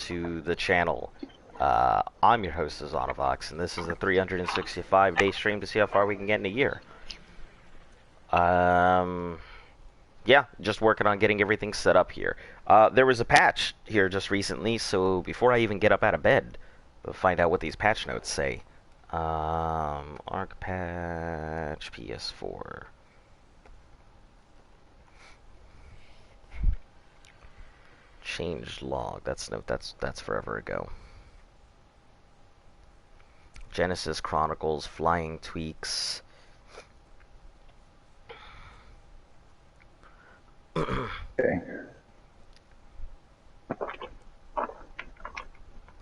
to the channel. I'm your host, Azonavox, and this is a 365-day stream to see how far we can get in a year. Yeah, just working on getting everything set up here. There was a patch here just recently, so before I even get up out of bed, we'll find out what these patch notes say. Arc patch PS4. Changed log. That's forever ago. Genesis Chronicles, flying tweaks. Okay.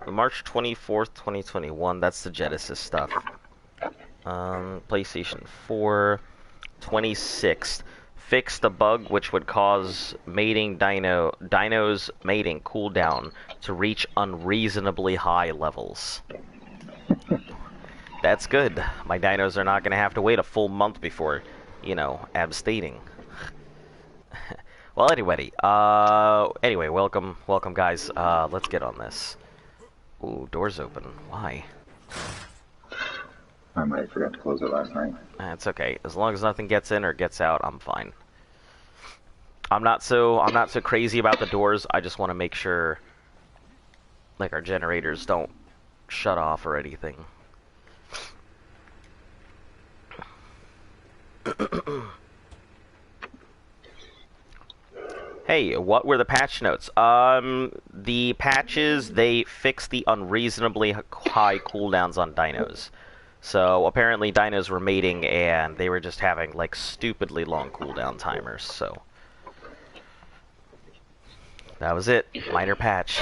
March 24th, 2021. That's the Genesis stuff. PlayStation 4, 26th. Fixed a bug which would cause dinos mating cooldown to reach unreasonably high levels. That's good. My dinos are not going to have to wait a full month before, you know, abstaining. Well, anyway, welcome guys. Let's get on this. Ooh, door's open. Why? I might have forgot to close it last night. It's okay. As long as nothing gets in or gets out, I'm fine. I'm not so crazy about the doors. I just want to make sure, like, our generators don't shut off or anything. Hey, what were the patch notes? The patches, they fixed the unreasonably high cooldowns on dinos. So, apparently dinos were mating, and they were just having, like, stupidly long cooldown timers, so... That was it. Minor patch.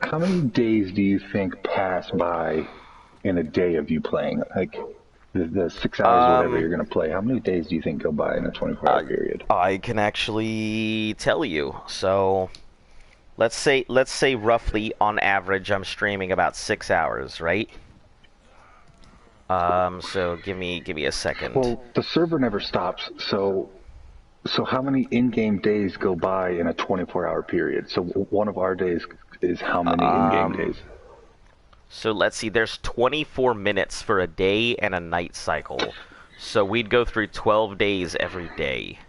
How many days do you think pass by in a day of you playing? Like, the 6 hours, whatever you're going to play, how many days do you think go by in a 24-hour period? I can actually tell you. So, let's say roughly, on average, I'm streaming about 6 hours, right? So give me a second. Well, the server never stops, so how many in-game days go by in a 24-hour period? So one of our days is how many in-game days? So let's see, there's 24 minutes for a day and a night cycle. So we'd go through 12 days every day.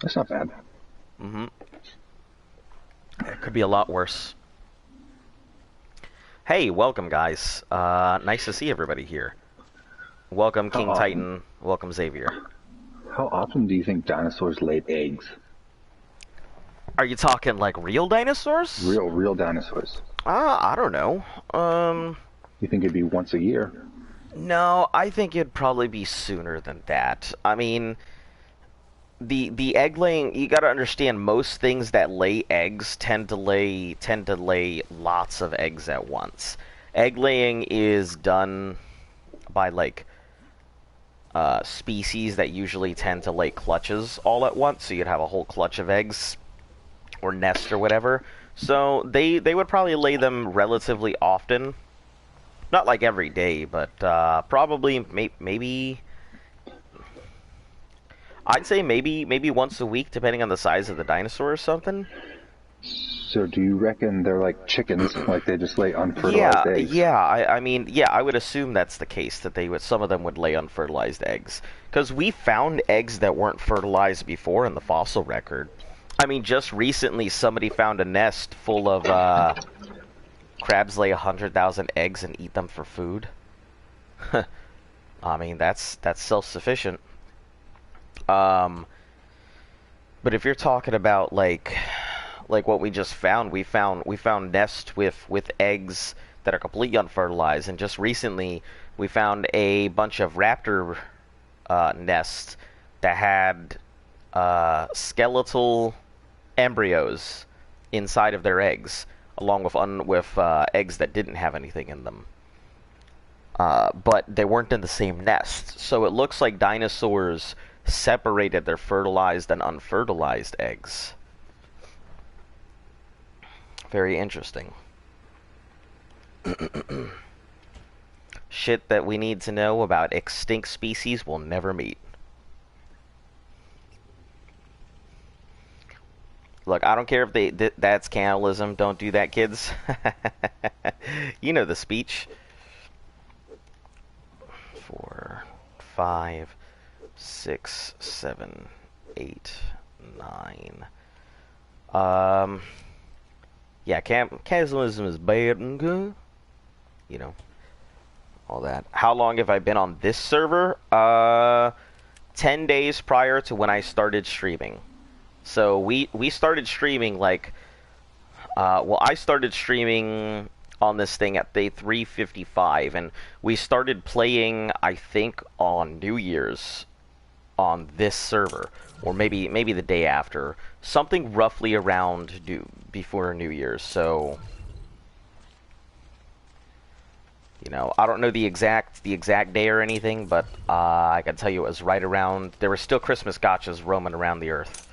That's not bad. Mm-hmm. It could be a lot worse. Hey, welcome guys. Nice to see everybody here. Welcome King Titan. Welcome Xavier. How often do you think dinosaurs laid eggs? Are you talking like real dinosaurs? Real dinosaurs. I don't know. You think it'd be once a year? No, I think it'd probably be sooner than that. I mean, the egg laying, you got to understand, most things that lay eggs tend to lay lots of eggs at once. Egg laying is done by like species that usually tend to lay clutches all at once, so you'd have a whole clutch of eggs or nest or whatever. So they would probably lay them relatively often, not like every day, but probably maybe I'd say maybe once a week, depending on the size of the dinosaur or something. So do you reckon they're like chickens, like they just lay unfertilized eggs? I mean, I would assume that's the case, that some of them would lay unfertilized eggs. Because we found eggs that weren't fertilized before in the fossil record. I mean, just recently somebody found a nest full of crabs lay 100,000 eggs and eat them for food. I mean, that's self-sufficient. But if you're talking about like what we just found, we found nests with eggs that are completely unfertilized, and just recently we found a bunch of raptor nests that had skeletal embryos inside of their eggs, along with eggs that didn't have anything in them. But they weren't in the same nest, so it looks like dinosaurs separated their fertilized and unfertilized eggs. Very interesting. Shit that we need to know about extinct species we'll never meet. Look, I don't care if that's cannibalism. Don't do that, kids. You know the speech. 4, 5, 6, 7, 8, 9. Yeah, cannibalism is bad. Okay. You know, all that. How long have I been on this server? 10 days prior to when I started streaming. So we started streaming like, well, I started streaming on this thing at day 355, and we started playing, I think, on New Year's on this server, or maybe the day after, something roughly around before New Year's. So, you know, I don't know the exact day or anything, but I can tell you it was right around. There were still Christmas gotchas roaming around the earth.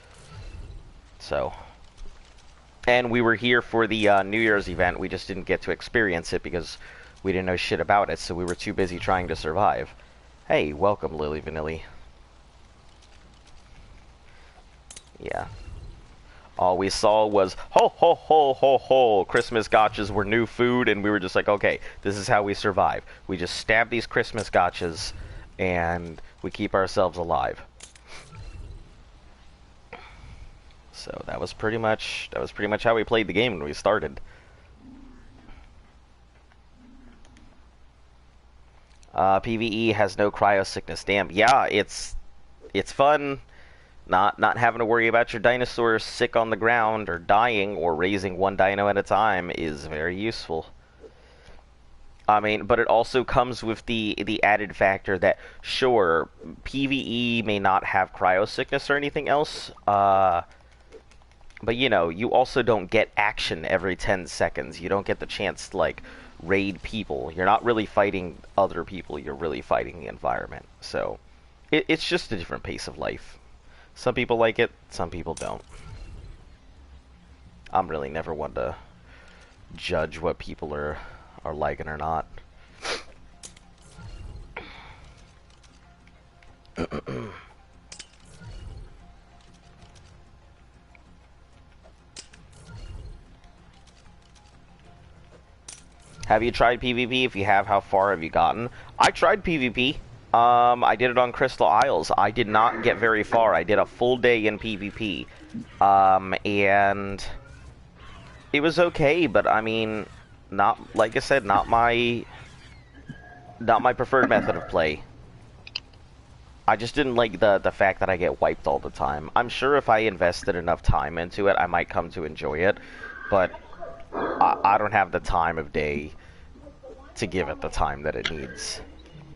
So, and we were here for the New Year's event. We just didn't get to experience it because we didn't know shit about it, so we were too busy trying to survive. Hey, welcome, Lily Vanilli. Yeah. All we saw was, ho, ho, ho, ho, ho, Christmas gotchas were new food, and we were just like, okay, this is how we survive. We just stab these Christmas gotchas, and we keep ourselves alive. So that was pretty much how we played the game when we started. PvE has no cryo sickness. Damn, yeah, it's fun. Not having to worry about your dinosaurs sick on the ground or dying or raising one dino at a time is very useful. I mean, but it also comes with the added factor that, sure, PvE may not have cryo sickness or anything else, but, you know, you also don't get action every 10 seconds. You don't get the chance to, like, raid people. You're not really fighting other people. You're really fighting the environment. So, it's just a different pace of life. Some people like it, some people don't. I'm really never one to judge what people are liking or not. Have you tried PvP? If you have, how far have you gotten? I tried PvP. I did it on Crystal Isles. I did not get very far. I did a full day in PvP. And it was okay, but I mean, not, like I said, not my preferred method of play. I just didn't like the fact that I get wiped all the time. I'm sure if I invested enough time into it, I might come to enjoy it, but I don't have the time of day to give it the time that it needs.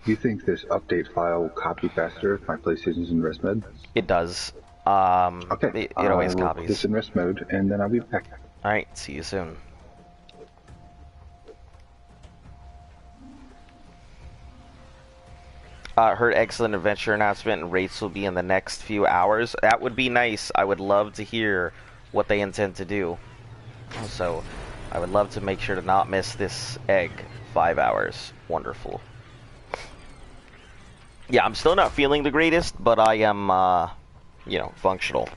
Do you think this update file will copy faster if my PlayStation's in rest mode? It does. Okay. It always we'll copies. put this in rest mode, and then I'll be back. Alright, see you soon. Heard excellent adventure announcement, and rates will be in the next few hours. That would be nice. I would love to hear what they intend to do. So, I would love to make sure to not miss this egg. 5 hours. Wonderful. Yeah, I'm still not feeling the greatest, but I am, you know, functional.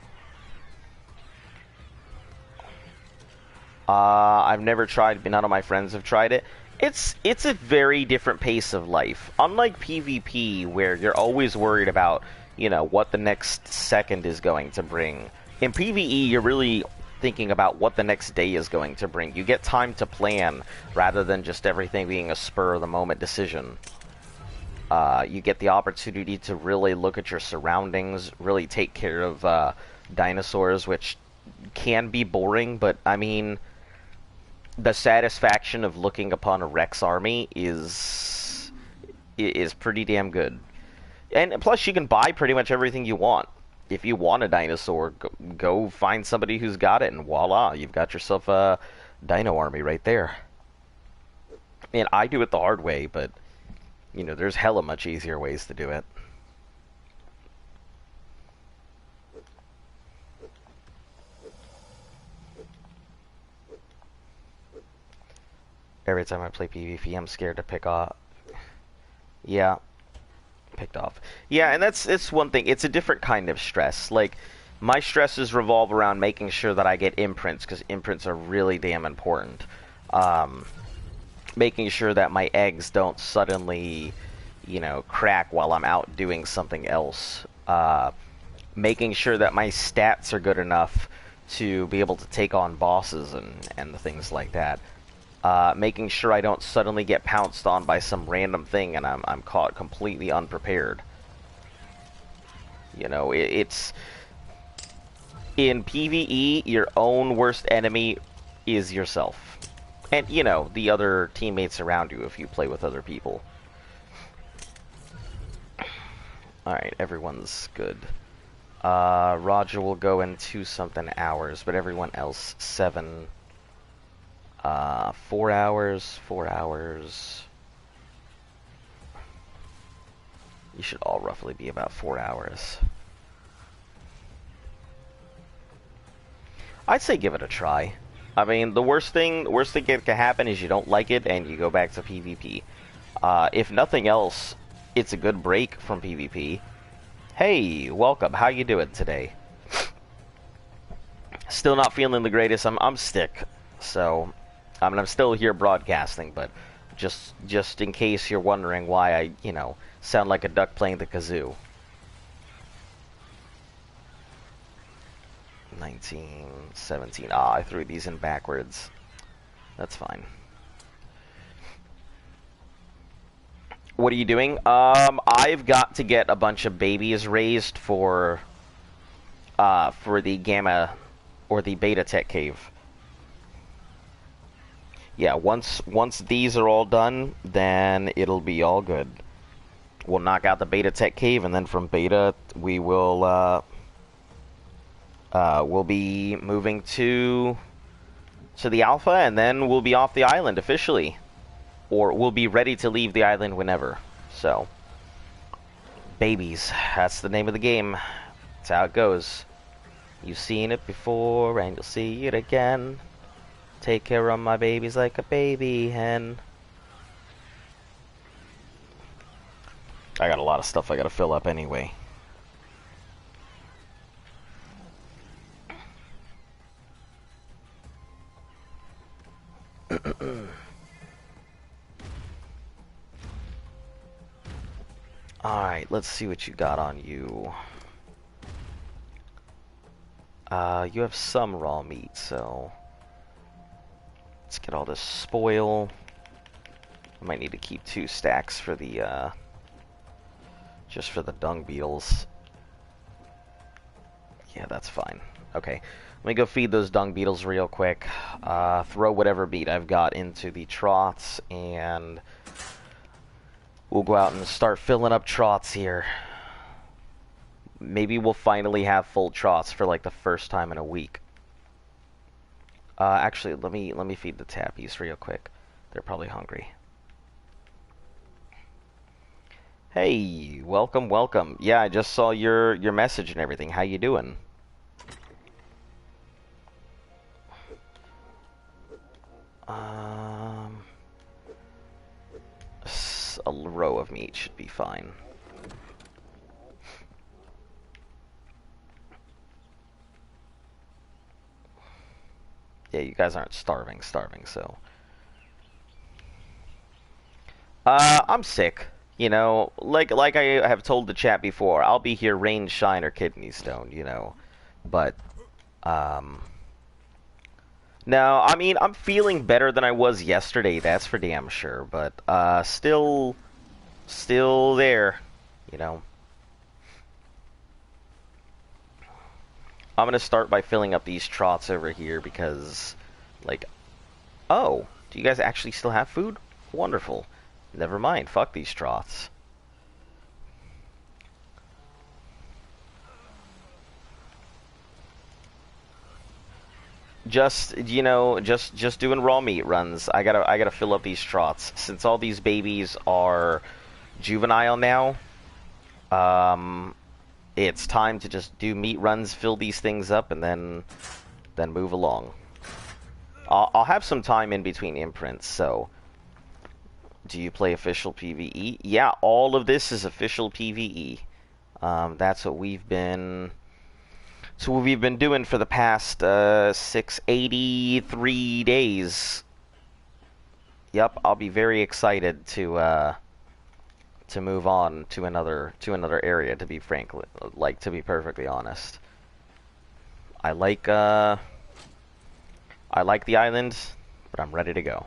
I've never tried, but none of my friends have tried it. It's a very different pace of life. Unlike PvP, where you're always worried about, you know, what the next second is going to bring. In PvE, you're really thinking about what the next day is going to bring. You get time to plan, rather than just everything being a spur-of-the-moment decision. You get the opportunity to really look at your surroundings, really take care of dinosaurs, which can be boring, but, I mean, the satisfaction of looking upon a Rex army is pretty damn good. And plus, you can buy pretty much everything you want. If you want a dinosaur, go find somebody who's got it, and voila, you've got yourself a dino army right there. And I do it the hard way, but, you know, there's hella much easier ways to do it. Every time I play PvP, I'm scared to pick off. Yeah, picked off. Yeah, and it's one thing. It's a different kind of stress. Like, My stresses revolve around making sure that I get imprints, because imprints are really damn important. Um, Making sure that my eggs don't suddenly, crack while I'm out doing something else. Making sure that my stats are good enough to be able to take on bosses and things like that. Making sure I don't suddenly get pounced on by some random thing and I'm caught completely unprepared. It's in PvE, your own worst enemy is yourself. And, the other teammates around you if you play with other people. Alright, everyone's good. Roger will go in 2-something hours, but everyone else 7. 4 hours, 4 hours. You should all roughly be about 4 hours. I'd say give it a try. I mean, the worst thing that can happen is you don't like it and you go back to PvP. If nothing else, it's a good break from PvP. Hey, welcome. How you doing today? Still not feeling the greatest. I'm sick, so I mean I'm still here broadcasting, but just in case you're wondering why I sound like a duck playing the kazoo. 19, 17. Ah, I threw these in backwards. That's fine. What are you doing? I've got to get a bunch of babies raised for the gamma or the beta tech cave. Yeah, once these are all done, then it'll be all good. We'll knock out the beta tech cave, and then from beta we will we'll be moving to the alpha, and then we'll be off the island officially. Or we'll be ready to leave the island whenever. So, babies, that's the name of the game. That's how it goes. You've seen it before, and you'll see it again. Take care of my babies like a baby hen. I got a lot of stuff I gotta fill up anyway. Alright, let's see what you got on you. You have some raw meat, so let's get all this spoil. I might need to keep 2 stacks for the just for the dung beetles. Yeah, that's fine. Okay, let me go feed those dung beetles real quick. Throw whatever meat I've got into the troughs, and we'll go out and start filling up troughs here. Maybe we'll finally have full troughs for like the first time in a week. Actually, let me feed the tappies real quick. They're probably hungry. Hey, welcome, welcome. Yeah, I just saw your message and everything. How you doing? A row of meat should be fine. Yeah, you guys aren't starving, so. I'm sick. Like I have told the chat before, I'll be here rain, shine, or kidney stone, But, no, I mean, I'm feeling better than I was yesterday, that's for damn sure, but, still there, I'm gonna start by filling up these troughs over here because, like, oh, do you guys actually still have food? Wonderful. Never mind, fuck these troughs. Just just doing raw meat runs. I gotta fill up these troughs since all these babies are juvenile now. It's time to just do meat runs, fill these things up, and then move along. I'll have some time in between imprints. So, do you play official PvE? Yeah, all of this is official PvE. That's what we've been So what we've been doing for the past 683 days. Yep, I'll be very excited to move on to another area. To be frankly, like to be perfectly honest, I like the island, but I'm ready to go.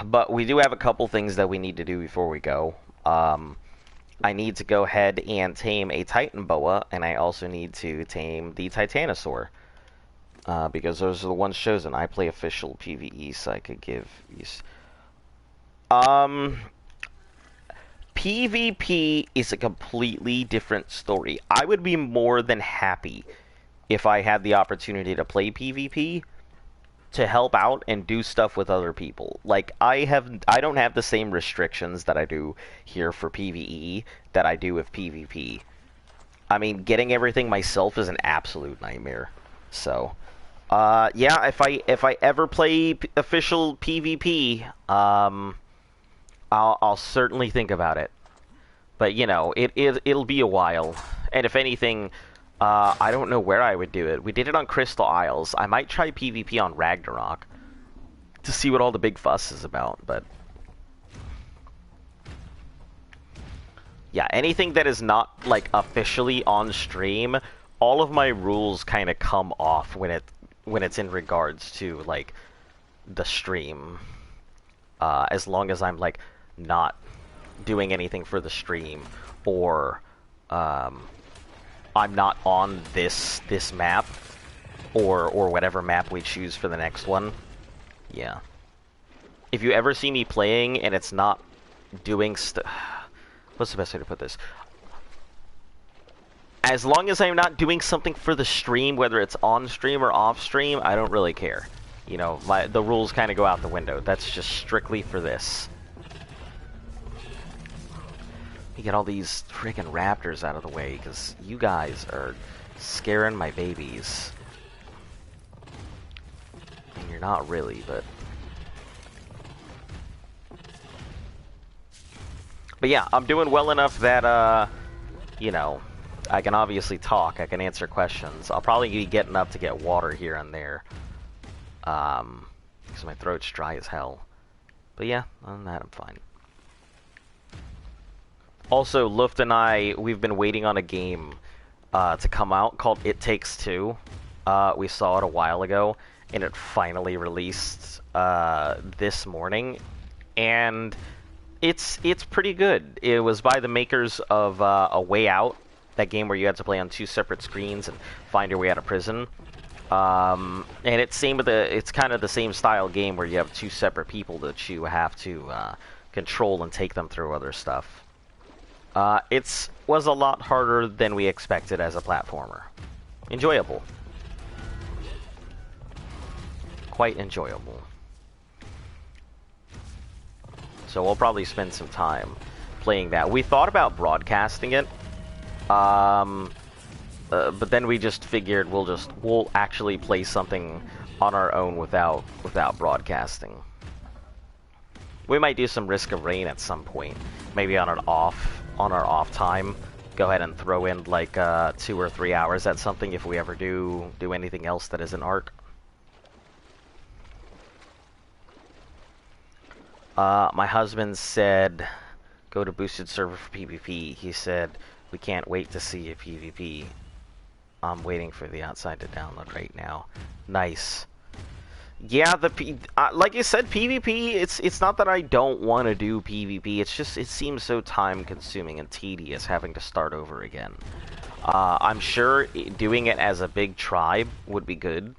But we do have a couple things that we need to do before we go. I need to go ahead and tame a Titan Boa, and I also need to tame the Titanosaur. Because those are the ones chosen. I play official PvE, so I could give these. PvP is a completely different story. I would be more than happy if I had the opportunity to play PvP to help out and do stuff with other people. Like I don't have the same restrictions that I do here for PvE that I do with PvP. I mean, getting everything myself is an absolute nightmare. So, yeah, if I ever play official PvP, I'll certainly think about it. But you know, it'll be a while. And if anything, I don't know where I would do it. We did it on Crystal Isles. I might try PvP on Ragnarok to see what all the big fuss is about. But yeah, anything that is not like officially on stream, all of my rules kind of come off when it's in regards to like the stream. As long as I'm like not doing anything for the stream, or I'm not on this map, or whatever map we choose for the next one. Yeah. If you ever see me playing and it's not doing what's the best way to put this? As long as I'm not doing something for the stream, whether it's on stream or off stream, I don't really care. You know, the rules kind of go out the window. That's just strictly for this. You get all these freaking raptors out of the way, because you guys are scaring my babies. And you're not really, but... But yeah, I'm doing well enough that, you know, I can obviously talk, I can answer questions. I'll probably be getting up to get water here and there. Because my throat's dry as hell. But yeah, other than that, I'm fine. Also, Luft and I, we've been waiting on a game to come out called It Takes Two. We saw it a while ago, and it finally released this morning. And it's pretty good. It was by the makers of A Way Out, that game where you had to play on 2 separate screens and find your way out of prison. And it's kind of the same style game where you have 2 separate people that you have to control and take them through other stuff. It was a lot harder than we expected as a platformer. Enjoyable. Quite enjoyable. So we'll probably spend some time playing that. We thought about broadcasting it, but then we just figured we'll actually play something on our own without broadcasting. We might do some Risk of Rain at some point, maybe on our off time. Go ahead and throw in like 2 or 3 hours at something if we ever do anything else that isn't Ark. My husband said, go to boosted server for PvP. He said, we can't wait to see a PvP. I'm waiting for the outside to download right now. Nice. Yeah, like you said, PvP, it's not that I don't want to do PvP, it's just, it seems so time-consuming and tedious having to start over again. I'm sure doing it as a big tribe would be good,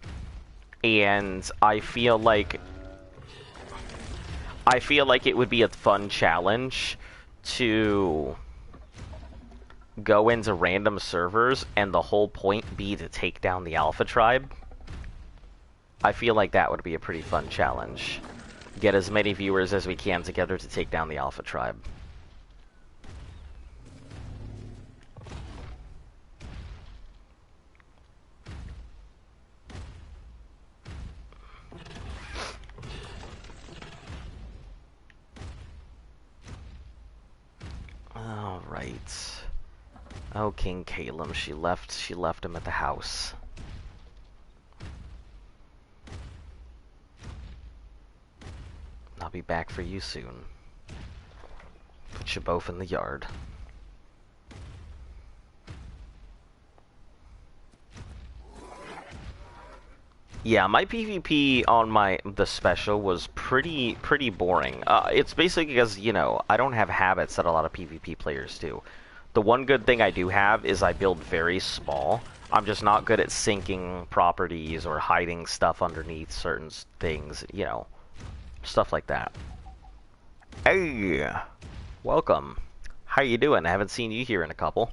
and I feel like it would be a fun challenge to go into random servers and the whole point be to take down the Alpha tribe. I feel like that would be a pretty fun challenge. Get as many viewers as we can together to take down the Alpha tribe. right. Oh, King Caleb, she left him at the house. I'll be back for you soon. Put you both in the yard. Yeah, my PvP on the special was pretty boring. It's basically because, you know, I don't have habits that a lot of PvP players do. The one good thing I do have is I build very small. I'm just not good at sinking properties or hiding stuff underneath certain things, you know, stuff like that. Hey, welcome. How you doing? I haven't seen you here in a couple.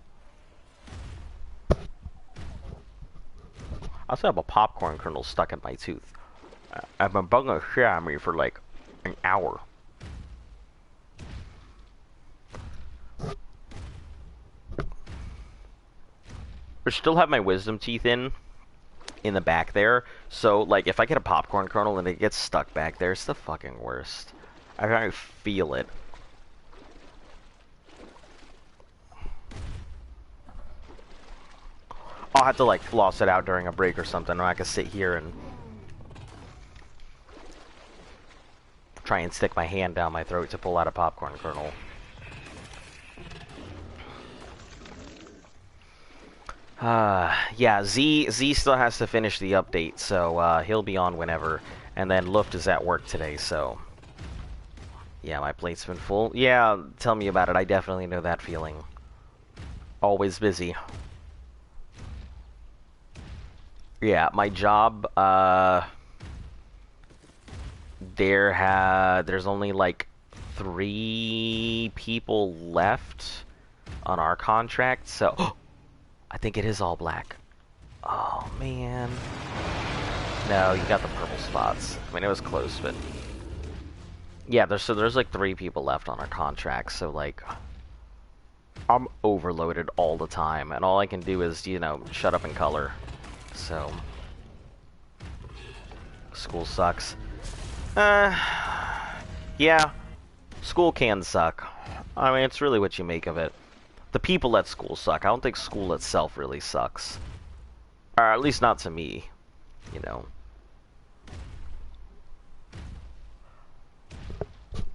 I still have a popcorn kernel stuck in my tooth. I've been bugging the shit out of me for like an hour. I still have my wisdom teeth in the back there, so like if I get a popcorn kernel and it gets stuck back there, it's the fucking worst. I can feel it. I'll have to like floss it out during a break or something, or I can sit here and try and stick my hand down my throat to pull out a popcorn kernel. Yeah, Z still has to finish the update, so he'll be on whenever. And then Luft is at work today, so yeah, my plate's been full. Yeah, tell me about it. I definitely know that feeling. Always busy. Yeah, my job, there's only like 3 people left on our contract, so I think it is all black. Oh man. No, you got the purple spots. I mean, it was close, but yeah, there's like 3 people left on our contract, so like I'm overloaded all the time, and all I can do is, you know, shut up and color. So school sucks. Yeah, school can suck. I mean, it's really what you make of it. The people at school suck. I don't think school itself really sucks. Or at least not to me, you know.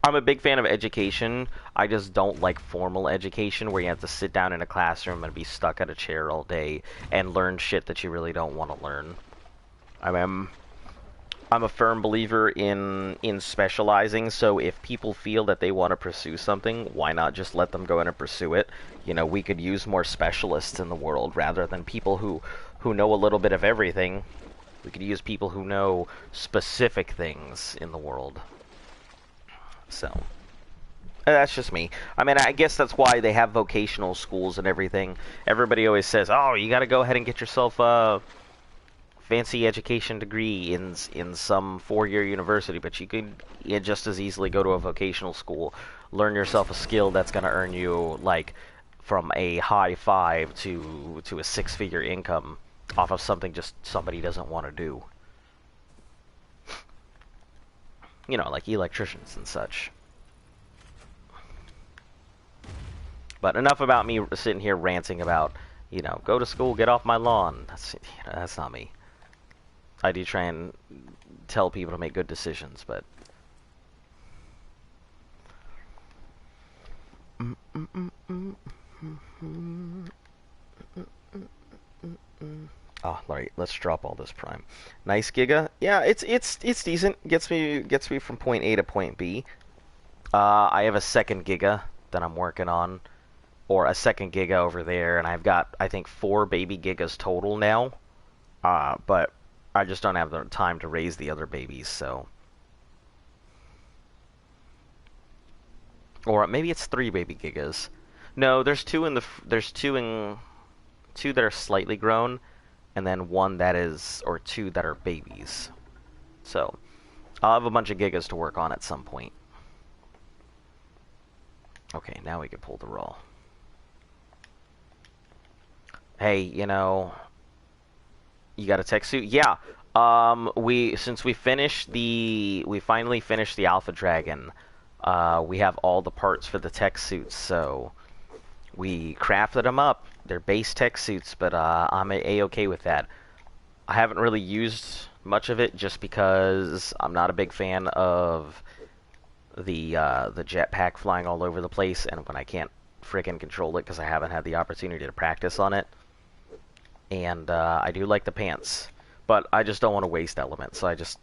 I'm a big fan of education. I just don't like formal education where you have to sit down in a classroom and be stuck at a chair all day and learn shit that you really don't want to learn. I'm a firm believer in specializing, so if people feel that they want to pursue something, why not just let them go in and pursue it? You know, we could use more specialists in the world rather than people who know a little bit of everything. We could use people who know specific things in the world. So, that's just me. I mean, I guess that's why they have vocational schools and everything. Everybody always says, oh, you gotta go ahead and get yourself a fancy education degree in some 4-year university, but you could just as easily go to a vocational school, learn yourself a skill that's gonna earn you, like, from a high 5 to a 6-figure income off of something just somebody doesn't want to do. You know, like electricians and such. But enough about me sitting here ranting about, you know, go to school, get off my lawn. That's, you know, that's not me. I do try and tell people to make good decisions, but... Oh, alright, let's drop all this prime. Nice Giga. Yeah, it's decent. Gets me from point A to point B. I have a second Giga that I'm working on, or a second Giga over there, and I've got, I think, 4 baby Gigas total now. But I just don't have the time to raise the other babies, so... Or maybe it's 3 baby Gigas. No, there's 2 in the... There's 2 that are slightly grown, and then 1 that is... Or 2 that are babies. So, I'll have a bunch of Gigas to work on at some point. Okay, now we can pull the roll. Hey, you know... You got a tech suit? Yeah. Since we finally finished the Alpha Dragon, we have all the parts for the tech suits, so We crafted them up. They're base tech suits, but I'm a-okay with that. I haven't really used much of it just because I'm not a big fan of the jetpack flying all over the place, and when I can't freaking control it because I haven't had the opportunity to practice on it. And I do like the pants, but I just don't want to waste elements, so I just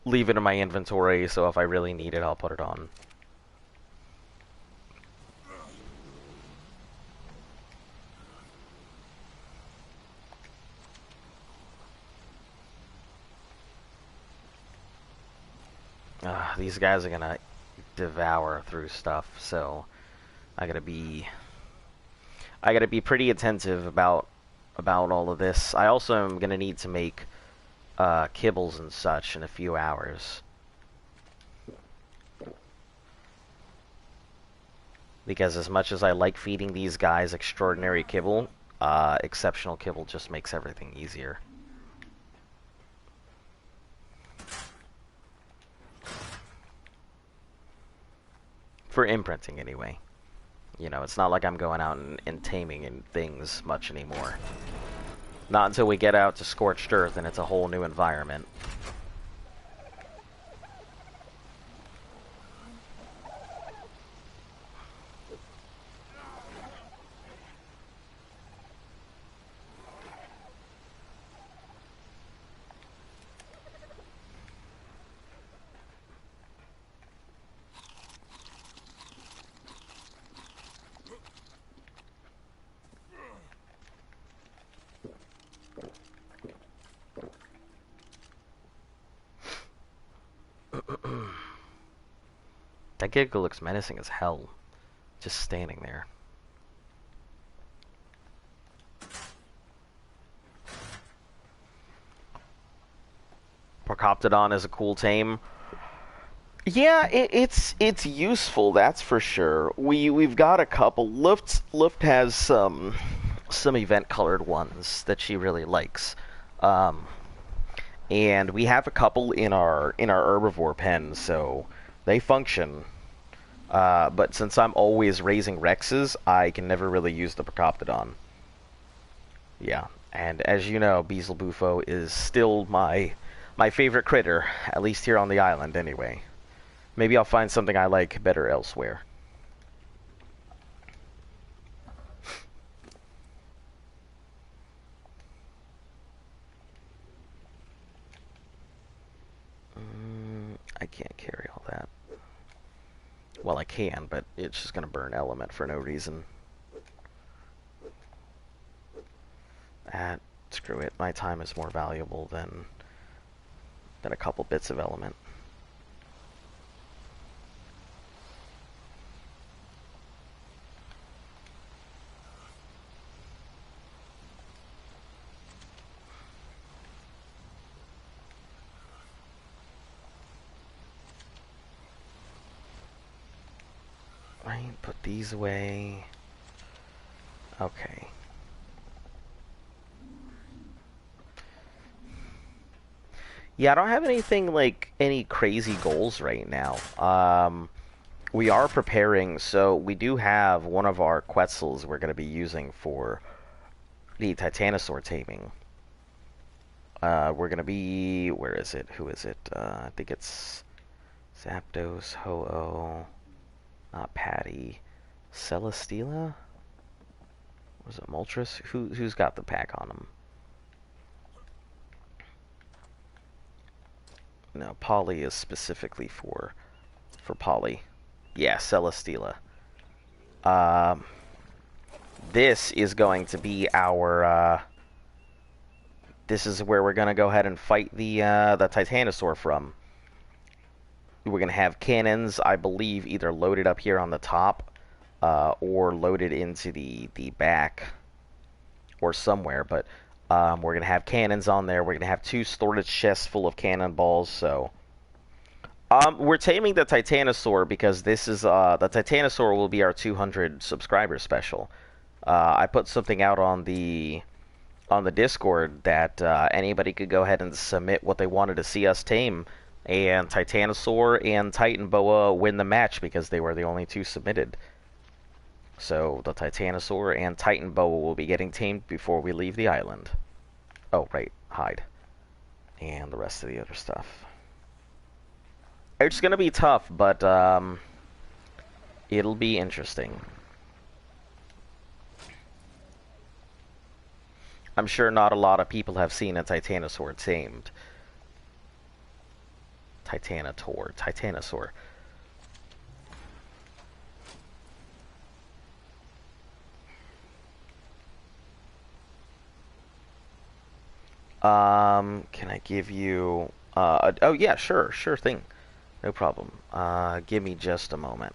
leave it in my inventory, so if I really need it, I'll put it on. These guys are gonna devour through stuff, so I gotta be pretty attentive about all of this. I also am gonna need to make kibbles and such in a few hours, because as much as I like feeding these guys extraordinary kibble, exceptional kibble just makes everything easier. For imprinting, anyway. You know, it's not like I'm going out and taming and things much anymore. Not until we get out to Scorched Earth and it's a whole new environment. That giggle looks menacing as hell, just standing there. Procoptodon is a cool tame. Yeah, it's useful, that's for sure. We've got a couple. Luft has some event colored ones that she really likes. And we have a couple in our herbivore pen, so they function. But since I'm always raising Rexes, I can never really use the Procoptodon. Yeah, and as you know, Beelzebufo is still my favorite critter, at least here on the island anyway. Maybe I'll find something I like better elsewhere. I can't carry all that. Well, I can, but it's just going to burn element for no reason. Screw it. My time is more valuable than a couple bits of element. Right, put these away. Okay. Yeah, I don't have anything like any crazy goals right now. We are preparing, so we do have one of our Quetzals we're going to be using for the Titanosaur taming. We're going to be... Where is it? Who is it? I think it's Zapdos, Ho-Oh, not Patty, Celesteela? Was it Moltres? Who's got the pack on them? No, Polly is specifically for Polly. Yeah, Celesteela. This is going to be our, this is where we're going to go ahead and fight the Titanosaur from. We're going to have cannons, I believe, either loaded up here on the top, or loaded into the back, or somewhere, but we're going to have cannons on there. We're going to have 2 storage chests full of cannonballs, so... we're taming the Titanosaur because this is, the Titanosaur will be our 200 subscriber special. I put something out on the Discord that anybody could go ahead and submit what they wanted to see us tame, and Titanosaur and Titan Boa win the match because they were the only 2 submitted. So the Titanosaur and Titan Boa will be getting tamed before we leave the island. Oh, right, hide. And the rest of the other stuff. It's gonna be tough, but it'll be interesting. I'm sure not a lot of people have seen a Titanosaur tamed. Titanosaur. Can I give you, oh yeah, sure thing. No problem. Give me just a moment.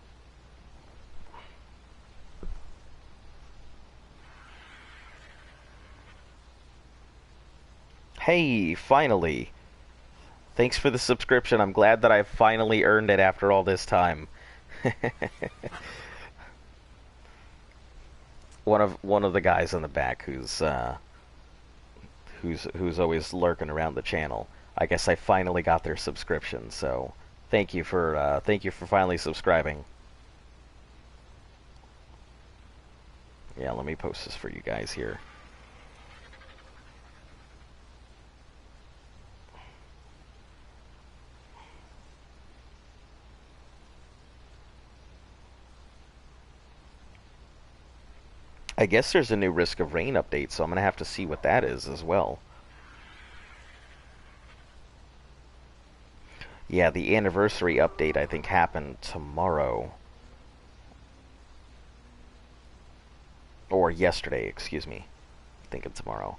Hey, finally. Thanks for the subscription. I'm glad that I finally earned it after all this time. one of the guys in the back who's always lurking around the channel. I guess I finally got their subscription, so thank you for finally subscribing. Yeah, let me post this for you guys here. I guess there's a new Risk of Rain update, so I'm gonna have to see what that is as well. Yeah, the anniversary update I think happened tomorrow. Or yesterday, excuse me. I'm thinking tomorrow.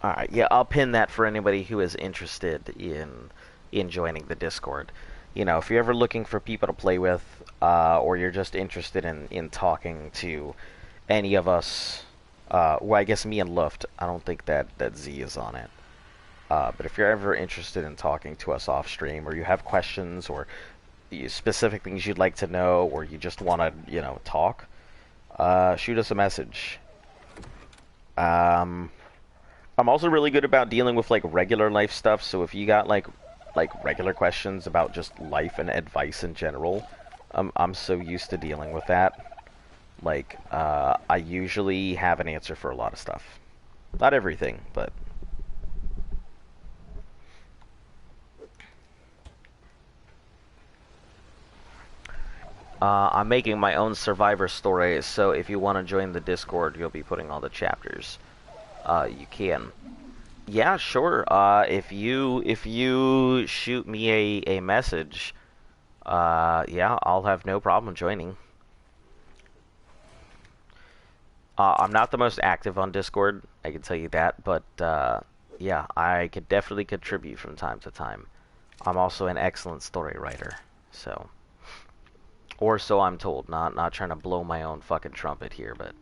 Alright, yeah, I'll pin that for anybody who is interested in joining the Discord. You know, if you're ever looking for people to play with, or you're just interested in talking to any of us, well, I guess me and Luft, I don't think that Z is on it. But if you're ever interested in talking to us off stream, or you have questions, or specific things you'd like to know, or you just want to, you know, talk, shoot us a message. I'm also really good about dealing with like regular life stuff, so if you got like regular questions about just life and advice in general, I'm so used to dealing with that. Like, I usually have an answer for a lot of stuff. Not everything, but... I'm making my own Survivor story, so if you want to join the Discord, you'll be putting all the chapters. You can. Yeah, sure. If you shoot me a message, yeah, I'll have no problem joining. I'm not the most active on Discord, I can tell you that, but yeah, I could definitely contribute from time to time. I'm also an excellent story writer, so, or so I'm told. Not trying to blow my own fucking trumpet here, but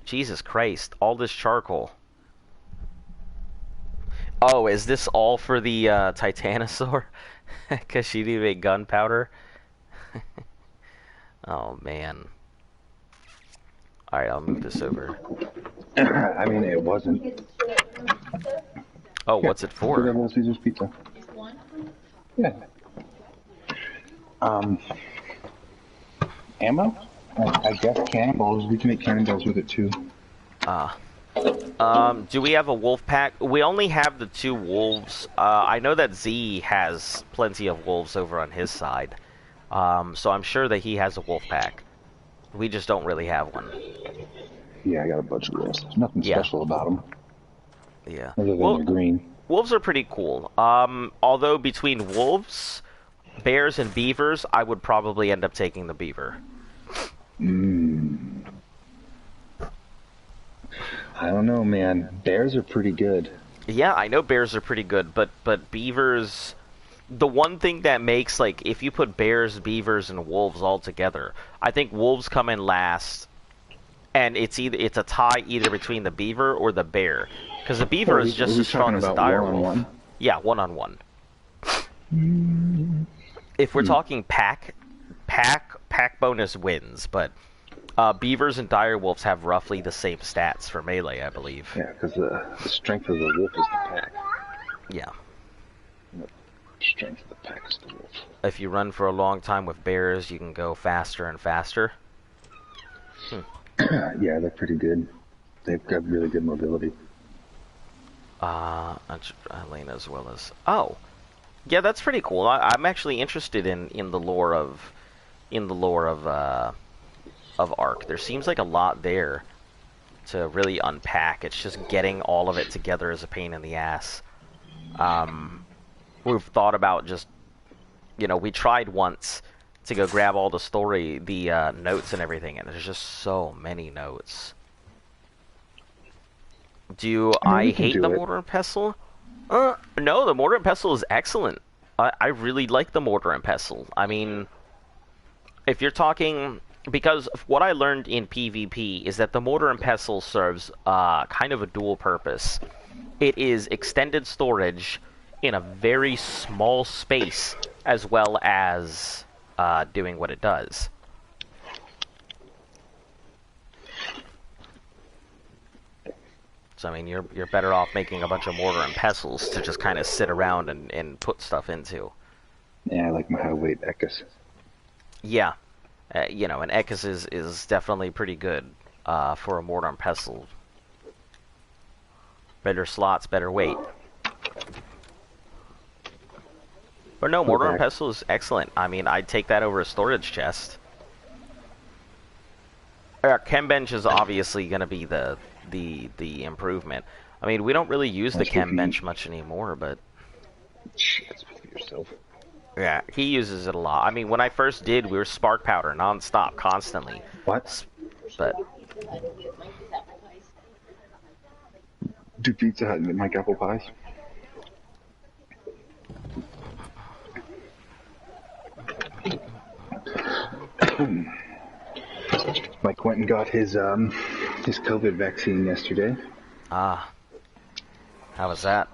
Jesus Christ, all this charcoal. Oh, is this all for the Titanosaur? Because she didn't make gunpowder? Oh, man. Alright, I'll move this over. I mean, it wasn't. Oh, what's it for? Little Caesar's pizza. Yeah. Ammo? I guess cannonballs. We can make cannonballs with it too. Do we have a wolf pack? We only have the 2 wolves. I know that Z has plenty of wolves over on his side. So I'm sure that he has a wolf pack. We just don't really have one. Yeah, I got a bunch of wolves. There's nothing special about them. Yeah. Other than they're green. Wolves are pretty cool. Although between wolves, bears, and beavers, I would probably end up taking the beaver. I don't know, man. Bears are pretty good. Yeah, I know bears are pretty good, but beavers... The one thing that makes, like, if you put bears, beavers, and wolves all together, I think wolves come in last, and it's a tie either between the beaver or the bear, because the beaver is just as strong as a dire wolf. Yeah, one-on-one. If we're talking pack bonus wins, but beavers and dire wolves have roughly the same stats for melee, I believe. Yeah, because the strength of the wolf is the pack. Yeah. Strength of the pack is the wolf. If you run for a long time with bears, you can go faster and faster. Yeah, they're pretty good. They've got really good mobility. Elena as well as... Oh! Yeah, that's pretty cool. I'm actually interested in the lore of... of Ark. There seems like a lot there to really unpack. It's just getting all of it together is a pain in the ass. We've thought about just... You know, we tried once to go grab all the story, the notes and everything, and there's just so many notes. I hate the mortar and pestle? No, the mortar and pestle is excellent. I really like the mortar and pestle. I mean, if you're talking... Because what I learned in PvP is that the mortar and pestle serves kind of a dual purpose. It is extended storage in a very small space, as well as doing what it does. So, I mean, you're better off making a bunch of mortar and pestles to just kind of sit around and put stuff into. Yeah, I like my high weight Ekis. Yeah. You know, an Ekis is definitely pretty good for a mortar and pestle. Better slots, better weight. But no, mortar and pestle is excellent. I mean, I'd take that over a storage chest. Chem bench is obviously going to be the improvement. I mean, we don't really use the chem bench much anymore, but... Shit, speak for yourself. Yeah, he uses it a lot. I mean, when I first did, we were spark powder non-stop, constantly. What? But... Do Pizza Hut and Mike apple pies? Mike went and got his COVID vaccine yesterday. Ah. How was that?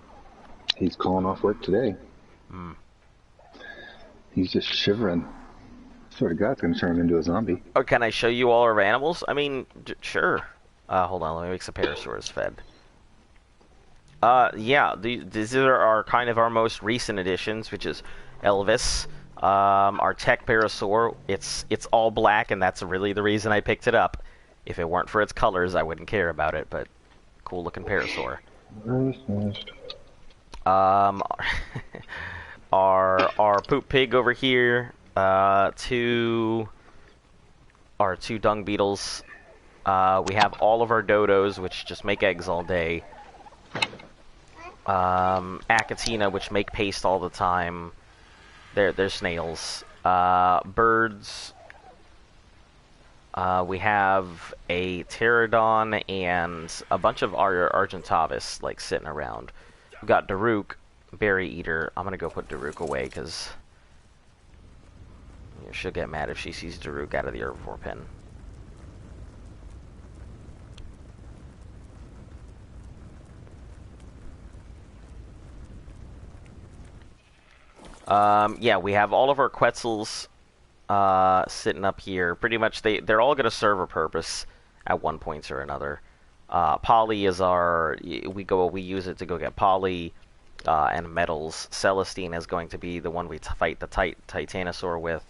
He's calling off work today. He's just shivering. Swear to God, it's going to turn him into a zombie. Oh, can I show you all our animals? I mean, sure. Hold on, let me make some parasaurs fed. Yeah, these are our kind of our most recent additions, which is Elvis. Our tech parasaur, it's all black, and that's really the reason I picked it up. If it weren't for its colors, I wouldn't care about it, but cool looking parasaur. Our poop pig over here, our two dung beetles. We have all of our dodos, which just make eggs all day. Achatina, which make paste all the time. They're snails. Birds. We have a pterodon and a bunch of Argentavis, like, sitting around. We've got Daruk, berry eater. I'm gonna go put Daruk away, because she'll get mad if she sees Daruk out of the herbivore pen. Yeah, we have all of our Quetzals sitting up here. Pretty much, they're all going to serve a purpose at one point or another. Poly is our... We use it to go get Poly and metals. Celestine is going to be the one we fight the Titanosaur with.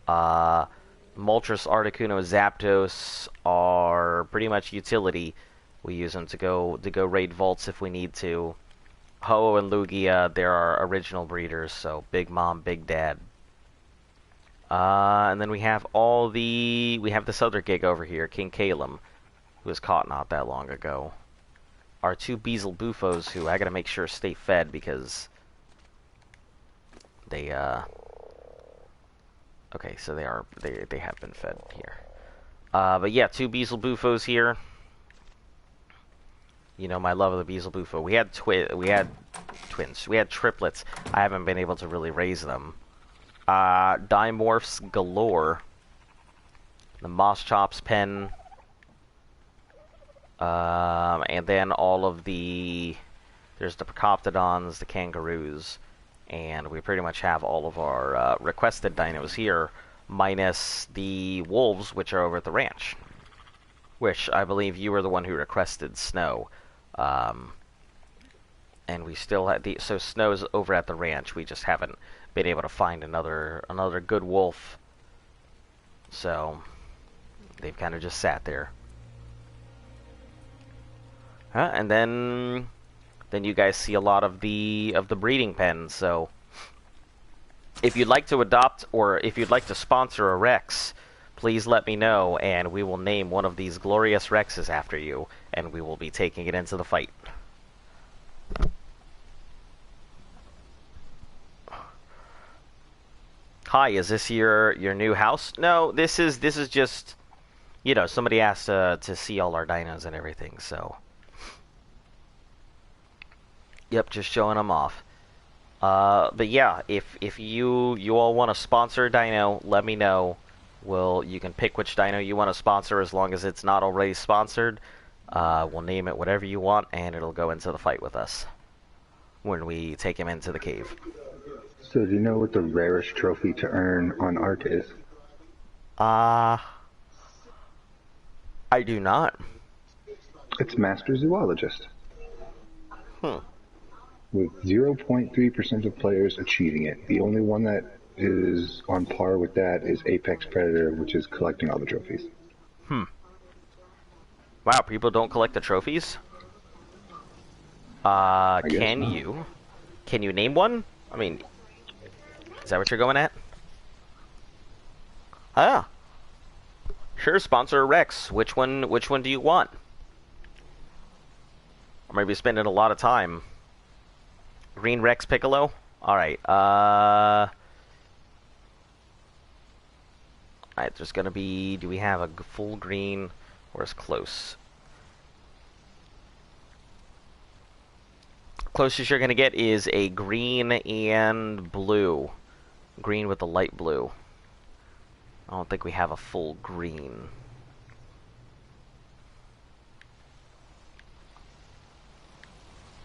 Moltres, Articuno, Zapdos are pretty much utility. We use them to go raid vaults if we need to. Ho and Lugia, they're our original breeders, so Big Mom, Big Dad. And then we have this other gig over here, King Calum, who was caught not that long ago. Our two Beezle Bufos, who I gotta make sure stay fed because they, okay, so they have been fed here. But yeah, two Beezle Bufos here. You know my love of the Beezle Bufo. We had twins. We had triplets. I haven't been able to really raise them. Dimorphs galore. The Mosschops pen. And then all of there's the Procoptodons, the Kangaroos, and we pretty much have all of our requested dinos here, minus the wolves, which are over at the ranch. Which I believe you were the one who requested Snow. and we still had the so Snow's over at the ranch. We just haven't been able to find another good wolf. So they've kind of just sat there. And then you guys see a lot of the breeding pens. So if you'd like to adopt or if you'd like to sponsor a Rex, please let me know, and we will name one of these glorious Rexes after you, and we will be taking it into the fight. Hi, is this your new house? No, this is just, you know, somebody asked to see all our dinos and everything, so. Yep, just showing them off. But yeah, if you all want to sponsor a dino, let me know. You can pick which dino you want to sponsor as long as it's not already sponsored. We'll name it whatever you want, and it'll go into the fight with us when we take him into the cave. So do you know what the rarest trophy to earn on Ark is? I do not. It's Master Zoologist. Hmm. With 0.3% of players achieving it. The only one that is on par with that is Apex Predator, which is collecting all the trophies. Wow, people don't collect the trophies? Can you? Can you name one? I mean, is that what you're going at? Ah. Sure, sponsor a Rex. Which one do you want? Or maybe spending a lot of time. Green Rex Piccolo? Alright, alright, there's gonna be... Do we have a full green? Where's close? Closest you're gonna get is a green and blue. Green with the light blue. I don't think we have a full green.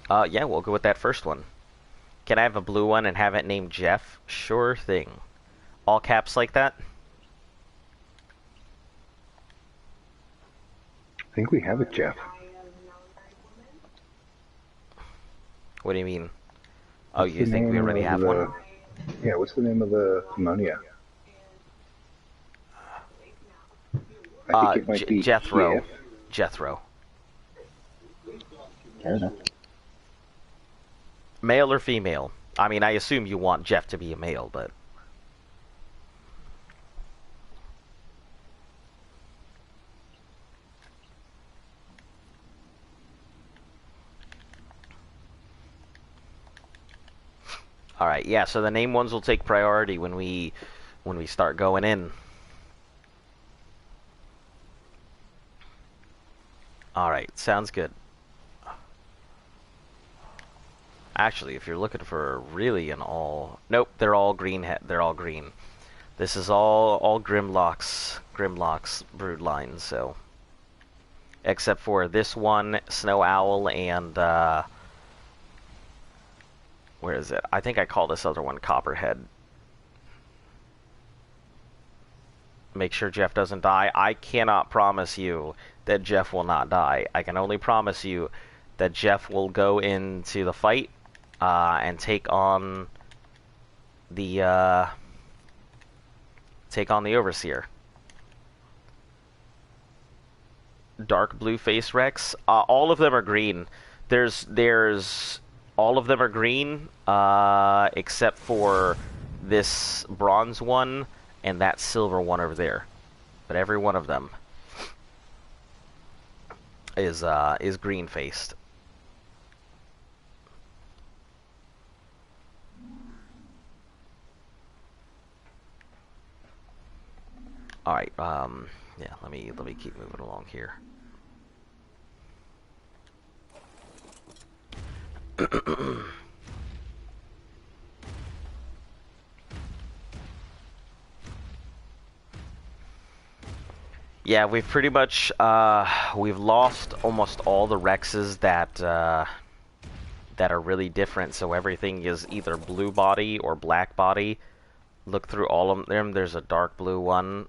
Yeah, we'll go with that first one. Can I have a blue one and have it named Jeff? Sure thing. All caps like that? I think we have it, Jeff. What do you mean? Oh, you think we already have one? Yeah, what's the name of the ammonia? I think it might be Jethro. Jethro. Fair enough. Male or female? I mean, I assume you want Jeff to be a male, but... Alright, yeah, so the name ones will take priority when we start going in. Alright, sounds good. Actually, if you're looking for really an all... Nope, they're all green. They're all green. This is all Grimlock's brood lines, so... Except for this one, Snow Owl, and, where is it? I think I call this other one Copperhead. Make sure Jeff doesn't die. I cannot promise you that Jeff will not die. I can only promise you that Jeff will go into the fight and take on the Overseer. Dark blue face Rex. All of them are green. There's all of them are green except for this bronze one and that silver one over there. But every one of them is green faced. All right. Yeah. Let me keep moving along here. Yeah, we've pretty much we've lost almost all the Rexes that are really different. So everything is either blue body or black body. Look through all of them. There's a dark blue one.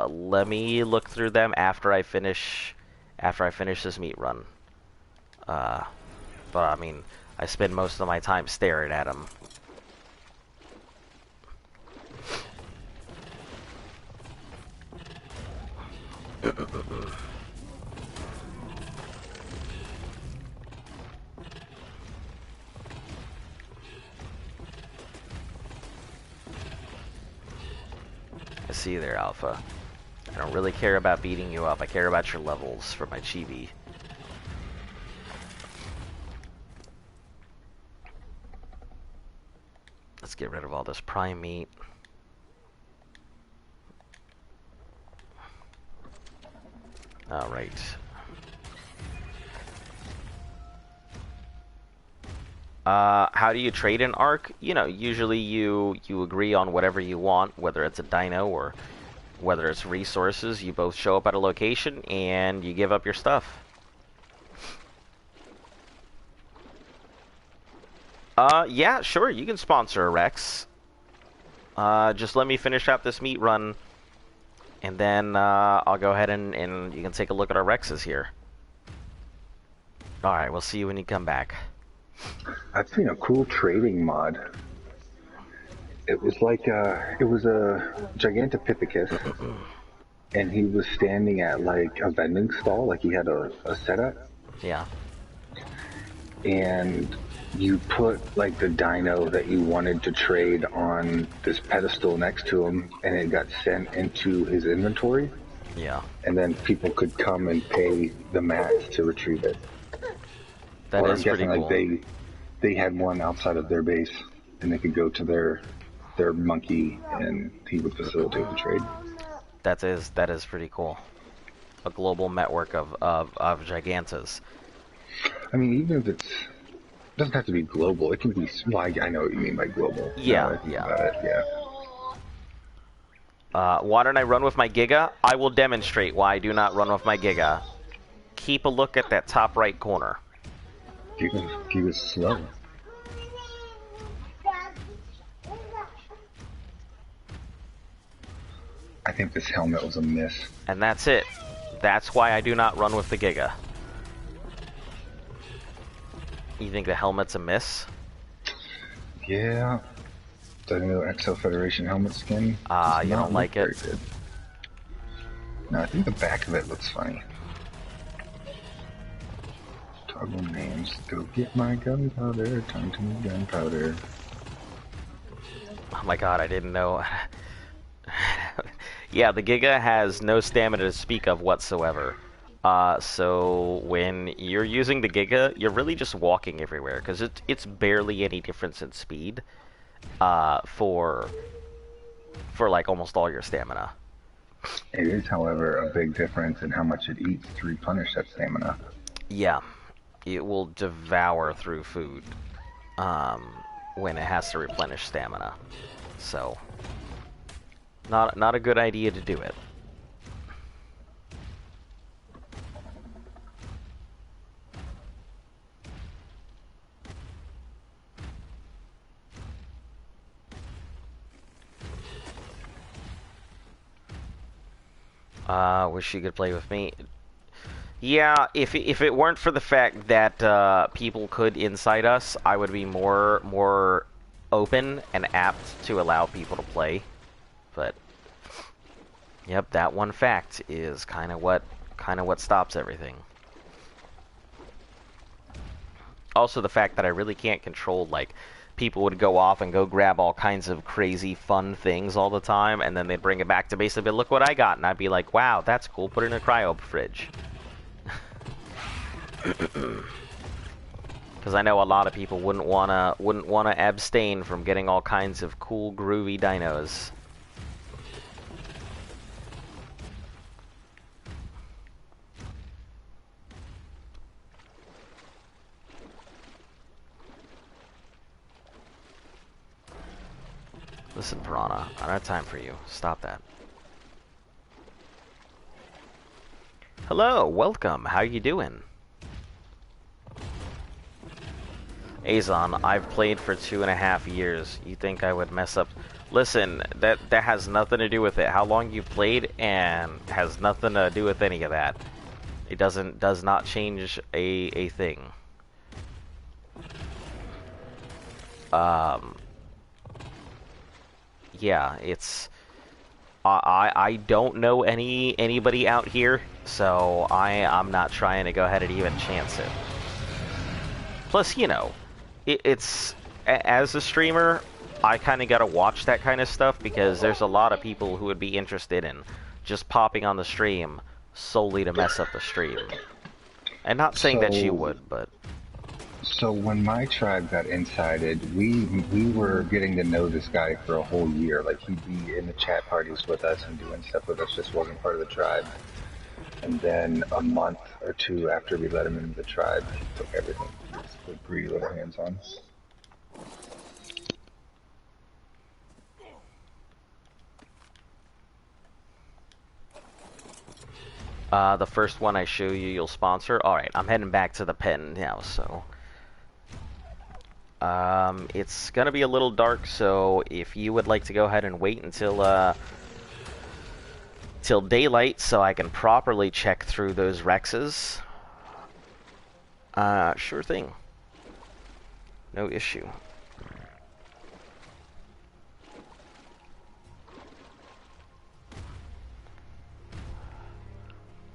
Let me look through them after I finish this meat run. But I mean, I spend most of my time staring at them. I see you there, Alpha. I don't really care about beating you up. I care about your levels for my chibi. Let's get rid of all this prime meat. Alright. How do you trade an arc? You know, usually you agree on whatever you want, whether it's a dino or whether it's resources. You both show up at a location and you give up your stuff. Yeah, sure, you can sponsor a Rex. Just let me finish out this meat run, and then I'll go ahead and you can take a look at our Rexes here. Alright, we'll see you when you come back. I've seen a cool trading mod. It was like it was a Gigantopithecus, and he was standing at like a vending stall, like he had a setup. Yeah. And you put like the dino that you wanted to trade on this pedestal next to him, and it got sent into his inventory. Yeah. And then people could come and pay the mats to retrieve it. That is pretty cool. Like they had one outside of their base, and they could go to their monkey, and he would facilitate the trade. That is pretty cool. A global network of Gigantas. I mean, even if it doesn't have to be global, it can be. Well, I know what you mean by global. Yeah, Yeah. Why don't I run with my Giga? I will demonstrate why I do not run with my Giga. Keep a look at that top right corner. Giga's slow. I think this helmet was a miss. And that's it. That's why I do not run with the Giga. You think the helmet's a miss? Yeah. The new Exo Federation helmet skin. You don't like it? Good. No, I think the back of it looks funny. Toggle names. Go get my gunpowder. Time to move gunpowder. Oh my god, I didn't know. Yeah, the Giga has no stamina to speak of whatsoever. So when you're using the Giga, you're really just walking everywhere, because it's barely any difference in speed for like almost all your stamina. It is, however, a big difference in how much it eats to replenish that stamina. Yeah, it will devour through food when it has to replenish stamina. So, not a good idea to do it. Wish you could play with me. Yeah, if it weren't for the fact that people could incite us, I would be more open and apt to allow people to play. But yep, that one fact is kind of what stops everything. Also, the fact that I really can't control, like, people would go off and go grab all kinds of crazy fun things all the time, and then they'd bring it back to base and be, look what I got, and I'd be like, wow, that's cool, put it in a cryo fridge. Because I know a lot of people wouldn't wanna abstain from getting all kinds of cool, groovy dinos. Listen, Piranha, I don't have time for you. Stop that. Hello, welcome. How you doing? Azon, I've played for 2.5 years. You think I would mess up? Listen, that has nothing to do with it. How long you've played and has nothing to do with any of that. It does not change a thing. Um, yeah, it's I don't know anybody out here, so I'm not trying to go ahead and even chance it. Plus, you know, it's as a streamer, I kind of gotta watch that kind of stuff because there's a lot of people who would be interested in just popping on the stream solely to mess up the stream. And not saying that you So would, but So when my tribe got incited, we were getting to know this guy for a whole year. Like he'd be in the chat parties with us and doing stuff with us, just wasn't part of the tribe. And then a month or two after we let him into the tribe, he took everything. He just put greedy little hands on. the first one I show you, you'll sponsor. Alright, I'm heading back to the pen now, so... it's gonna be a little dark, so if you would like to go ahead and wait until, till daylight so I can properly check through those Rexes, sure thing. No issue.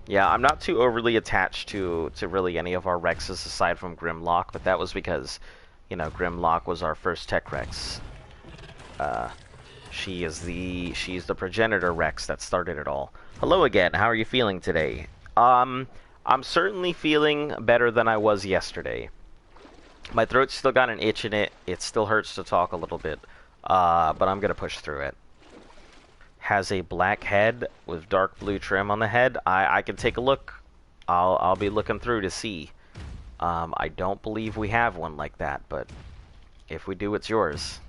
Yeah, I'm not too overly attached to really any of our Rexes aside from Grimlock, but that was because, you know, Grimlock was our first tech Rex. She's the progenitor Rex that started it all. Hello again, how are you feeling today? I'm certainly feeling better than I was yesterday. My throat's still got an itch in it, it still hurts to talk a little bit, but I'm gonna push through it. Has a black head with dark blue trim on the head. I can take a look. I'll be looking through to see. I don't believe we have one like that, but if we do, it's yours.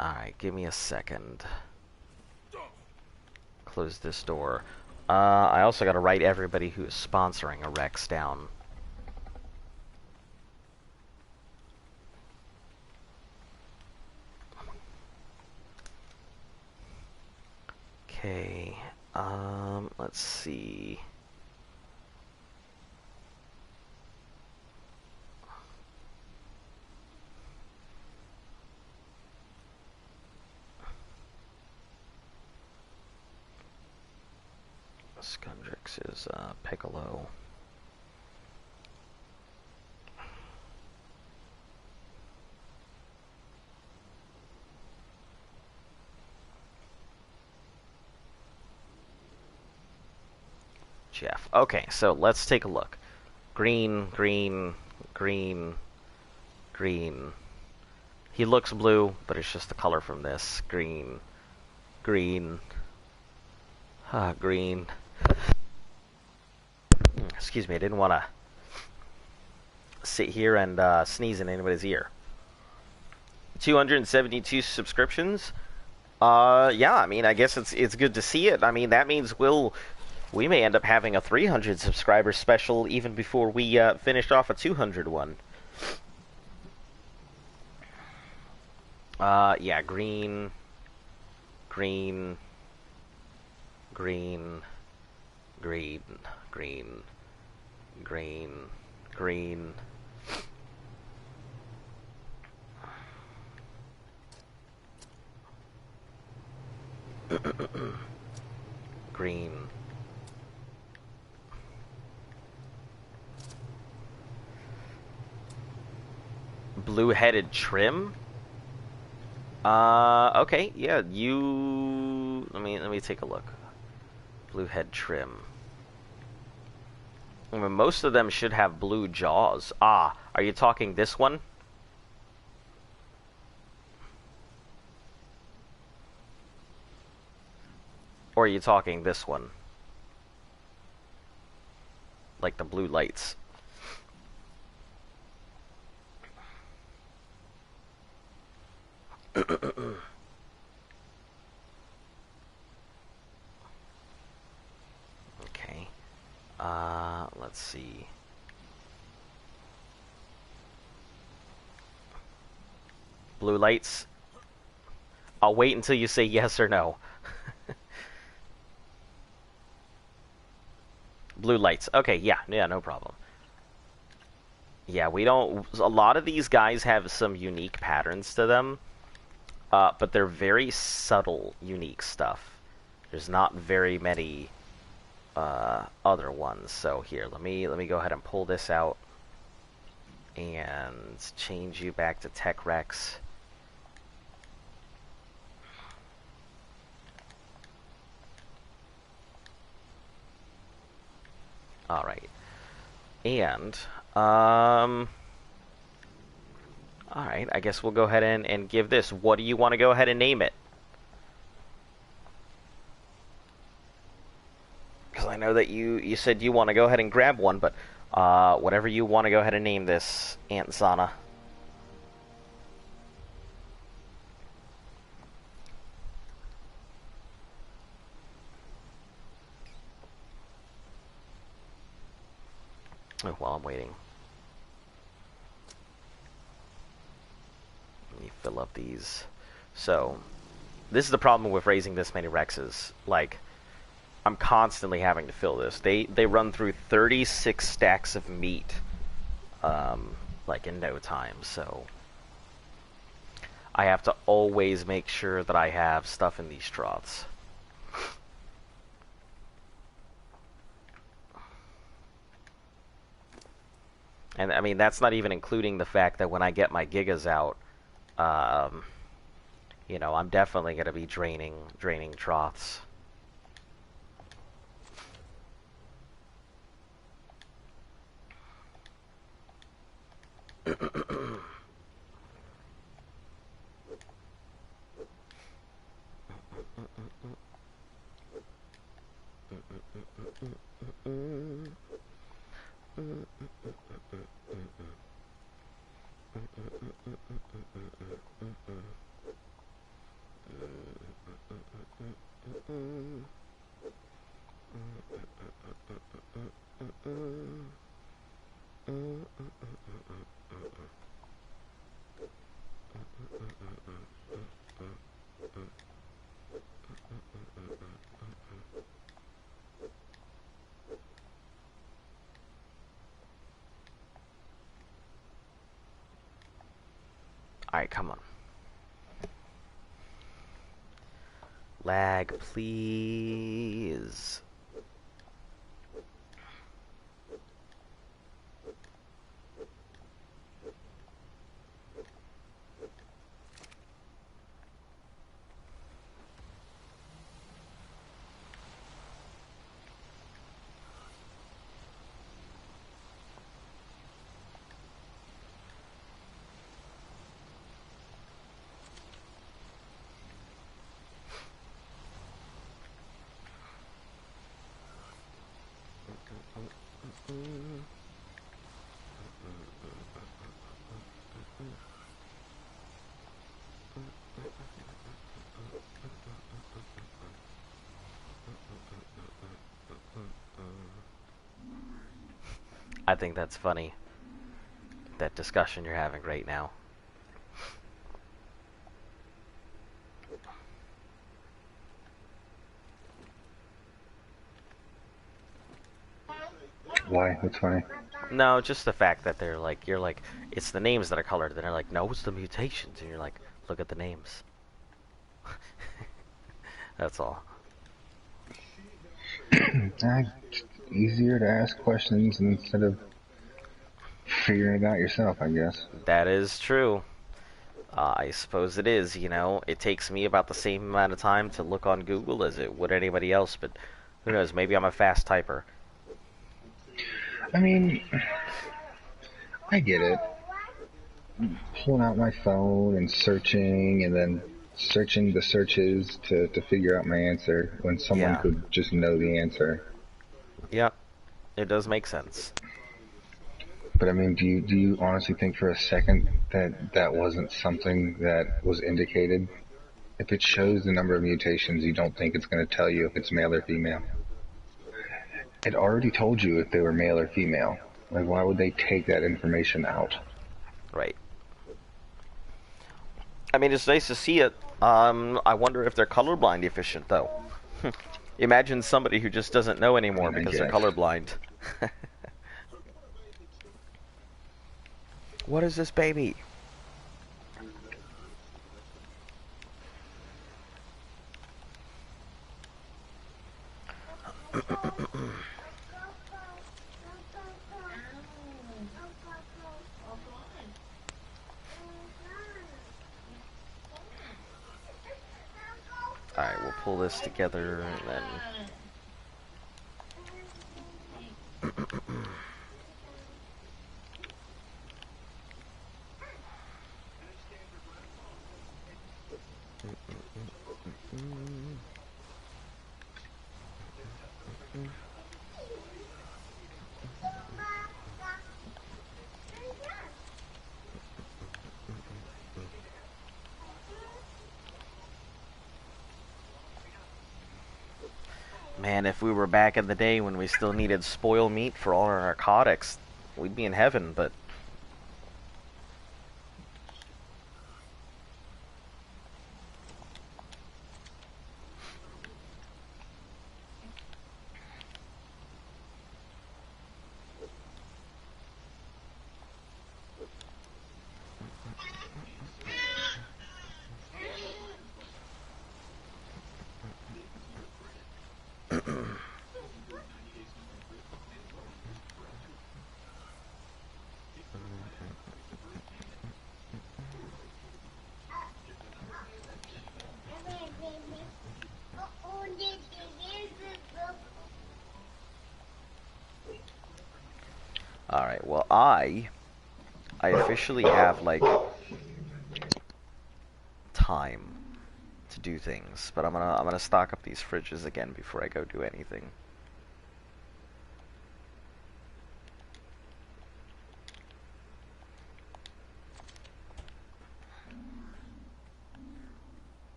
Alright, give me a second. Close this door. I also gotta write everybody who is sponsoring a Rex down. Okay, let's see. Skundrix is Piccolo. Jeff. Okay, so let's take a look. Green, green, green, green. He looks blue, but it's just the color from this. Green, green, green. Excuse me, I didn't want to sit here and sneeze in anybody's ear. 272 subscriptions. Yeah, I mean, I guess it's good to see it. I mean, that means we may end up having a 300 subscriber special even before we finish off a 200 one. Yeah, green, green, green, green, green, green, green. Green. Blue-headed trim? Okay, yeah, let me take a look. Blue head trim. I mean, most of them should have blue jaws. Ah, are you talking this one? Or are you talking this one? Like the blue lights. Okay. let's see. Blue lights. I'll wait until you say yes or no. Blue lights. Okay, yeah, no problem. Yeah, we don't. A lot of these guys have some unique patterns to them, but they're very subtle, unique stuff. There's not very many other ones. So here, let me go ahead and pull this out and change you back to Tech Rex. All right, and all right, I guess we'll go ahead and give this. What do you want to go ahead and name it? Because I know that you said you want to go ahead and grab one, but whatever you want to go ahead and name this, Aunt Zana. Oh, while I'm waiting. Let me fill up these. So, this is the problem with raising this many Rexes. Like, I'm constantly having to fill this. They run through 36 stacks of meat, like in no time. So, I have to always make sure that I have stuff in these troughs. And I mean, that's not even including the fact that when I get my gigas out, you know, I'm definitely going to be draining troughs. Alright, come on. Lag, please. I think that's funny. That discussion you're having right now. Why? What's funny? No, just the fact that they're like, you're like, it's the names that are colored. Then they're like, no, it's the mutations. And you're like, look at the names. That's all. Easier to ask questions instead of figuring it out yourself, I guess. That is true. I suppose it is, you know. It takes me about the same amount of time to look on Google as it would anybody else, but who knows, maybe I'm a fast typer. I mean, I get it. Pulling out my phone and searching, and then searching the searches to figure out my answer when someone Yeah. could just know the answer. Yep, it does make sense. But I mean, do you honestly think for a second that that wasn't something that was indicated? If it shows the number of mutations, you don't think it's going to tell you if it's male or female? It already told you if they were male or female. Like, why would they take that information out? Right. I mean, it's nice to see it. I wonder if they're colorblind efficient, though. Imagine somebody who just doesn't know I anymore mean, I because they're guess. colorblind. What is this baby? Alright, we'll pull this together and then... Man, if we were back in the day when we still needed spoil meat for all our narcotics, we'd be in heaven, but... Alright, well I officially have, like, time to do things, but I'm gonna stock up these fridges again before I go do anything.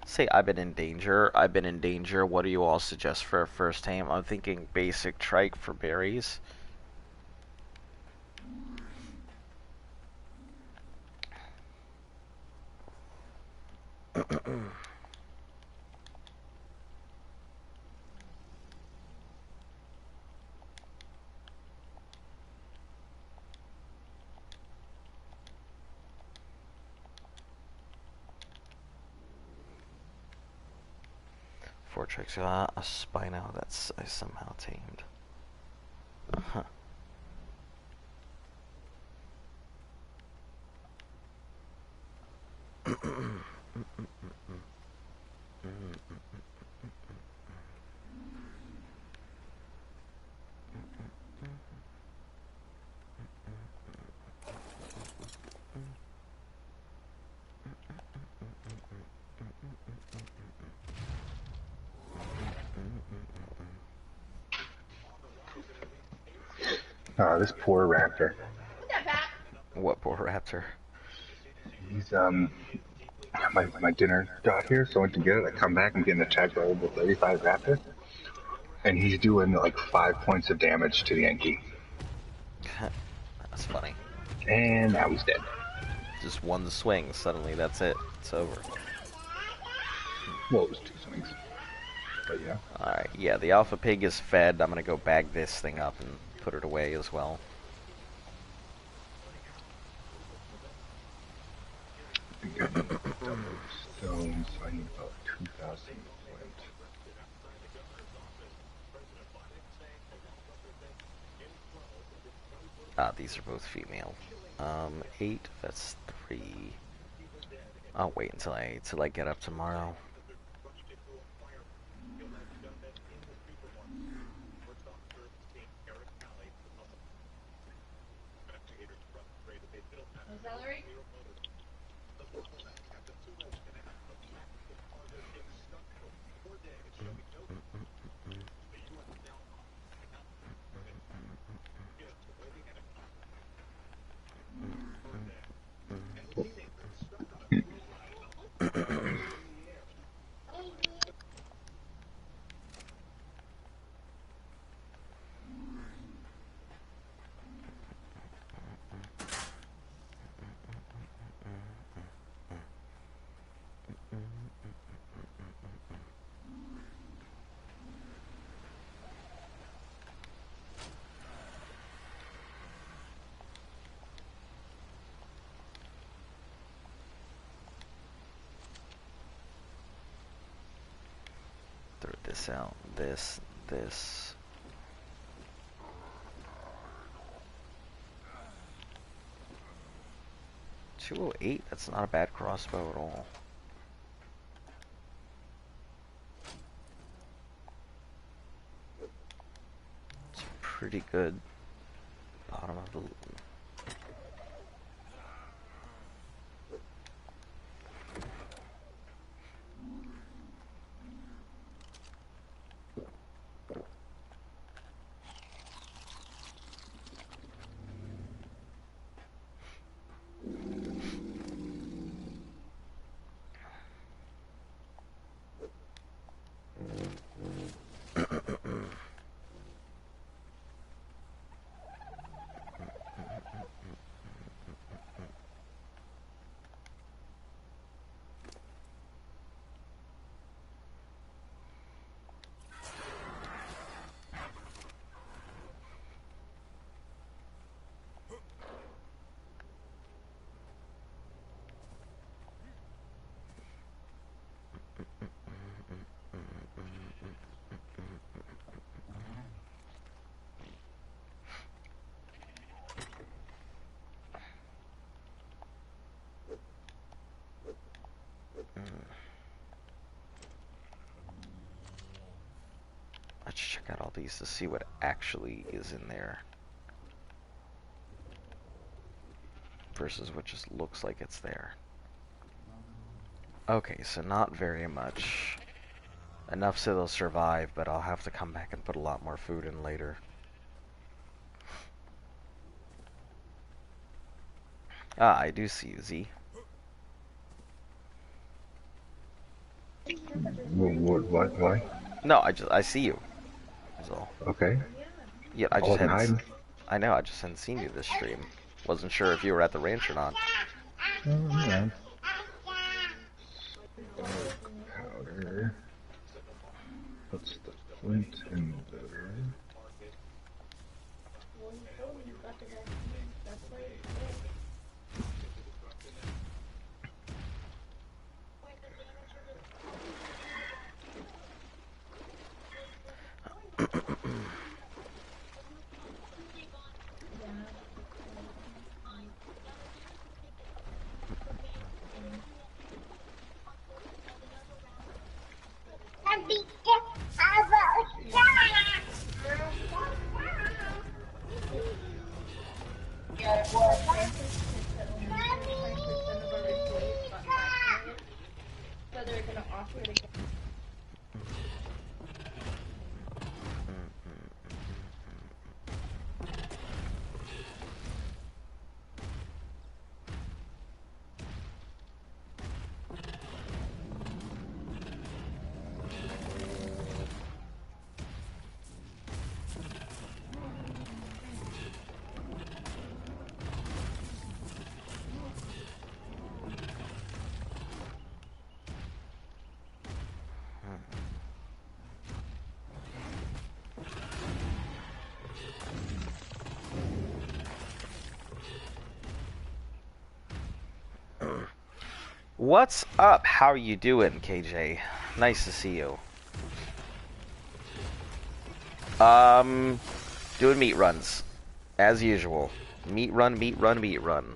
Say I've been in danger. I've been in danger. What do you all suggest for a first aim? I'm thinking basic trike for berries. Four tricks. A Spino that's I somehow tamed. Huh. This poor raptor. What poor raptor? He's my dinner got here, so I went to get it. I come back, I'm getting attacked by level 35 raptor, and he's doing like 5 points of damage to the Yankee. That's funny. And now he's dead. Just one swing, suddenly that's it. It's over. Well, it was 2 swings. But yeah. Alright, yeah, the alpha pig is fed. I'm gonna go bag this thing up and put it away as well. I think I need double stone, so I need about 2,000 flint. Ah, these are both female. 8, that's 3. I'll wait until I get up tomorrow. Throw this out. This. 208, that's not a bad crossbow at all. It's pretty good. Bottom of the... Let's check out all these to see what actually is in there. Versus what just looks like it's there. Okay, so not very much. Enough so they'll survive, but I'll have to come back and put a lot more food in later. Ah, I do see you, Z. What? Why? No, I see you. That's all. Okay. Yeah, I wasn't hiding. I know, I just hadn't seen you this stream. Wasn't sure if you were at the ranch or not. Oh, yeah. Powder. What's the flint in there? What's up? How are you doing, KJ? Nice to see you. Doing meat runs. As usual. Meat run, meat run, meat run.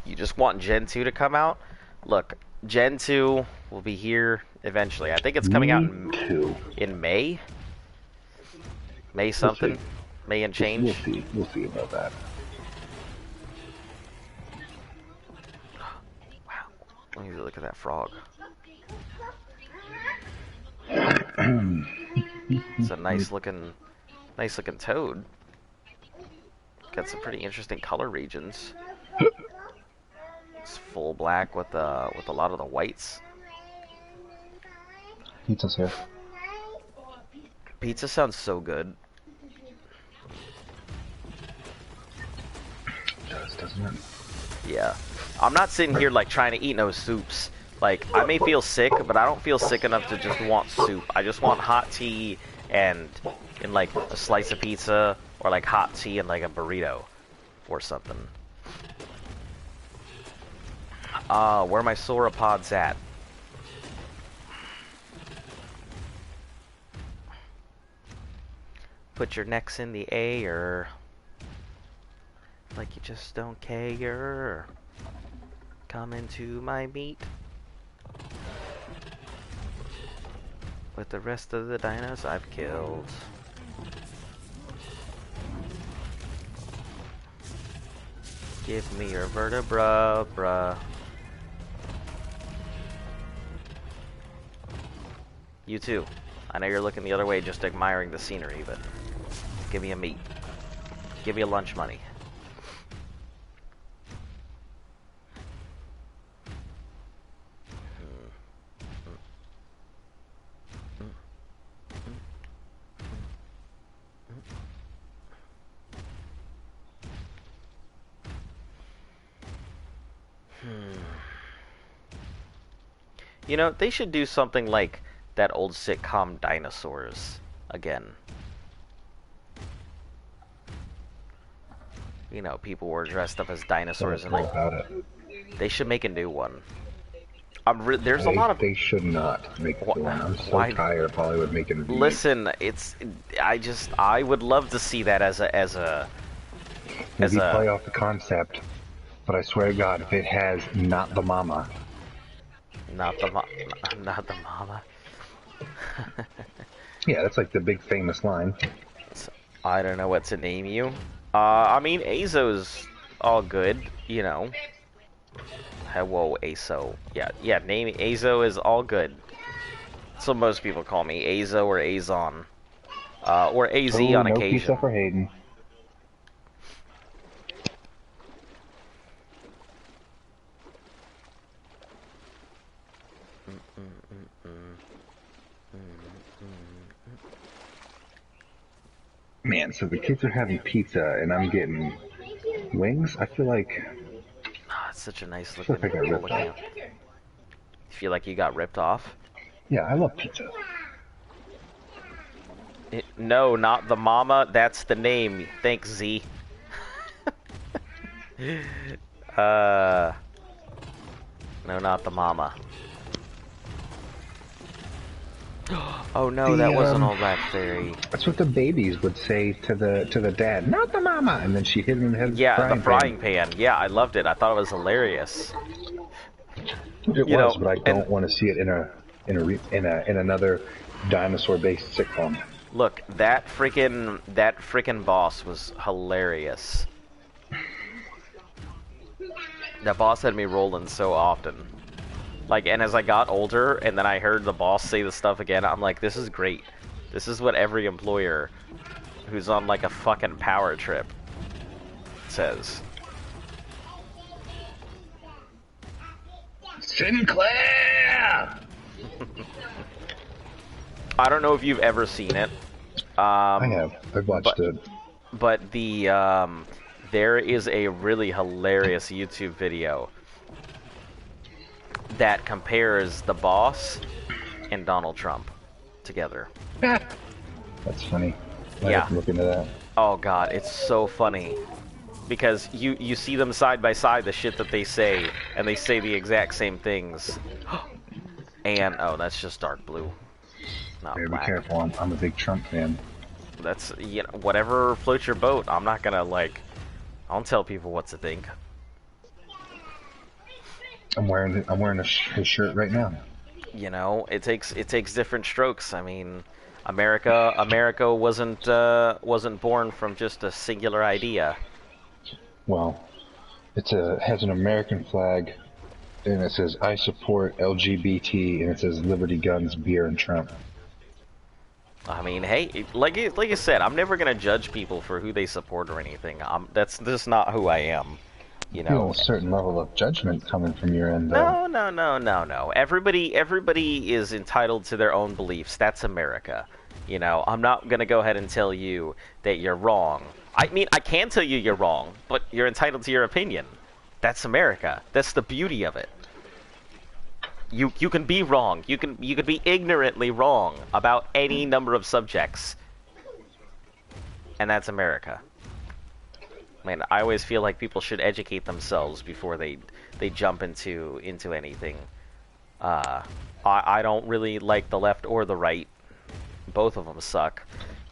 You just want Gen 2 to come out? Look, Gen 2 will be here eventually. I think it's coming out Me too. in May? May We'll see. something? May and change? We'll see. We'll see about that. Wow. Let me look at that frog. It's a nice looking toad. Got some pretty interesting color regions. It's full black with a lot of the whites. Pizza's here. Pizza sounds so good. It does, doesn't it? Yeah. I'm not sitting here like trying to eat no soups. Like, I may feel sick, but I don't feel sick enough to just want soup. I just want hot tea and like a slice of pizza, or like hot tea and like a burrito or something. Where are my sauropods at? Put your necks in the air, like you just don't care. Come into my meat with the rest of the dinos I've killed. Give me your vertebra, bruh. You too. I know you're looking the other way just admiring the scenery, but give me a meat. Give me a lunch money. You know, they should do something like that old sitcom Dinosaurs again. You know, people were dressed up as dinosaurs and like they should make a new one. There's a lot of They should not make a new one. I'm so tired of Hollywood making remakes. Listen, I would love to see that as a play off the concept, but I swear to God, if it has not the mama. Not the mama. Yeah, that's like the big famous line. I don't know what to name you. I mean, Azo's all good, you know. Whoa, Azo. Yeah, name Azo is all good. So most people call me Azo or Azon. Or AZ on no occasion. Pizza for Hayden. Man, so the kids are having pizza and I'm getting wings? I feel like... It's such a nice looking ripped off. You feel like you got ripped off? Yeah, I love pizza. No, not the mama. That's the name. Thanks, Z. No, not the mama. Oh no, that wasn't all Black Fairy. That's what the babies would say to the dad. Not the mama, and then she hit him in the head. Yeah, the frying pan. Yeah, I loved it. I thought it was hilarious. It was, but I don't want to see it in another dinosaur-based sitcom. Look, that freaking boss was hilarious. That boss had me rolling so often. Like, and as I got older, and then I heard the boss say the stuff again, I'm like, this is great. This is what every employer who's on, like, a fucking power trip says. Sinclair! I don't know if you've ever seen it. I have. I've watched it. But there is a really hilarious YouTube video that compares the boss and Donald Trump together. That's funny. I have to look into that. Oh god, it's so funny. Because you see them side by side, the shit that they say, and they say the exact same things. And, oh, that's just dark blue. Not black. Be careful, I'm a big Trump fan. That's, you know, whatever floats your boat. I'm not gonna like, I don't tell people what to think. I'm wearing his shirt right now. You know, it takes different strokes. I mean, America wasn't born from just a singular idea. Well, has an American flag, and it says "I support LGBT," and it says "Liberty, guns, beer, and Trump." I mean, hey, like you said, I'm never gonna judge people for who they support or anything. That's just not who I am. I You feel know, a certain level of judgment coming from your end, though. no, no, no, no, no. Everybody is entitled to their own beliefs. That's America. You know, I'm not gonna go ahead and tell you that you're wrong. I mean, I can tell you you're wrong, but you're entitled to your opinion. That's America. That's the beauty of it. You can be wrong. You can be ignorantly wrong about any number of subjects, and that's America. Man, I always feel like people should educate themselves before they jump into anything. I don't really like the left or the right. Both of them suck.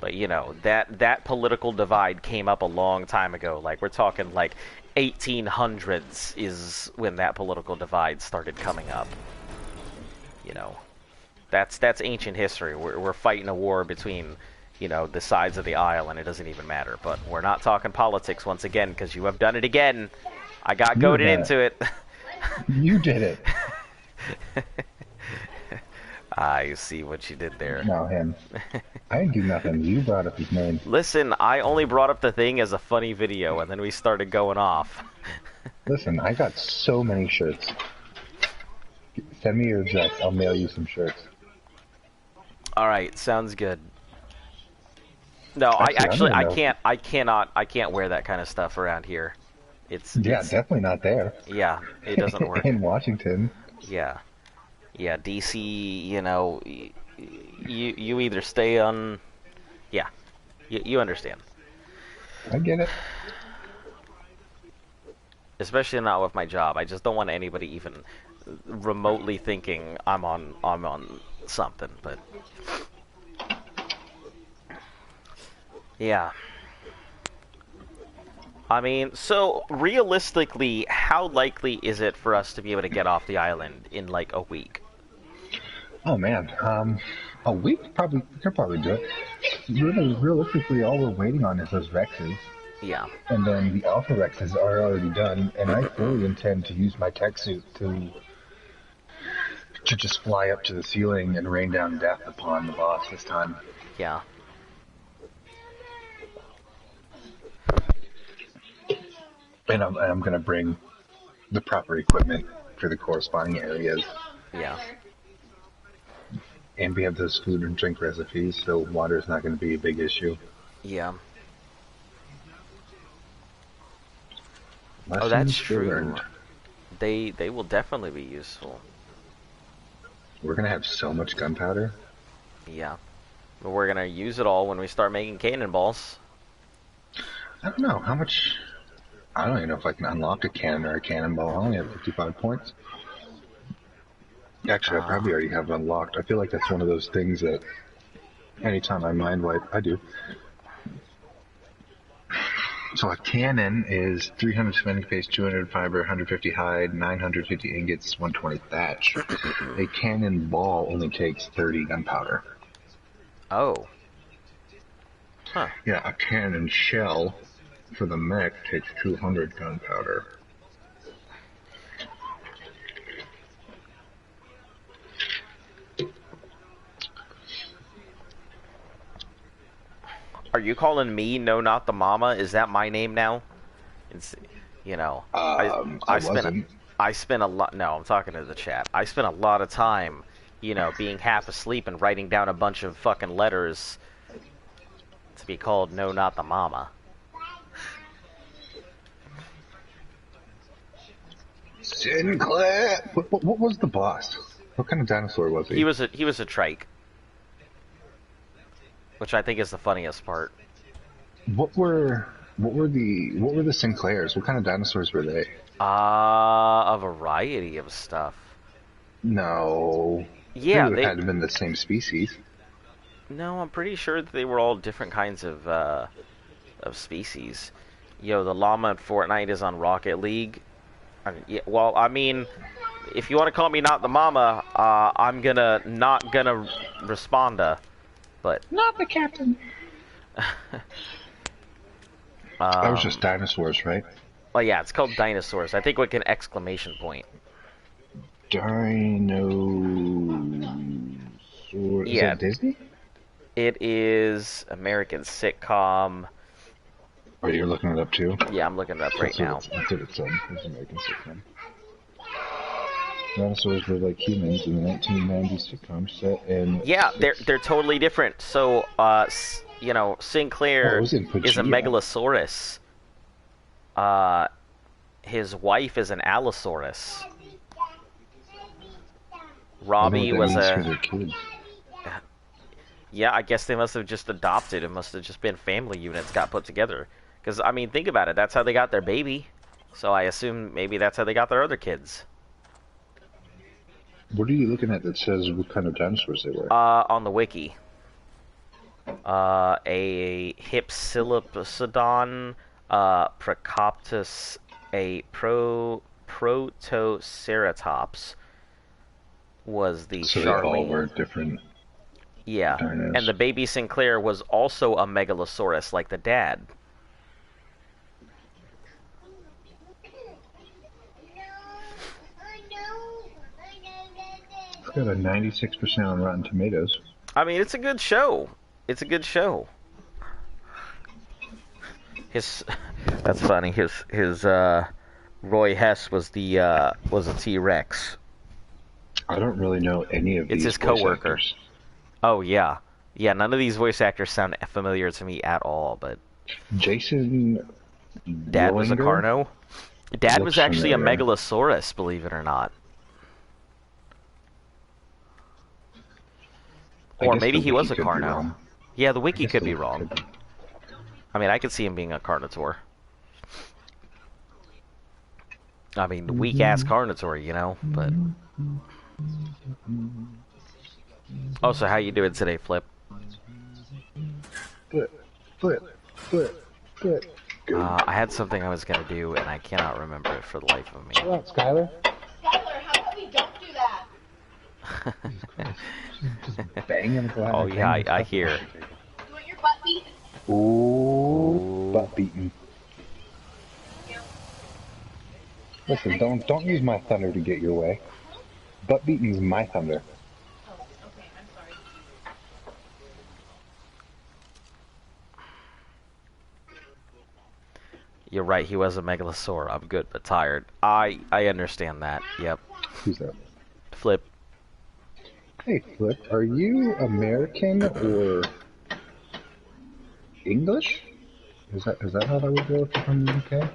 But you know, that political divide came up a long time ago. Like we're talking like 1800s is when that political divide started coming up. You know, that's ancient history. We're fighting a war between, you know, the sides of the aisle, and it doesn't even matter. But we're not talking politics once again, because you have done it again. I got You goaded have. into it. You did it. I see what you did there. No, him. I didn't do nothing. You brought up his name. Listen, I only brought up the thing as a funny video, and then we started going off. Listen, I got so many shirts. Send me your address. I'll mail you some shirts. All right, sounds good. No, I Actually, actually I don't even I can't wear that kind of stuff around here. Yeah, It's definitely not there. yeah, it doesn't work. In Washington. Yeah. Yeah, DC, you know, you either stay on, yeah, you understand. I get it. Especially not with my job. I just don't want anybody even remotely thinking I'm on something. But yeah, I mean, so realistically, how likely is it for us to be able to get off the island in like a week? Oh man, a week probably could probably do it. Really, realistically, all we're waiting on is those Rexes, Yeah. and then the Alpha Rexes are already done. And I fully intend to use my tech suit to just fly up to the ceiling and rain down death upon the boss this time. Yeah. And I'm gonna bring the proper equipment for the corresponding areas. Yeah. And we have those food and drink recipes, so water is not going to be a big issue. Yeah. Oh, that's Lessons true. learned. They will definitely be useful. We're going to have so much gunpowder. Yeah. But we're gonna use it all when we start making cannonballs. I don't know how much. I don't even know if I can unlock a cannon or a cannonball. I only have 55 points. Actually, I probably already have it unlocked. I feel like that's one of those things that anytime I mind wipe, I do. So a cannon is 300 cementing paste, 200 fiber, 150 hide, 950 ingots, 120 thatch. A cannonball only takes 30 gunpowder. Oh. Huh. Yeah, a cannon shell for the mech takes 200 gunpowder. Are you calling me No Not the Mama? Is that my name now? It's, you know, I wasn't. I spent a lot. No, I'm talking to the chat. I spent a lot of time, you know, being half asleep and writing down a bunch of fucking letters to be called No Not the Mama. Sinclair! What was the boss? What kind of dinosaur was he? He was a trike, which I think is the funniest part. What were the Sinclairs? What kind of dinosaurs were they? A variety of stuff. No. Yeah, They would they have had been the same species. No, I'm pretty sure that they were all different kinds of species. Yo, the llama in Fortnite is on Rocket League. Yeah, well, I mean, if you want to call me not the mama, I'm gonna not gonna respond to, but Not the captain. That was just um, dinosaurs, right? well, yeah, it's called dinosaurs. I think like an exclamation point. Dinosaur. Is Yeah, that Disney? it is American sitcom. Oh, you're looking it up too? Yeah, I'm looking it up right now. That's what it said. It's American sitcom. Dinosaurs were like humans in the 1990s sitcom set in. Yeah, they're totally different. So, you know, Oh, it Sinclair was in is a Pangea. megalosaurus. Uh, his wife is an allosaurus. I don't know what Robbie that was means for a. their kids. Yeah, I guess they must have just adopted. It must have just been family units got put together. Because, I mean, think about it. That's how they got their baby. So I assume maybe that's how they got their other kids. What are you looking at that says what kind of dinosaurs they were? On the wiki. A Hypsilopsodon, Procoptus, a Protoceratops was the So they all Charlie. were different Yeah, and dinos. the baby Sinclair was also a megalosaurus like the dad. It's got a 96% on Rotten Tomatoes. I mean, it's a good show. It's a good show. His that's funny. His Roy Hess was a T-Rex. I don't really know any of It's these his voice coworker. actors. Oh yeah. Yeah, none of these voice actors sound familiar to me at all, but Jason Dad was a Willinger Carno. Dad was looks actually a familiar. Megalosaurus, believe it or not. I Or guess maybe the he wiki was a could be Carno. wrong. Yeah, the I wiki guess could the be wiki wrong. could be. I mean, I could see him being a Carnotaur. I mean, the weak-ass Carnotaur, you know, but... Oh, so how you doing today, Flip? Flip, flip, flip, flip. Good. I had something I was gonna do, and I cannot remember it for the life of me. Chill out, Skylar. Skylar, how about we don't do that? Just bang him. Go Oh yeah, I hear. You want your butt beat? Ooh, butt beating. Listen, don't use my thunder to get your way. Butt beating's my thunder. Oh, okay, I'm sorry. You're right, he was a megalosaur. I'm good, but tired. I understand that. Yep. Who's that? Flip. Hey, Flip, are you American or English? Is that how that would go if you're from the UK?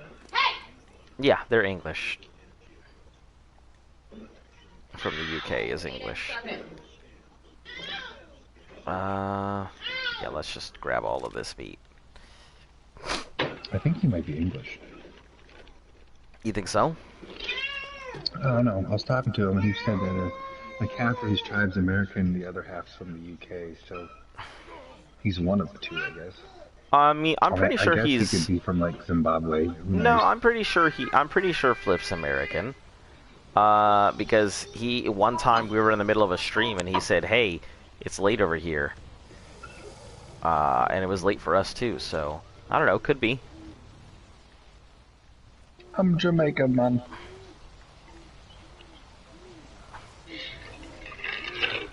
Yeah, they're English. From the UK is English. Yeah, let's just grab all of this meat. I think he might be English. You think so? I don't know. I was talking to him and he said that like half of his tribe's American, the other half's from the UK, so he's one of the two, I guess. I mean, I'm I pretty guess sure he he's... could be from like Zimbabwe. Who No, knows? I'm pretty sure Flip's American. Because one time we were in the middle of a stream and he said, "Hey, it's late over here." And it was late for us too, so I don't know, could be. I'm Jamaican, man.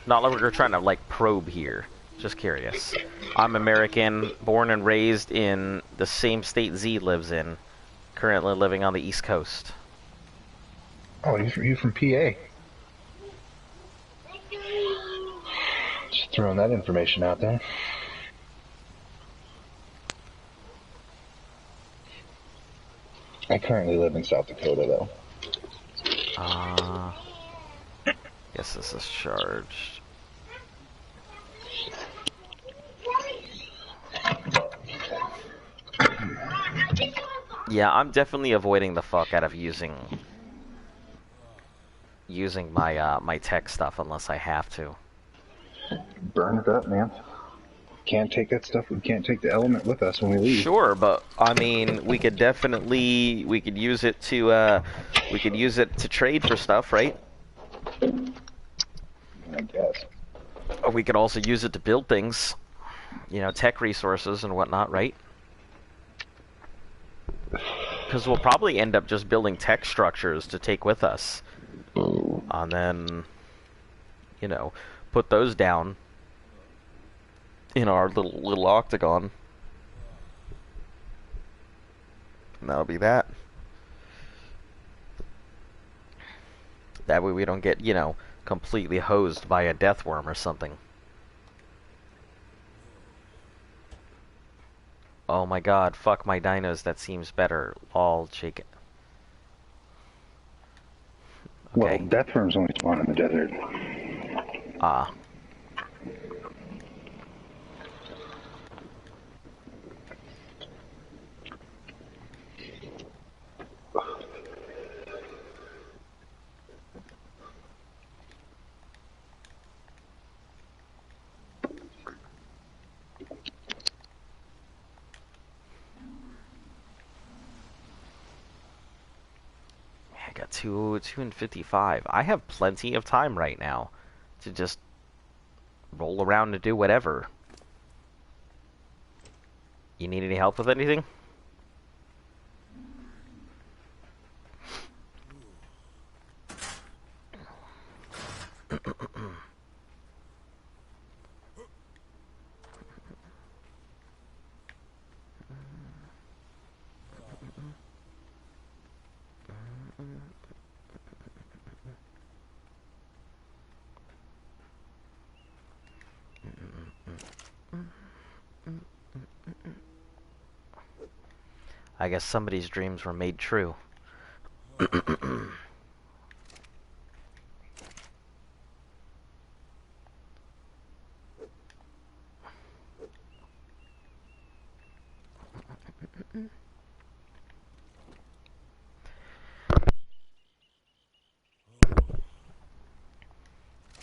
Not like we're trying to like probe here. Just curious. I'm American, born and raised in the same state Z lives in. Currently living on the East Coast. Oh, you're from PA. Just throwing that information out there. I currently live in South Dakota, though. Guess this is charged. Yeah, I'm definitely avoiding the fuck out of using my my tech stuff unless I have to. Burn it up, man. Can't take that stuff. We can't take the element with us when we leave. Sure, but I mean, we could definitely we could use it to trade for stuff, right? I guess. Or we could also use it to build things, you know, tech resources and whatnot, right? Because we'll probably end up just building tech structures to take with us, and then, you know, put those down in our little octagon. And that'll be that. That way we don't get, you know, completely hosed by a death worm or something. Oh my god, fuck my dinos, that seems better. All chicken. Well, Okay. death worms only spawn in the desert. Ah. I got two and 55. I have plenty of time right now to just roll around and do whatever. You need any help with anything? I guess somebody's dreams were made true.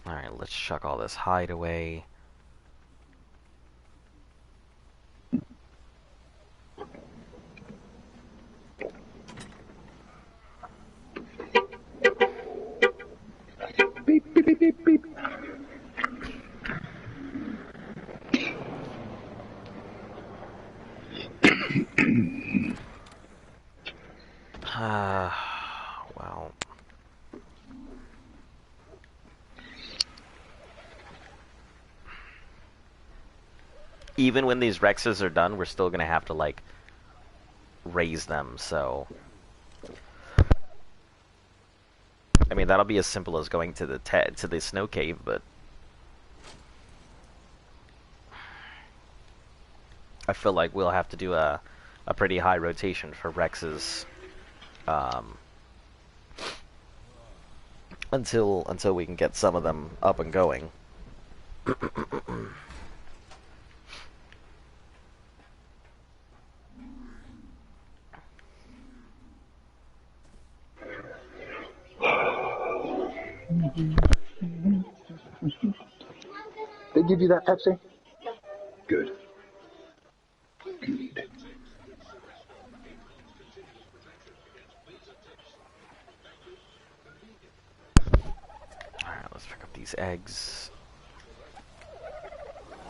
Alright, let's chuck all this hide away. Beep, beep, beep, beep, beep. Well. Even when these Rexes are done, we're still gonna have to, like, raise them, so... I mean, that'll be as simple as going to the snow cave, but... I feel like we'll have to do a pretty high rotation for Rexes, until we can get some of them up and going. They give you that Pepsi? Good. Alright, let's pick up these eggs.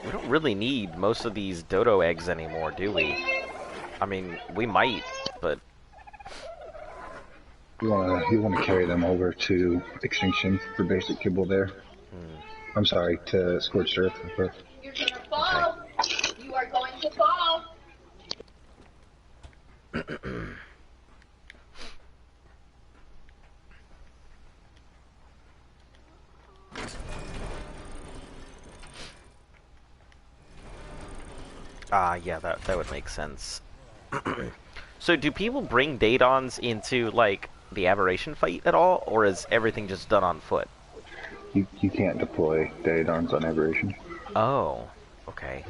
We don't really need most of these dodo eggs anymore, do we? I mean, we might, but... You wanna carry them over to Extinction for basic kibble there. I'm sorry, to Scorched Earth. You're gonna fall. You are going to fall. Yeah, that would make sense. So do people bring Daedons into, like, the Aberration fight at all, or is everything just done on foot? You can't deploy Daedons on Aberration. Oh, okay.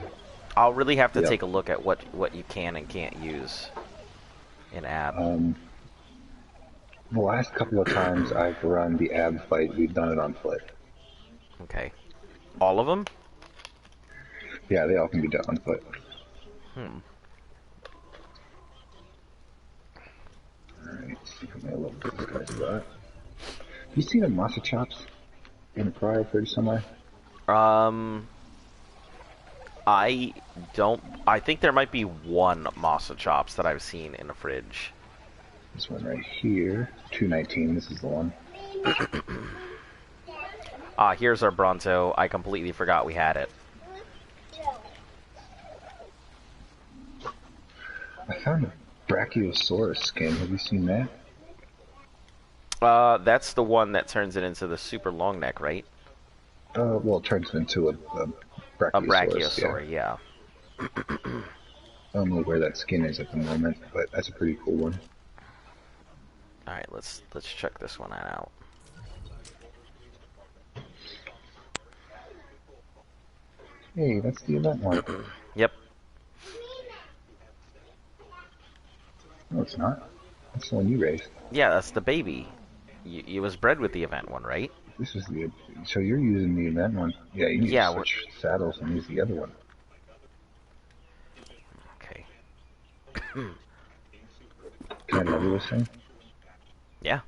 I'll really have to Yep. take a look at what you can and can't use in Ab. The last couple of times I've run the Ab fight, we've done it on foot. Okay. All of them? Yeah, they all can be done on foot. Hmm. Alright, let's see how many levels this guy's got. You see the masa chops in a cryo fridge somewhere? Um, I don't. I think there might be one masa chops that I've seen in a fridge. This one right here, 219. This is the one. Ah, here's our Bronto. I completely forgot we had it. I found a Brachiosaurus skin. Have you seen that? That's the one that turns it into the super long neck, right? Well, it turns into a A Brachiosaurus. Yeah. Brachiosaur, yeah. I don't know where that skin is at the moment, but that's a pretty cool one. All right, let's check this one out. Hey, that's the event one. Yep. No, it's not. That's the one you raised. Yeah, that's the baby. You was bred with the event one, right? This is the. So you're using the event one. Yeah, you need to Yeah. switch saddles and use the other one. Okay. Can I level this thing? Yeah.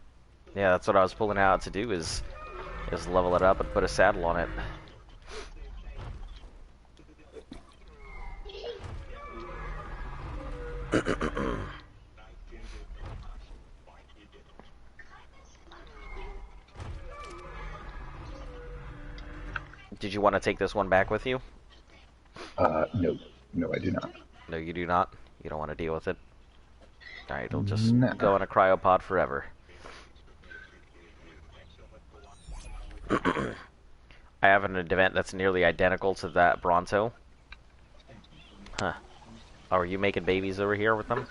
Yeah, that's what I was pulling out to do is level it up and put a saddle on it. Did you want to take this one back with you? No. No, I do not. No, you do not. You don't want to deal with it. All right, it'll just Nah. go in a cryopod forever. I have an event that's nearly identical to that Bronto. Huh. Oh, are you making babies over here with them?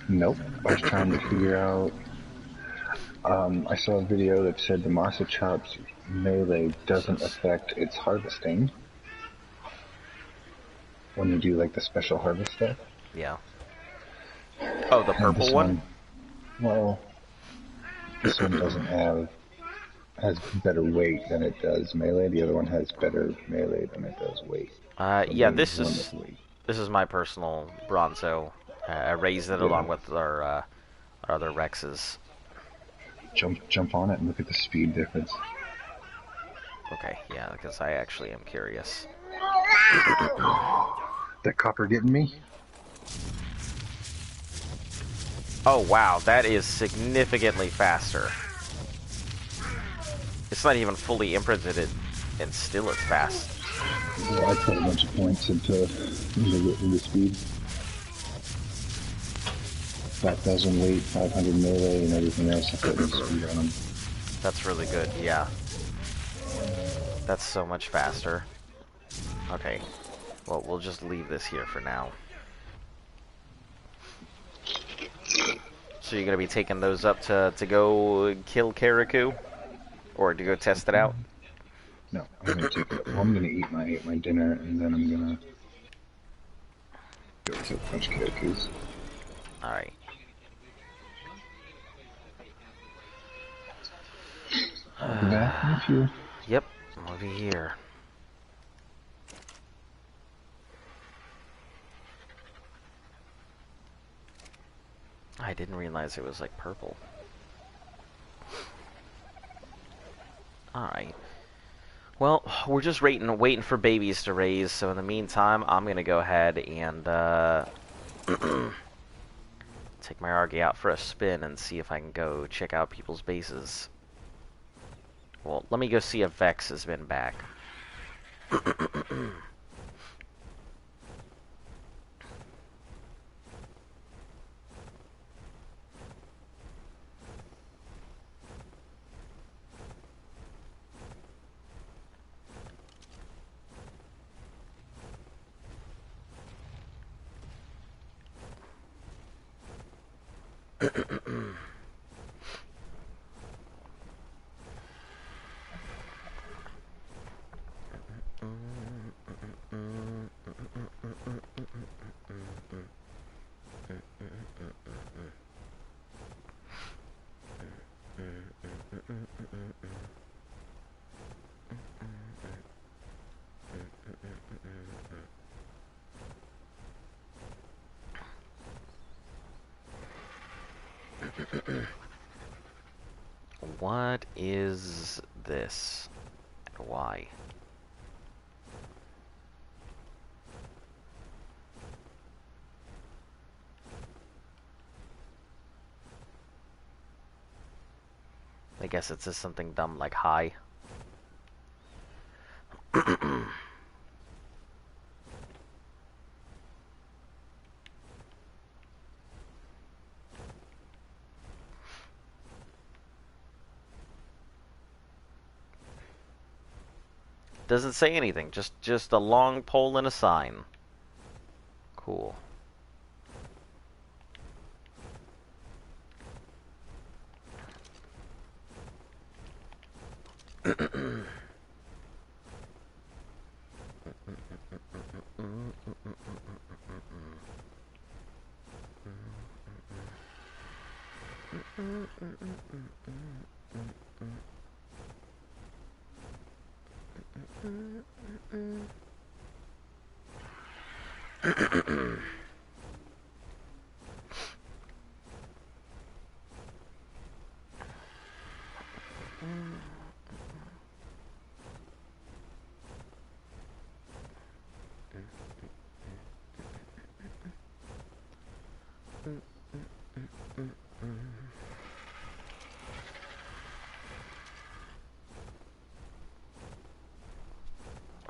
Nope. I was trying to figure out. I saw a video that said the Masa Chop's melee doesn't affect its harvesting when you do like the special harvest stuff. Yeah. Oh, the And purple this one? well, this one doesn't have has better weight than it does melee. The other one has better melee than it does weight. So Yeah, maybe one with weight. this is my personal Bronzo. I raised it Yeah. along with our other Rexes. Jump on it and look at the speed difference. Okay, yeah, because I actually am curious. That copper getting me? Oh wow, that is significantly faster. It's not even fully imprinted, and still it's fast. Well, I put a bunch of points into the speed. 5,000 weight, 500 melee, and everything else. I put in speed on them. That's really good, yeah. That's so much faster. Okay, well, we'll just leave this here for now. So you're gonna be taking those up to go kill Karaku? Or to go test it out? No, I'm gonna take it. Well, I'm gonna eat my dinner, and then I'm gonna go to a bunch of characters. Alright. I'll be back in a few. Yep, I'll be here. I didn't realize it was like purple. Alright. Well, we're just waiting for babies to raise, so in the meantime, I'm gonna go ahead and take my Argy out for a spin and see if I can go check out people's bases. Well, let me go see if Vex has been back. What is this? And why? I guess it says something dumb like hi. Doesn't say anything, just a long pole and a sign. Cool.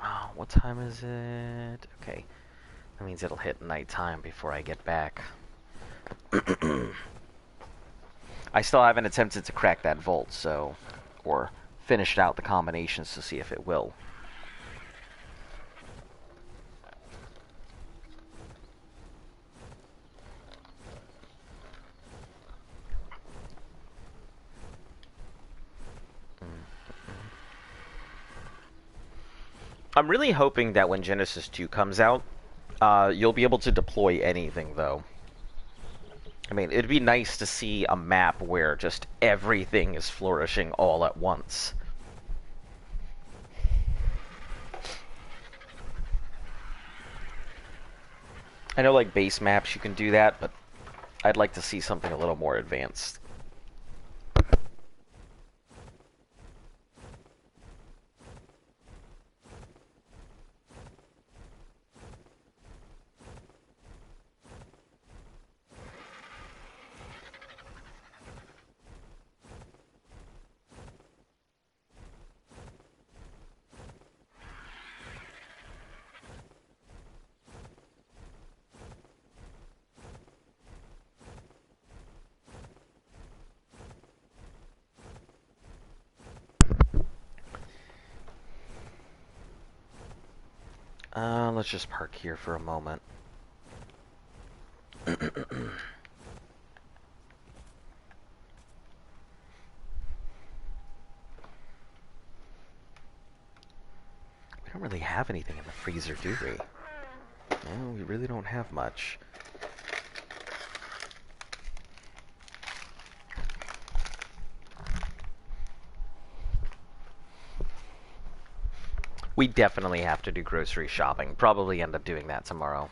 Oh, what time is it? Okay. That means it'll hit nighttime before I get back. I still haven't attempted to crack that vault, so... Or finished out the combinations to see if it will. I'm really hoping that when Genesis 2 comes out, you'll be able to deploy anything, though. I mean, it'd be nice to see a map where just everything is flourishing all at once. I know, like, base maps you can do that, but I'd like to see something a little more advanced. Let's just park here for a moment. We don't really have anything in the freezer, do we? No, we really don't have much. We definitely have to do grocery shopping. Probably end up doing that tomorrow.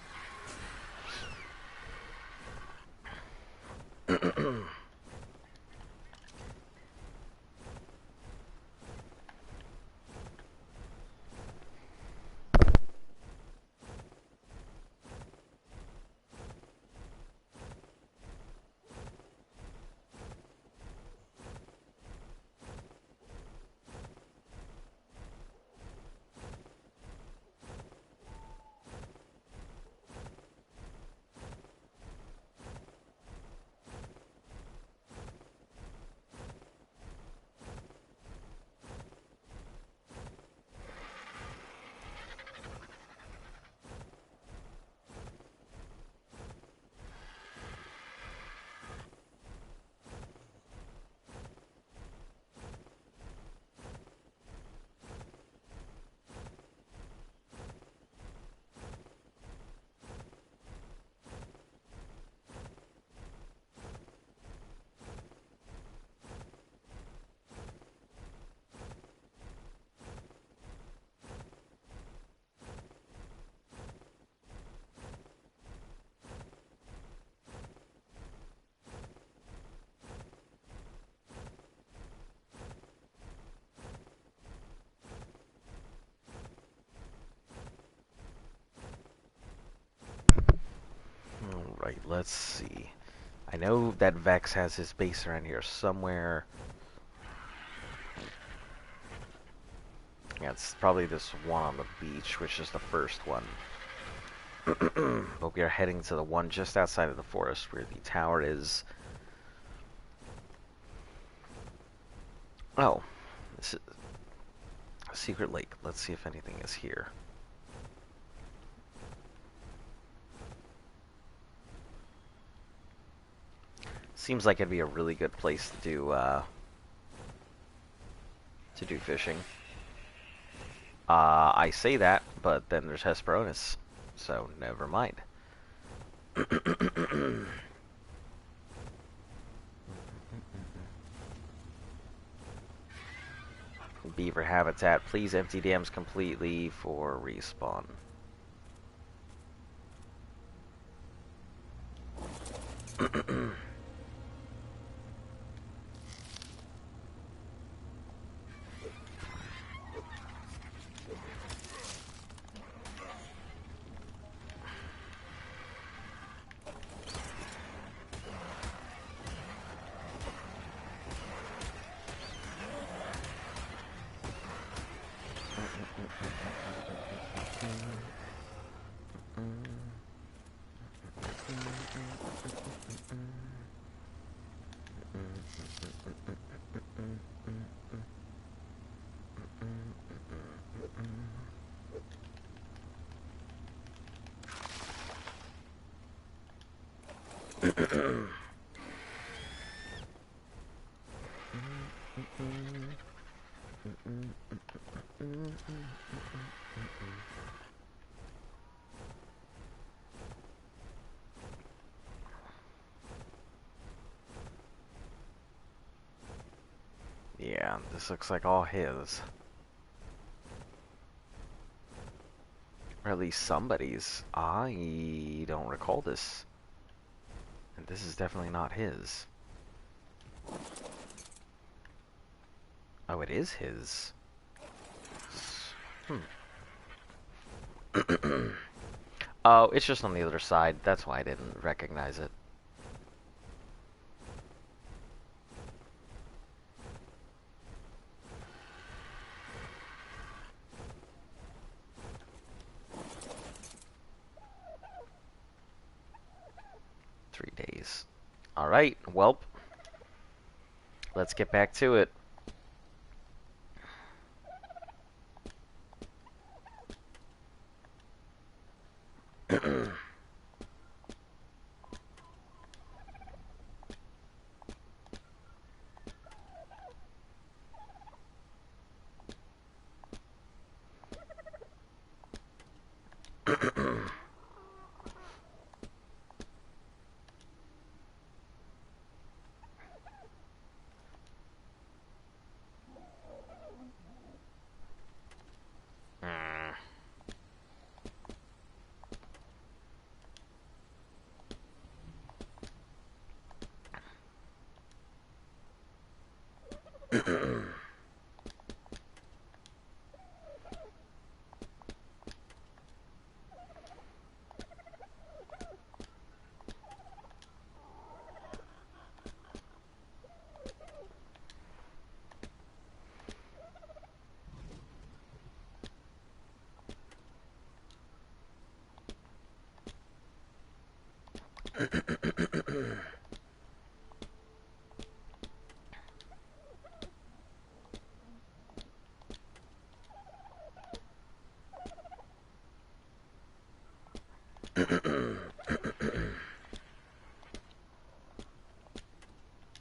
let's see. I know that Vex has his base around here somewhere. Yeah, it's probably this one on the beach, which is the first one. But we are heading to the one just outside of the forest where the tower is. Oh, this is a secret lake. Let's see if anything is here. Seems like it'd be a really good place to do fishing. I say that, but then there's Hesperornis, so never mind. Beaver habitat, please empty dams completely for respawn. Yeah, this looks like all his. Or at least somebody's. I don't recall this. And this is definitely not his. Oh, it is his. Oh, it's just on the other side. That's why I didn't recognize it. Alright, welp. Let's get back to it.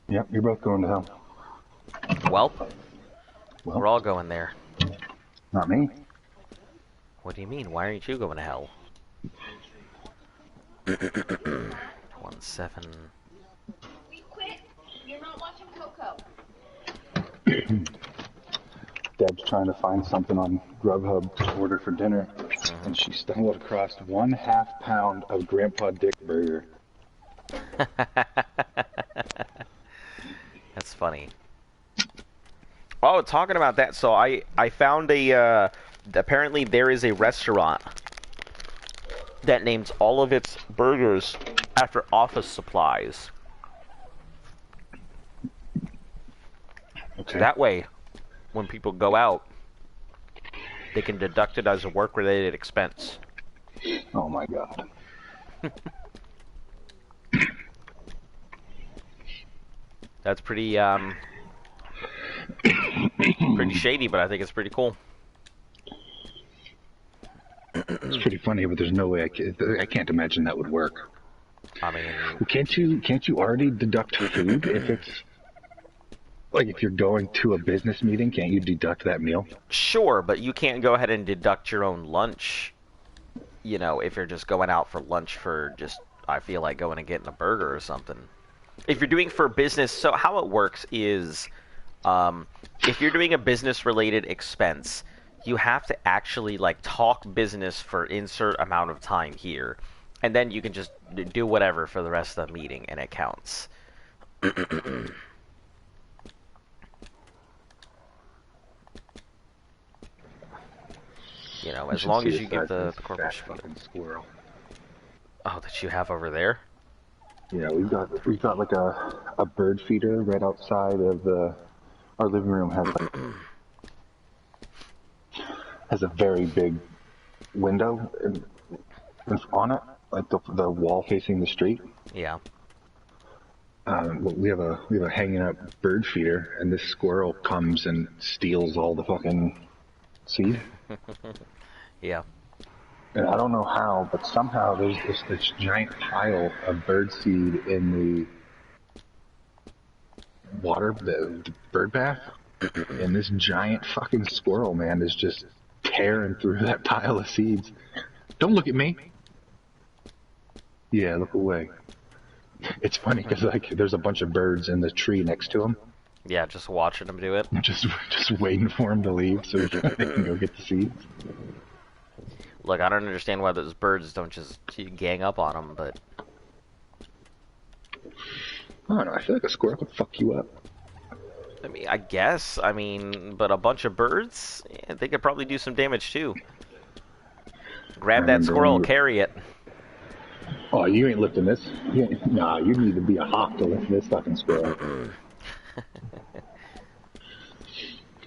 Yep, you're both going to hell. Welp, Well, we're all going there. not me. What do you mean? Why aren't you going to hell? 1-7. We quit. You're not watching Coco. Deb's trying to find something on Grubhub to order for dinner, and she stumbled across 1/2 pound of Grandpa Dick burger. That's funny. Oh, talking about that, so I found a, apparently there is a restaurant that names all of its burgers after office supplies. So Okay. that way, when people go out, they can deduct it as a work-related expense. Oh my god. That's pretty shady, but I think it's pretty cool. It's pretty funny, but there's no way I can't imagine that would work. I mean, Well, can't you already deduct food if it's like if you're going to a business meeting? Can't you deduct that meal? sure, but you can't go ahead and deduct your own lunch, you know, if you're just going out for lunch for just, I feel like going and getting a burger or something. If you're doing for business, so how it works is, if you're doing a business-related expense, you have to actually like talk business for insert amount of time here, and then you can just do whatever for the rest of the meeting, and it counts. You know, You as should long see as the you give size of the this fat corporation. fucking squirrel. Oh, that you have over there? Yeah, we've got like a bird feeder right outside of the our living room has a very big window on it, like the wall facing the street. Yeah. We have a hanging up bird feeder, and this squirrel comes and steals all the fucking seed. Yeah. And I don't know how, but somehow there's this giant pile of bird seed in the water, the bird bath, and this giant fucking squirrel, man, is just tearing through that pile of seeds. Don't look at me. Yeah, look away. It's funny because like there's a bunch of birds in the tree next to him, Yeah, just watching them do it. just waiting for him to leave so they can go get the seeds. Look, I don't understand why those birds don't just gang up on them, but I don't know. I feel like a squirrel could fuck you up. I mean, I guess. I mean, but a bunch of birds, yeah, they could probably do some damage too. I Grab that remember when squirrel, you. carry it. Oh, you ain't lifting this. Nah, you need to be a hawk to lift this fucking squirrel.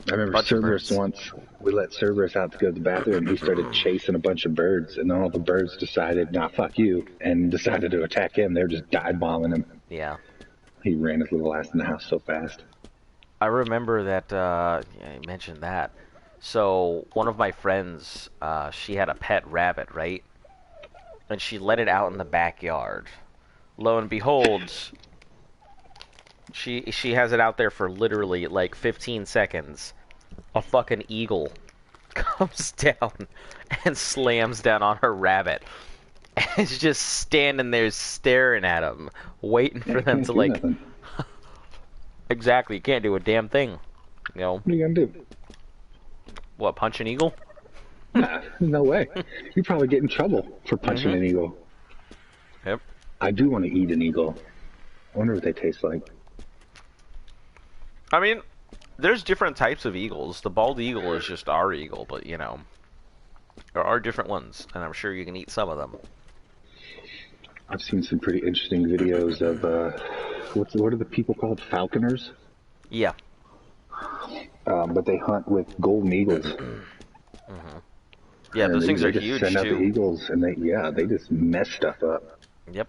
I remember Bunch of Cerberus birds. once. We let Cerberus out to go to the bathroom, and he started chasing a bunch of birds, and then all the birds decided, nah, fuck you, and decided to attack him. They were just dive bombing him. Yeah. He ran his little ass in the house so fast. I remember that, yeah, you mentioned that. So, one of my friends, she had a pet rabbit, right? And she let it out in the backyard. Lo and behold, she has it out there for literally like 15 seconds. A fucking eagle comes down and slams down on her rabbit. And it's just standing there staring at him, waiting Yeah, for you them can't to do like. nothing. Exactly, you can't do a damn thing. You know What are you gonna do? what? Punch an eagle? Nah, no way. You probably get in trouble for punching Mm-hmm. an eagle. Yep. I do want to eat an eagle. I wonder what they taste like. I mean, there's different types of eagles. The bald eagle is just our eagle, but you know, there are different ones, and I'm sure you can eat some of them. I've seen some pretty interesting videos of what are the people called? Falconers. Yeah. But they hunt with golden eagles, Mm-hmm. Yeah, and those things they are just huge send out the too. eagles, and they just mess stuff up. Yep.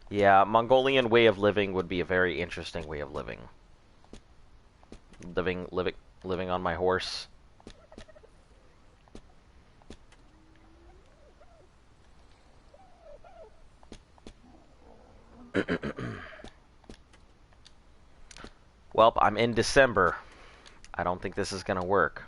Yeah, Mongolian way of living would be a very interesting way of living. Living on my horse. Well, I'm in December. I don't think this is gonna work.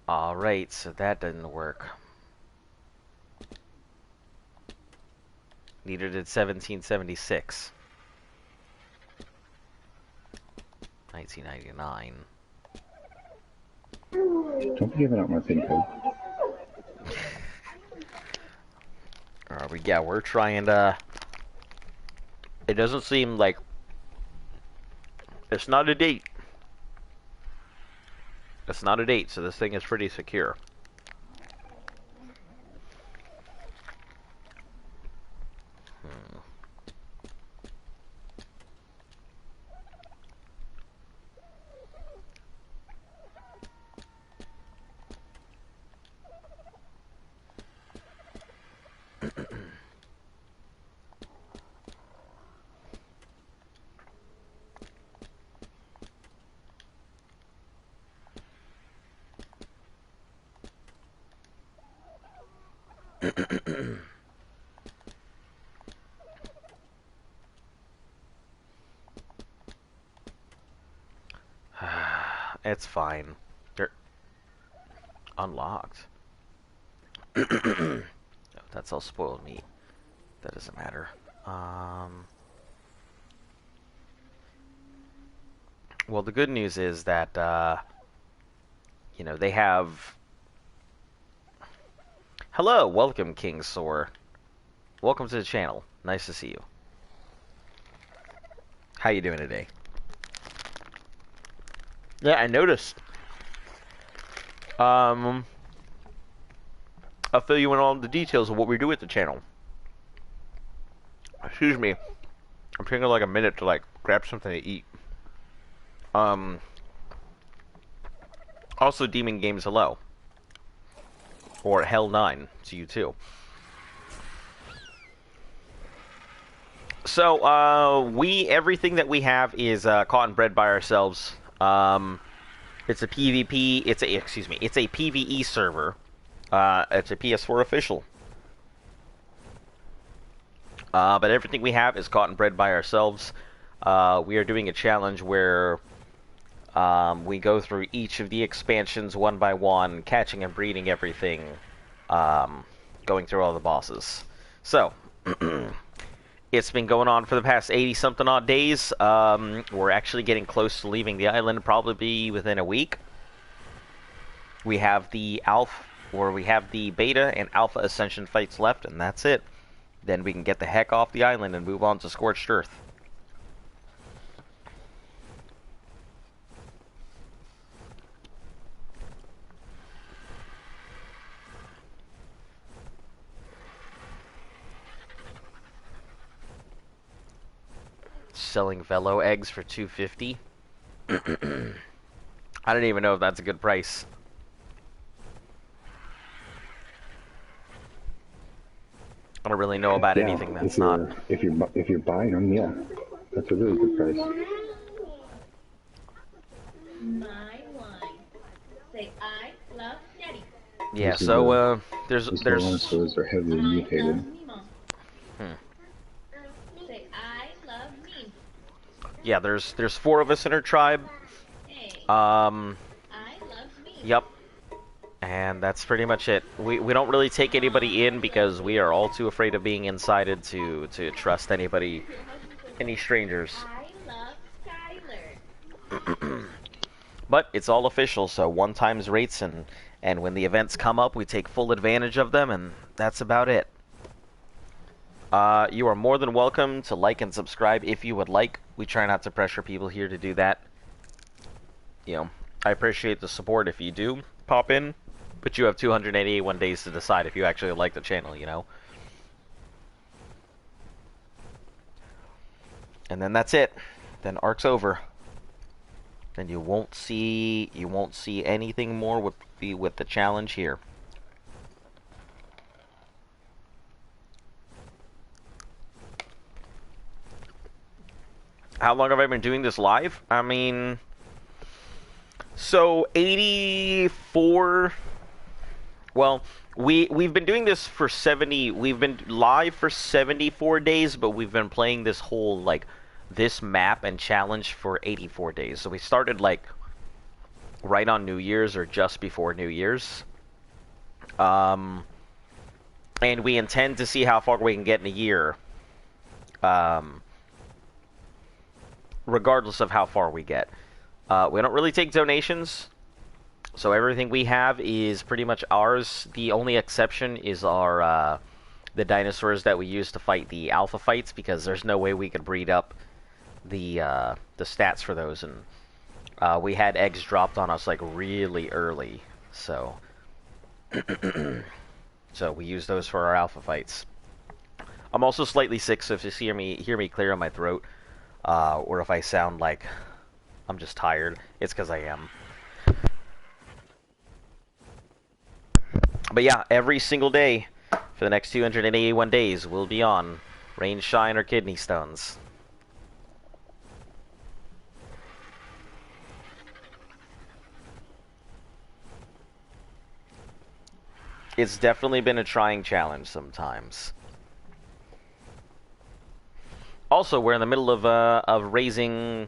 Alright, so that didn't work. Needed it 1776. 1999. Don't be giving out my pin code. Yeah, we're trying to... It doesn't seem like... It's not a date. It's not a date, so this thing is pretty secure. It's fine. They're unlocked. Oh, that's all spoiled meat. That doesn't matter. Well, the good news is that, you know, they have... Hello, welcome, King Soar. Welcome to the channel. Nice to see you. How you doing today? Yeah, I noticed. I'll fill you in on the details of what we do at the channel. Excuse me. I'm taking like a minute to like grab something to eat. Also, Demon Games hello. Or Hell 9 to you too. So, everything that we have is caught and bred by ourselves. It's a PvP, it's a PvE server. It's a PS4 official. But everything we have is caught and bred by ourselves. We are doing a challenge where we go through each of the expansions one by one, catching and breeding everything, going through all the bosses. So, it's been going on for the past 80-something odd days. We're actually getting close to leaving the island, probably within a week. We have the beta and alpha ascension fights left, and that's it. Then we can get the heck off the island and move on to Scorched Earth. Selling Velo eggs for $2.50. I don't even know if that's a good price. I don't really know about anything that's not. If you're buying them, yeah, that's a really good price. My wine. Say I love Daddy. Yeah, so there's Those are heavily mutated. Say I love me. Yeah, there's 4 of us in our tribe. Hey, I love me. Yep. And that's pretty much it. We don't really take anybody in because we are all too afraid of being insided to trust anybody, any strangers. I love Skylar. But it's all official, so 1 times rates, and when the events come up, we take full advantage of them, and that's about it. You are more than welcome to like and subscribe if you would like. We try not to pressure people here to do that. You know, I appreciate the support if you do pop in, but you have 281 days to decide if you actually like the channel, you know? And then that's it. Then Ark's over. Then you won't see anything more with the challenge here. How long have I been doing this live? I mean, so 84. Well, we've been doing this for 70. We've been live for 74 days, but we've been playing this whole like this map and challenge for 84 days. So we started like right on New Year's or just before New Year's. Um, and we intend to see how far we can get in a year. Um, regardless of how far we get. We don't really take donations, so everything we have is pretty much ours. The only exception is our the dinosaurs that we use to fight the alpha fights, because there's no way we could breed up the stats for those, and we had eggs dropped on us like really early, so so we use those for our alpha fights. I'm also slightly sick, so if you hear me clear on my throat, or if I sound like I'm just tired, it's because I am. But yeah, every single day for the next 281 days we'll be on Rain, Shine, or Kidney Stones. It's definitely been a trying challenge sometimes. Also, we're in the middle of raising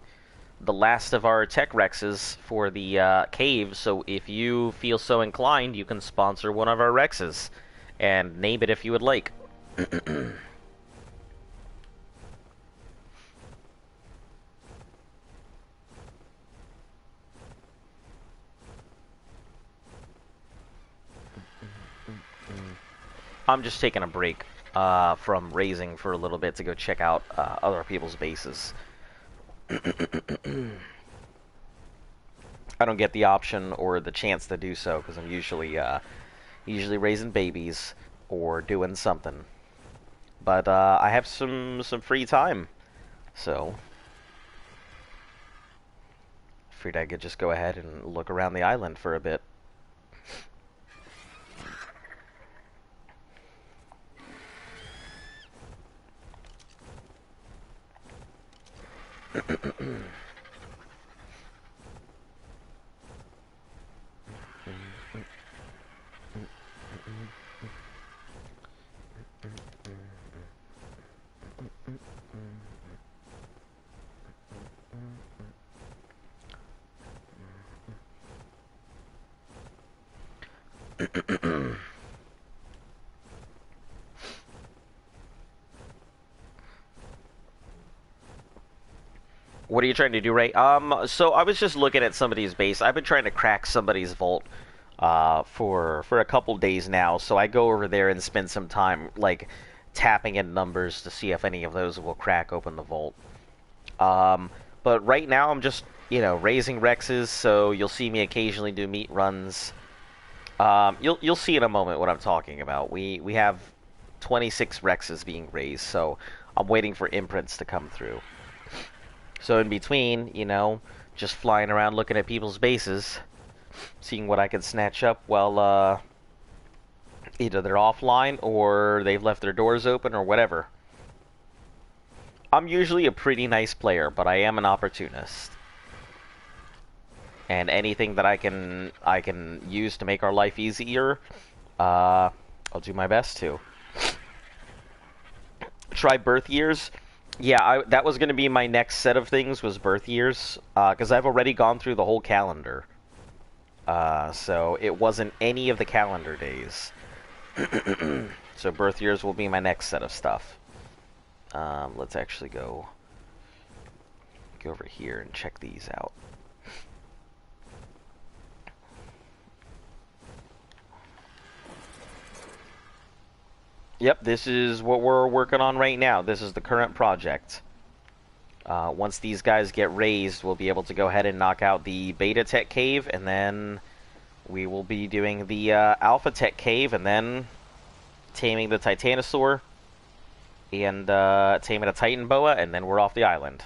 the last of our tech Rexes for the cave, so if you feel so inclined, you can sponsor one of our Rexes and name it if you would like. I'm just taking a break from raising for a little bit to go check out other people's bases. I don't get the option or the chance to do so because I'm usually raising babies or doing something. But I have some free time, so figured I could just go ahead and look around the island for a bit. What are you trying to do, Ray? So I was just looking at somebody's base. I've been trying to crack somebody's vault for a couple days now. So I go over there and spend some time like tapping in numbers to see if any of those will crack open the vault. But right now I'm just raising Rexes. So you'll see me occasionally do meat runs. You'll see in a moment what I'm talking about. We have 26 Rexes being raised, so I'm waiting for imprints to come through. So in between, just flying around looking at people's bases, seeing what I can snatch up while either they're offline or they've left their doors open or whatever. I'm usually a pretty nice player, but I am an opportunist. And anything that I can use to make our life easier, I'll do my best to. Try birth years. Yeah, that was going to be my next set of things, was birth years, because I've already gone through the whole calendar. So it wasn't any of the calendar days. So birth years will be my next set of stuff. Let's actually go over here and check these out. Yep, this is what we're working on right now. This is the current project. Once these guys get raised, we'll be able to go ahead and knock out the Beta Tech Cave, and then we will be doing the Alpha Tech Cave, and then taming the Titanosaur, and taming a Titan Boa, and then we're off the island.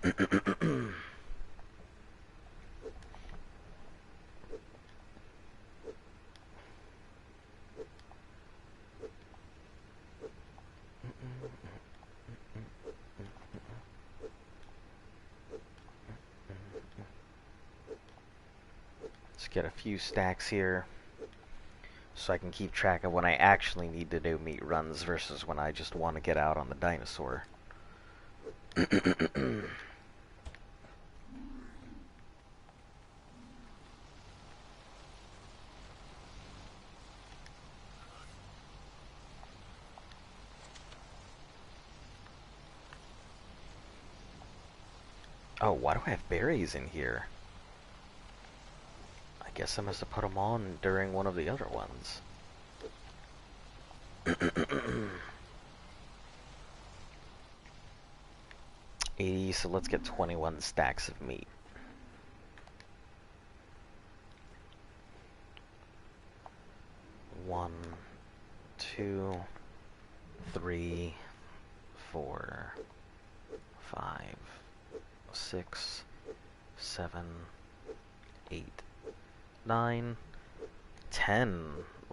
Let's get a few stacks here so I can keep track of when I actually need to do meat runs versus when I just want to get out on the dinosaur. Oh, why do I have berries in here? I guess I must have put them on during one of the other ones. 80, so let's get 21 stacks of meat. One, two, three, 4, 5, 6, 7, 8, 9, 10,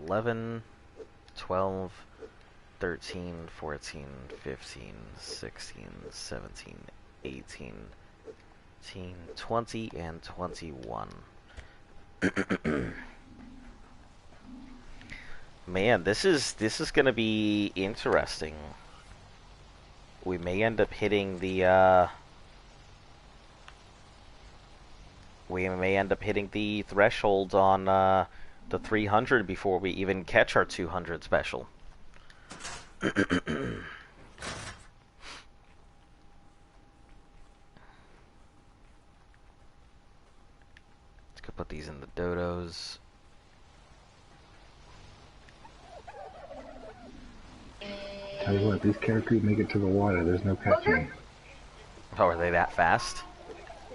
11, 12, 13, 14, 15, 16, 17, 18, 20, and 21. Man, this is gonna be interesting. We may end up hitting the threshold on the 300 before we even catch our 200 special. Let's go put these in the dodos. Tell you what, these characters make it to the water. There's no catching. Oh, are they that fast?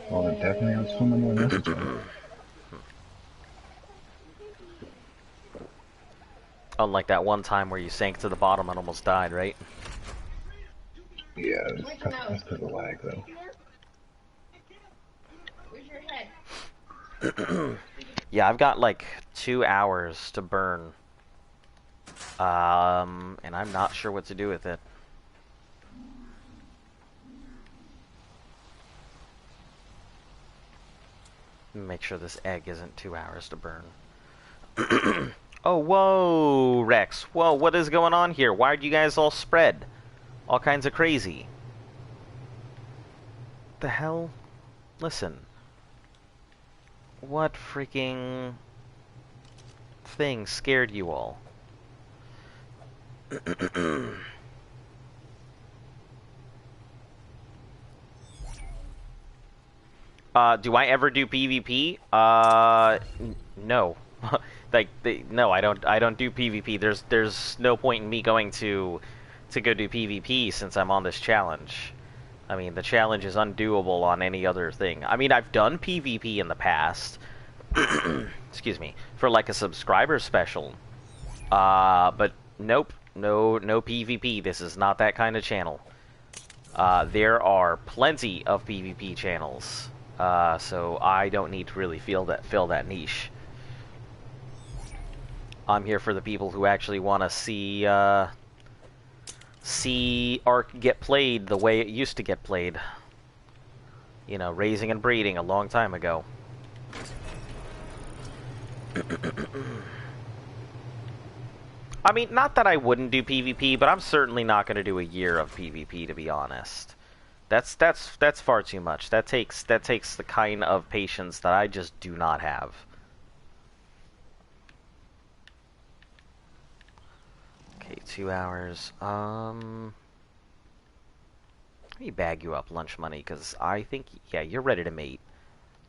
Well, they're definitely out swimming more messaging. Unlike that one time where you sank to the bottom and almost died, right? Yeah, that's because of lag, though. Where's your head? Yeah, I've got like 2 hours to burn. And I'm not sure what to do with it. Make sure this egg isn't 2 hours to burn. Oh, whoa, Rex. Whoa, what is going on here? Why are you guys all spread? All kinds of crazy. The hell? Listen. What freaking thing scared you all? Do I ever do PvP? No. No, I don't do PvP. There's no point in me going to go do PvP since I'm on this challenge. I mean, the challenge is undoable on any other thing. I mean, I've done PvP in the past. Excuse me, for like a subscriber special. But nope, no PvP. This is not that kind of channel. There are plenty of PvP channels. So I don't need to really fill that niche. I'm here for the people who actually want to see Ark get played the way it used to get played. You know, raising and breeding a long time ago. I mean, not that I wouldn't do PvP, but I'm certainly not going to do a year of PvP, to be honest. That's far too much. That takes the kind of patience that I just do not have. Okay, 2 hours. Let me bag you up lunch money, because I think, yeah, you're ready to mate.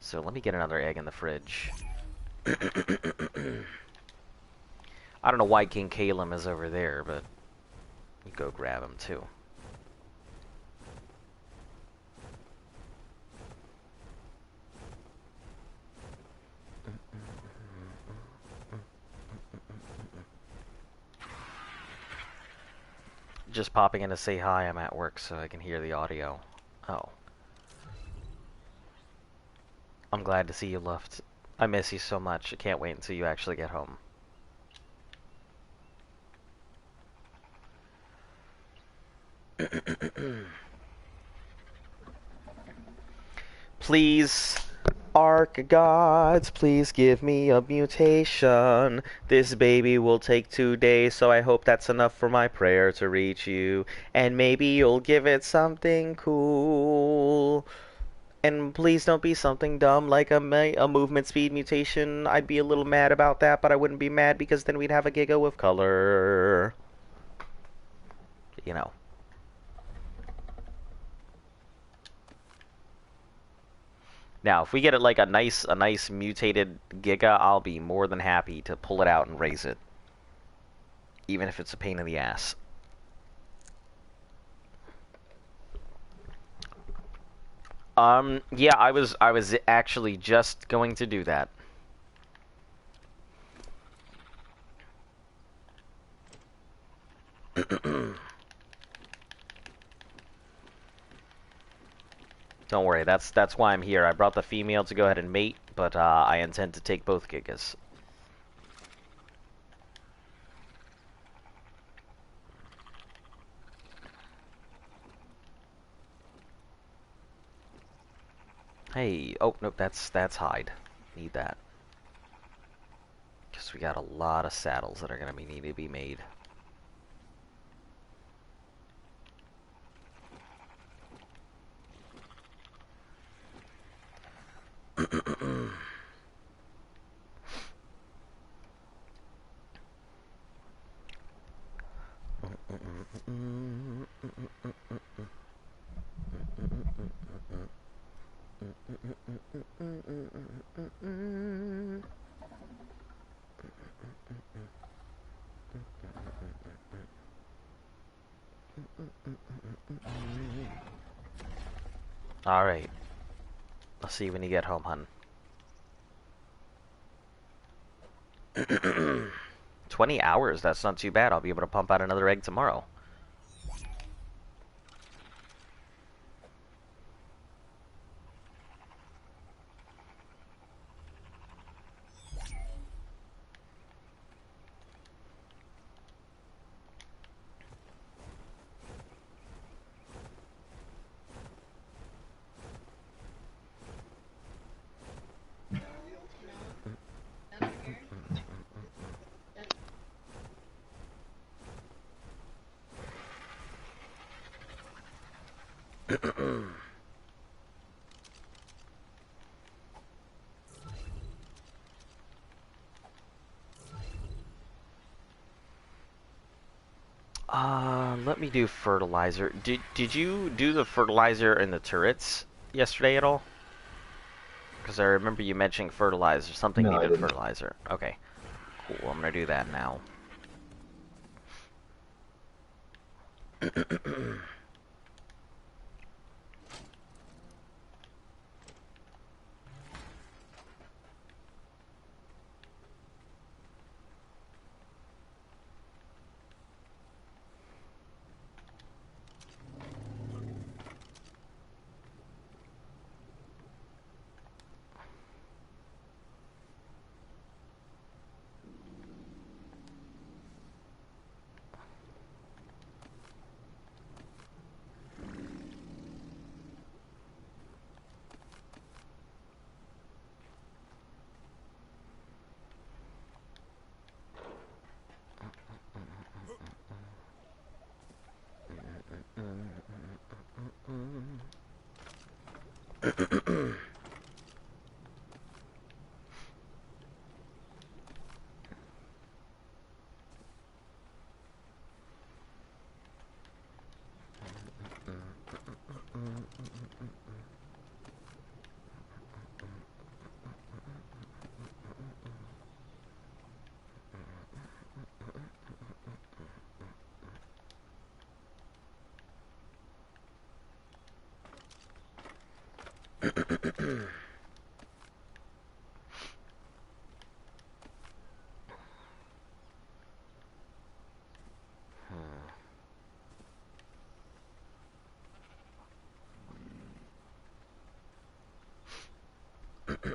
So let me get another egg in the fridge. I don't know why King Calum is over there, but you go grab him too. Just popping in to say hi. I'm at work, so I can hear the audio. Oh. I'm glad to see you left. I miss you so much. I can't wait until you actually get home. Please, Ark Gods, please give me a mutation. This baby will take 2 days, so I hope that's enough for my prayer to reach you. And maybe you'll give it something cool. And please don't be something dumb like a movement speed mutation. I'd be a little mad about that, but I wouldn't be mad because then we'd have a Giga with color. You know. Now, if we get it like a nice mutated Giga, I'll be more than happy to pull it out and raise it, even if it's a pain in the ass. Yeah, I was actually just going to do that. Don't worry, that's why I'm here. I brought the female to go ahead and mate, but I intend to take both Gigas. Hey, oh nope, that's hide. Need that. Because we got a lot of saddles that are gonna need to be made. Alright. I'll see you when you get home, hun. 20 hours, that's not too bad. I'll be able to pump out another egg tomorrow. Let me do fertilizer. Did you do the fertilizer in the turrets yesterday at all? Because I remember you mentioning fertilizer. Something No, I needed didn't. fertilizer. Okay. Cool, I'm gonna do that now. Yeah,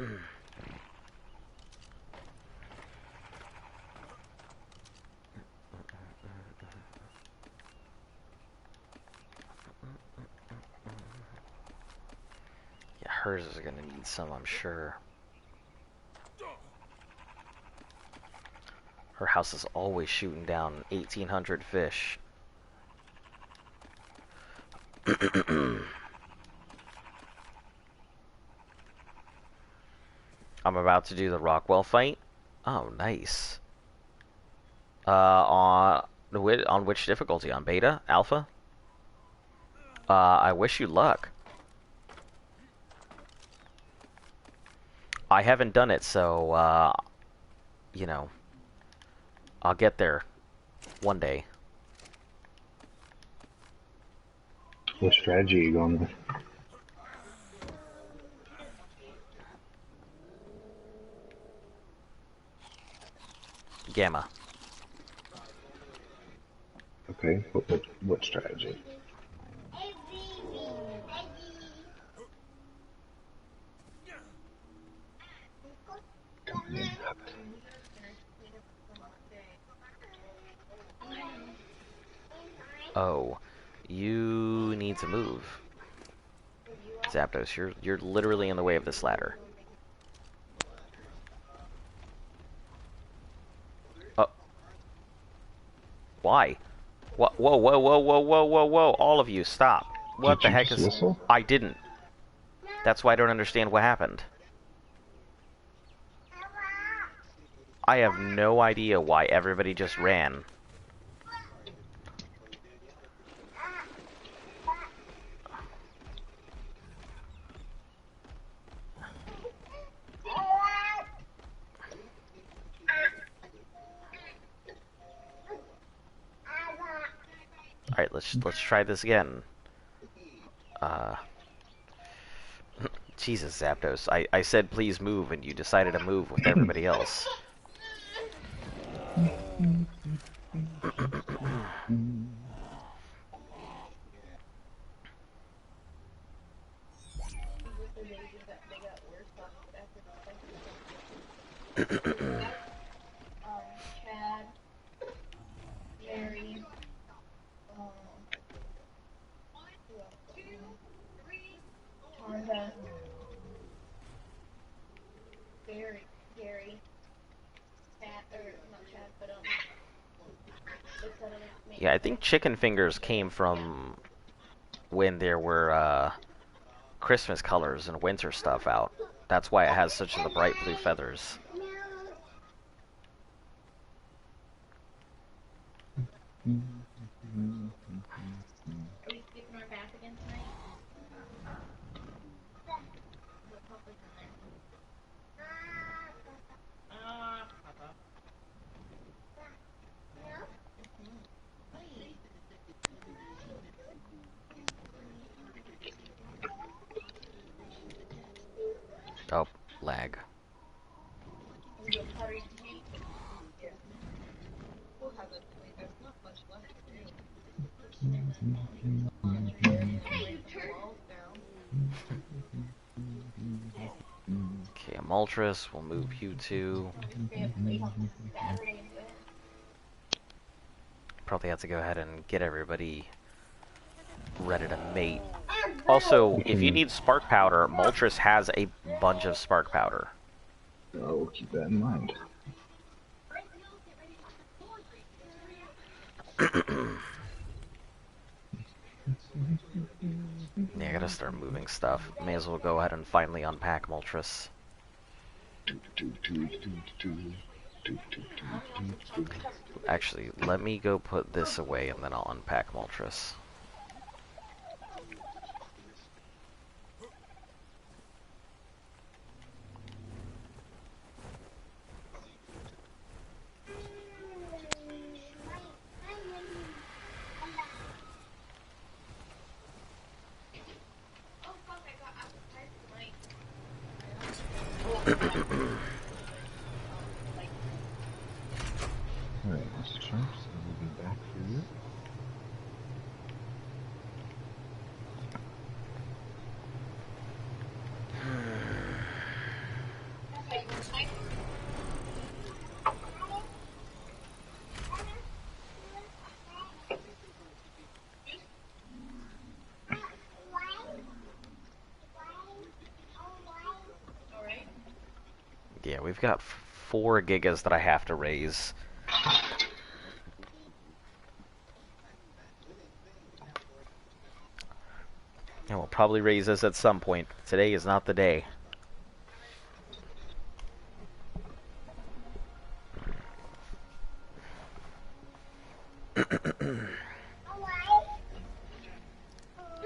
hers is gonna need some, I'm sure. Her house is always shooting down 1,800 fish. I'm about to do the Rockwell fight. Oh, nice. On which difficulty? On beta? Alpha? I wish you luck. I haven't done it, so, you know, I'll get there one day. What strategy are you going with? Gamma. Okay, what strategy? Coming in hot. Oh, you need to move. Zapdos, you're literally in the way of this ladder. Oh. Why? What? Whoa, whoa, whoa, whoa, whoa, whoa, whoa. All of you, stop. What the Did you heck just is... whistle? I didn't. That's why I don't understand what happened. I have no idea why everybody just ran. Alright, let's try this again. Jesus, Zapdos. I said please move, and you decided to move with everybody else. Chad, Mary, Tonda, Gary, Chad, or not Chad, but Yeah, I think chicken fingers came from when there were Christmas colors and winter stuff out. That's why it has such the bright blue feathers. Are we skipping our bath again tonight? What Papa's in there? Papa. Oh, lag. We go pottery tonight? Yeah. We'll have it. There's not much left to do. Hey, you turned Okay, Moltres, we'll move you two. Probably have to go ahead and get everybody ready to mate. Also, if you need spark powder, Moltres has a bunch of spark powder. Oh, we'll keep that in mind. Yeah, I gotta start moving stuff. May as well go ahead and finally unpack Moltres. Actually, let me go put this away and then I'll unpack Moltres. Alright, Mr. Trumps, I will be back for you. Yeah, we've got 4 gigas that I have to raise. And we'll probably raise this at some point. Today is not the day. You're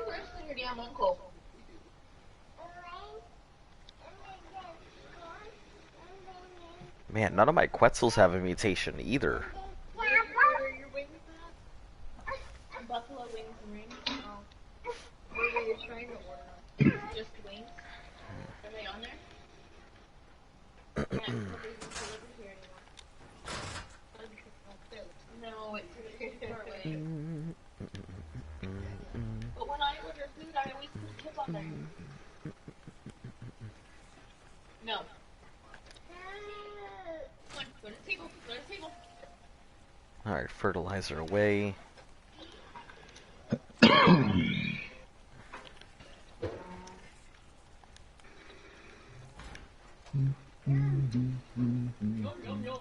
worse than your damn uncle. Man, none of my Quetzals have a mutation either. Where are your wings at? Buffalo wings and rings? Oh. Where were you trying to order? Just wings? Are they on there? Yeah, nobody's delivered here anymore. No, it's far away. But when I order food, I always put a tip on there. No. Come on, go to the table. Go to the table. Alright, fertilizer away. Yum, yum, yum.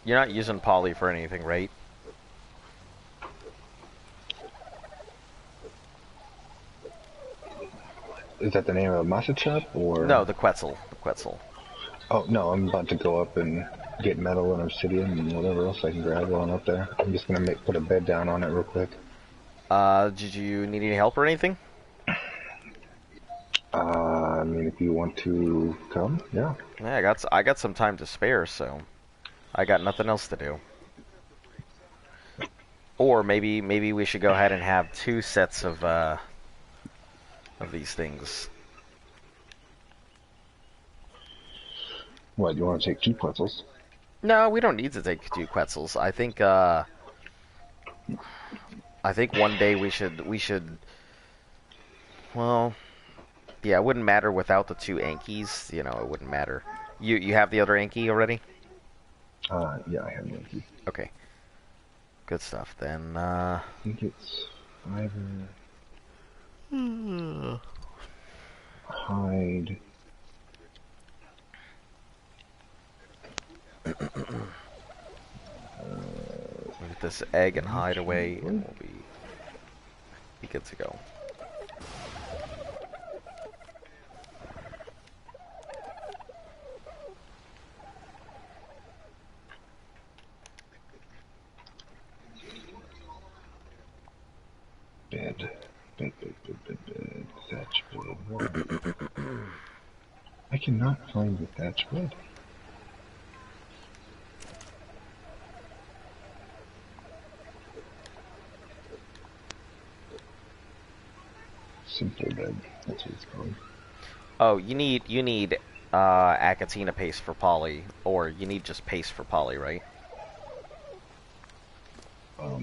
You're not using poly for anything, right? Is that the name of a masa shop or? No, the Quetzal. The Quetzal. Oh no, I'm about to go up and get metal and obsidian and whatever else I can grab while I'm up there. I'm just gonna put a bed down on it real quick. Did you need any help or anything? I mean, if you want to come, yeah. Yeah, I got some time to spare, so I got nothing else to do. Or maybe we should go ahead and have 2 sets of these things. What, you want to take 2 pretzels? No, we don't need to take 2 Quetzals. I think one day we should. Well, yeah, it wouldn't matter without the 2 Ankies. You know, it wouldn't matter. You have the other Anki already? Yeah, I have Yankee. Okay. Good stuff. Then, I think it's fiber. Hide. get this egg and hide away, and we'll be good to go. Bed. Bed. Thatch bed. I cannot find the thatch bed. Simpler bed. That's what it's called. Oh, you need Acatina paste for poly, or you need just paste for poly, right? I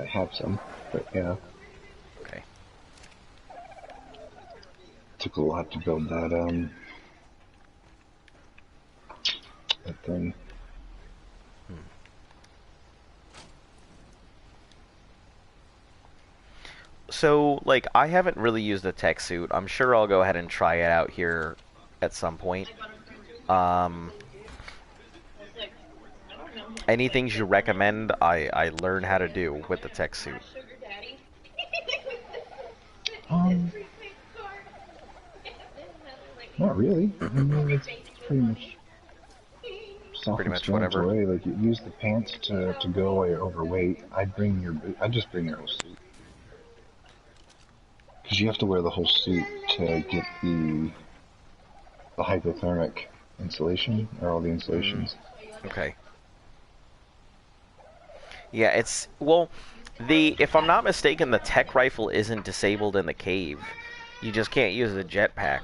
have some, but yeah. Okay. Took a lot to build that that thing. So, like, I haven't really used a tech suit. I'm sure I'll go ahead and try it out here at some point. Any things you recommend I learn how to do with the tech suit? Not really. I mean, it's pretty much Whatever. self-explanatory. Like, you use the pants to go while you're overweight. I just bring your whole suit. Because you have to wear the whole suit to get the hypothermic insulation, or all the insulations. Okay. Yeah, it's, well, if I'm not mistaken, the tech rifle isn't disabled in the cave. You just can't use the jetpack.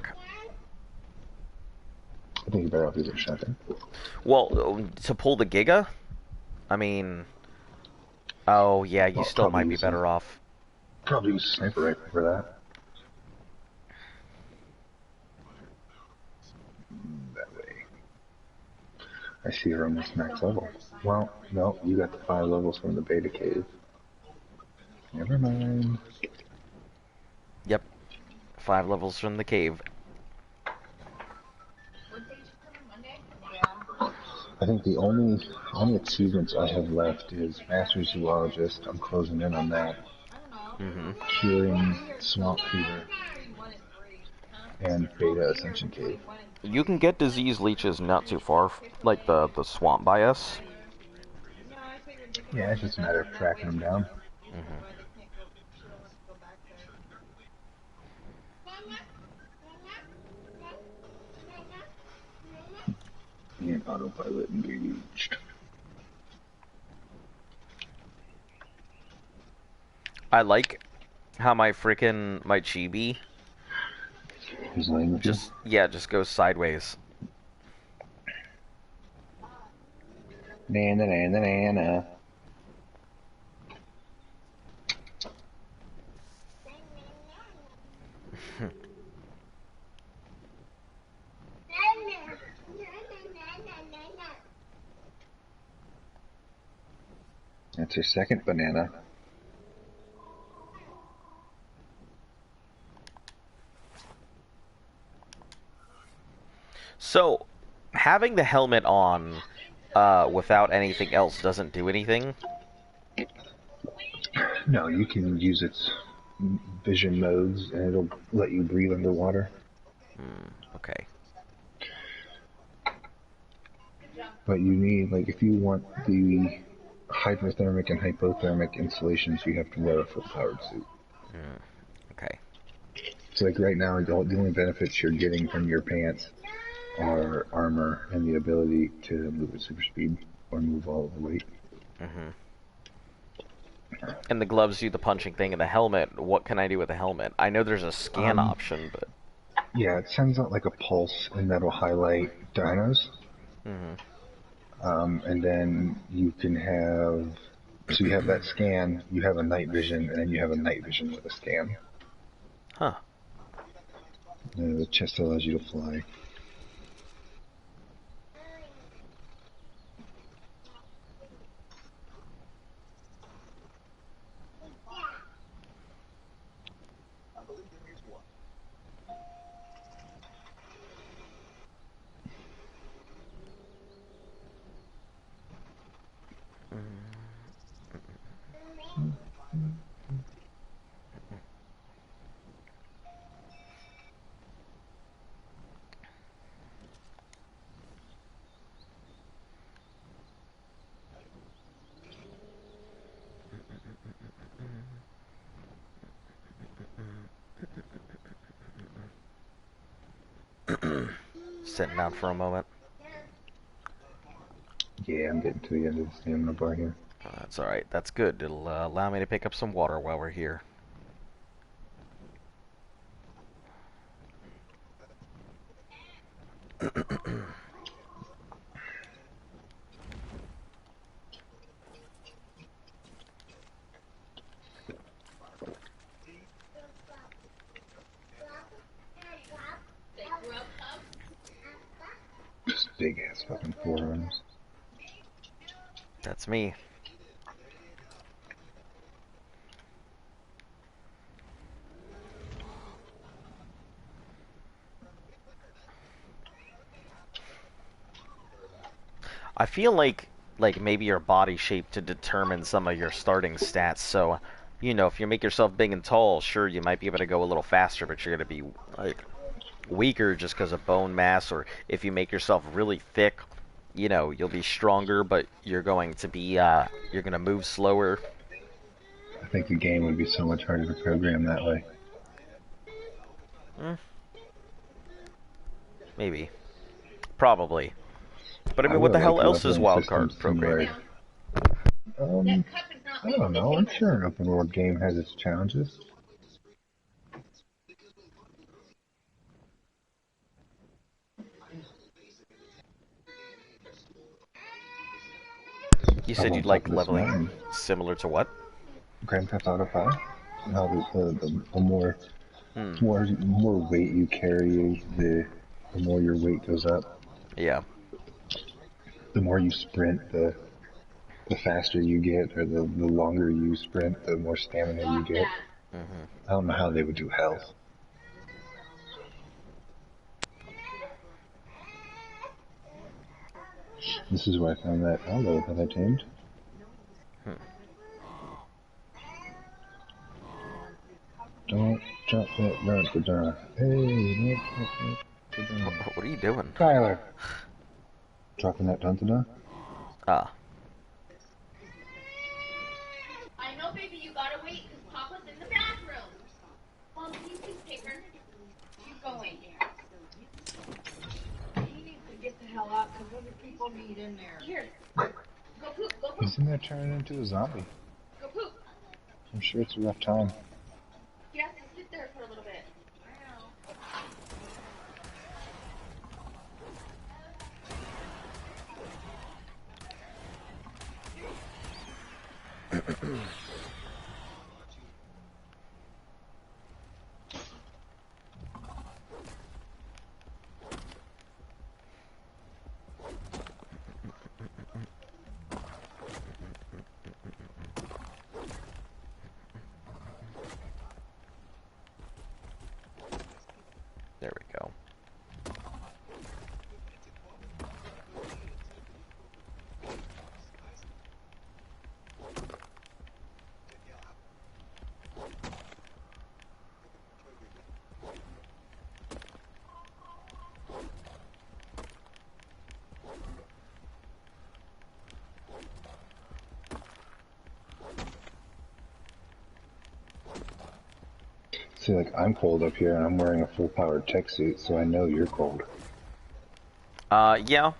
I think you better off using shotgun. Well, to pull the Giga? I mean, oh yeah, you still might be better off. Probably use a sniper rifle for that. That way. I see you're almost max level. Well, no, you got the 5 levels from the beta cave. Never mind. Yep. 5 levels from the cave. What day did you come on Monday? Yeah. I think the only achievements I have left is Master Zoologist. I'm closing in on that. I don't know. Mm-hmm. Curing Swamp Fever and Beta Ascension Cave. You can get disease leeches not too far, like the swamp by us. Yeah, it's just a matter of tracking them down. Mm-hmm. And autopilot engaged. I like how my chibi His language. just goes sideways. Nana, nana, nana. That's her second banana. So, having the helmet on without anything else doesn't do anything. No, you can use its vision modes and it'll let you breathe underwater. Okay. But you need, like, if you want the hydrothermic and hypothermic installations, you have to wear a full powered suit. Okay. So, like, right now, the only benefits you're getting from your pants are armor and the ability to move at super speed or move all of the weight. Mm-hmm. And the gloves do the punching thing, and the helmet, what can I do with the helmet? I know there's a scan option, but... Yeah, it sends out like a pulse, and that'll highlight dinos. Mm-hmm. And then you can have... So you have that scan, you have a night vision, and then you have a night vision with a scan. Huh. And the chest allows you to fly. Sitting down for a moment. Yeah, I'm getting to the end of the stamina bar here. That's alright. That's good. It'll allow me to pick up some water while we're here. Just big ass fucking forearms. That's me. I feel like maybe your body shape to determine some of your starting stats. So, you know, if you make yourself big and tall, sure, you might be able to go a little faster, but you're going to be like weaker just because of bone mass. Or if you make yourself really thick, you know, you'll be stronger, but you're going to be you're going to move slower. I think the game would be so much harder to program that way. Maybe. Probably. But I mean, what would the hell like else is leveling wildcard systems programming? I don't know. I'm sure an open world game has its challenges. You I'm said on you'd top like of this leveling mountain. similar to what? Grand Theft Auto 5? how the more Hmm. more weight you carry, the more your weight goes up. Yeah. The more you sprint, the faster you get, or the longer you sprint, the more stamina you Lock get. that. Mhm. I don't know how they would do health. This is where I found that aloe that I tamed. Hmm. Don't jump that run to die. Hey, don't jump that to die. What are you doing? Tyler! Dropping that dun to die? Ah. I know, baby, you gotta wait because Papa's in the bathroom. Mom, can you please take her? She's going. He needs to get the hell out because other people need in there. Here. Go poop, go poop, He's in there turning into a zombie. go poop. I'm sure it's a rough time. He has to sit there for a little bit. There we go. See, like, I'm cold up here and I'm wearing a full powered tech suit, so I know you're cold. Yeah.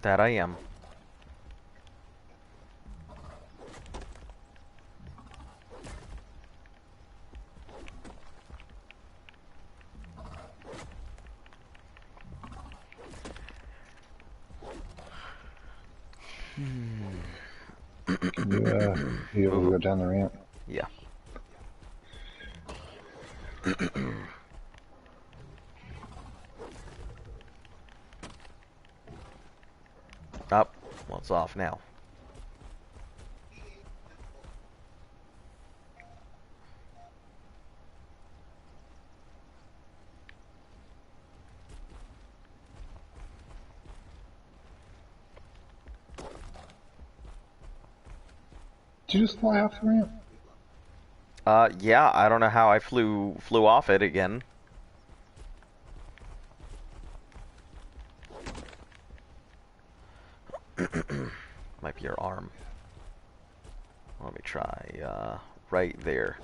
That I am. You able to Move. go down the ramp? Yeah. Up. Well, it's off now. Did you just fly off the ramp? Yeah, I don't know how I flew off it again. Might be your arm. Let me try, right there.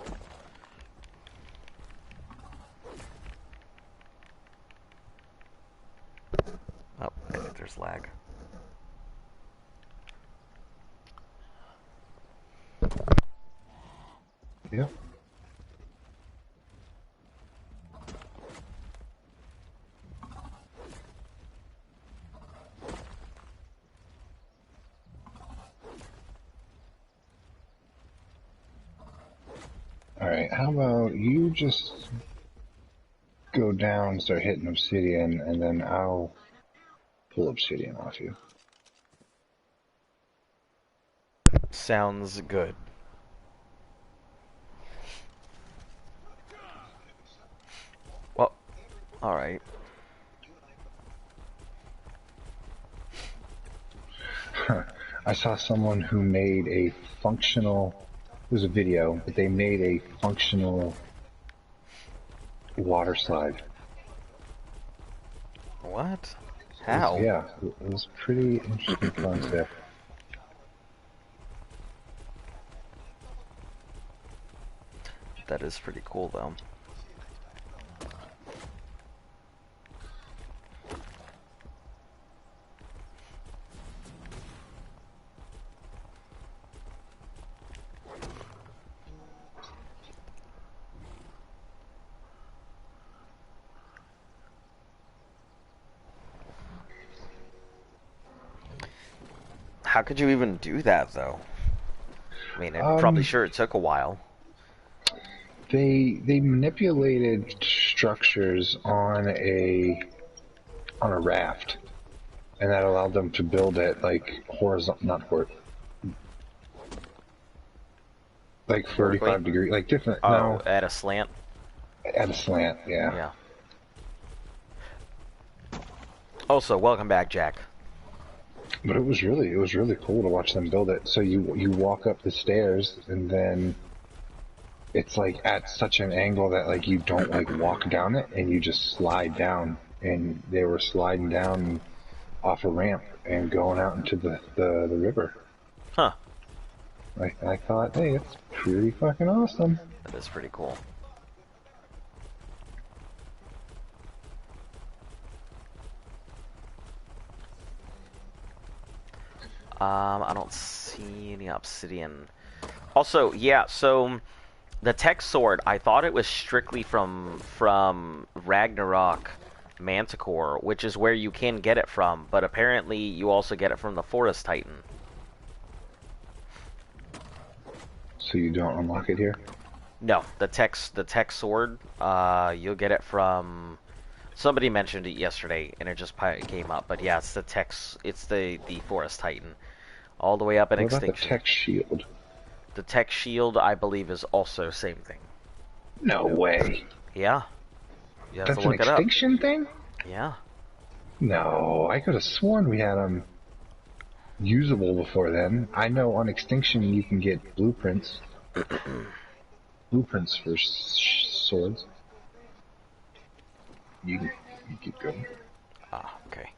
Oh, I think there's lag. Yep. Alright, how about you just go down and start hitting obsidian, and then I'll pull obsidian off you. Sounds good. Well, alright. I saw someone who made a functional, it was a video, but they made a functional water slide. What? How? Yeah, it was a pretty interesting concept. That is pretty cool, though. How could you even do that, though? I mean, I'm probably Um, sure it took a while. they manipulated structures on a raft, and that allowed them to build it like horizontal, not hor like Vertically? 45 degree, like different. Oh, No, at a slant? at a slant. Yeah. Yeah. Also, welcome back, Jack. But it was really cool to watch them build it. So you walk up the stairs, and then it's like at such an angle that like you don't like walk down it, and you just slide down. And they were sliding down off a ramp and going out into the river. Huh. Like I thought, hey, it's pretty fucking awesome. That is pretty cool. I don't see any obsidian. Also, yeah, so the tech sword, I thought it was strictly from Ragnarok Manticore, which is where you can get it from, but apparently you also get it from the Forest Titan. So you don't unlock it here? No, the tech sword, you'll get it from somebody mentioned it yesterday and it just came up, but yeah, it's the Forest Titan. All the way up in What about the Extinction. tech shield? The tech shield, I believe, is also same thing. No way. Yeah. You have That's to an look it up. extinction thing? Yeah. No, I could have sworn we had them usable before then. I know on extinction you can get blueprints. Blueprints for swords. You keep going. Ah, okay.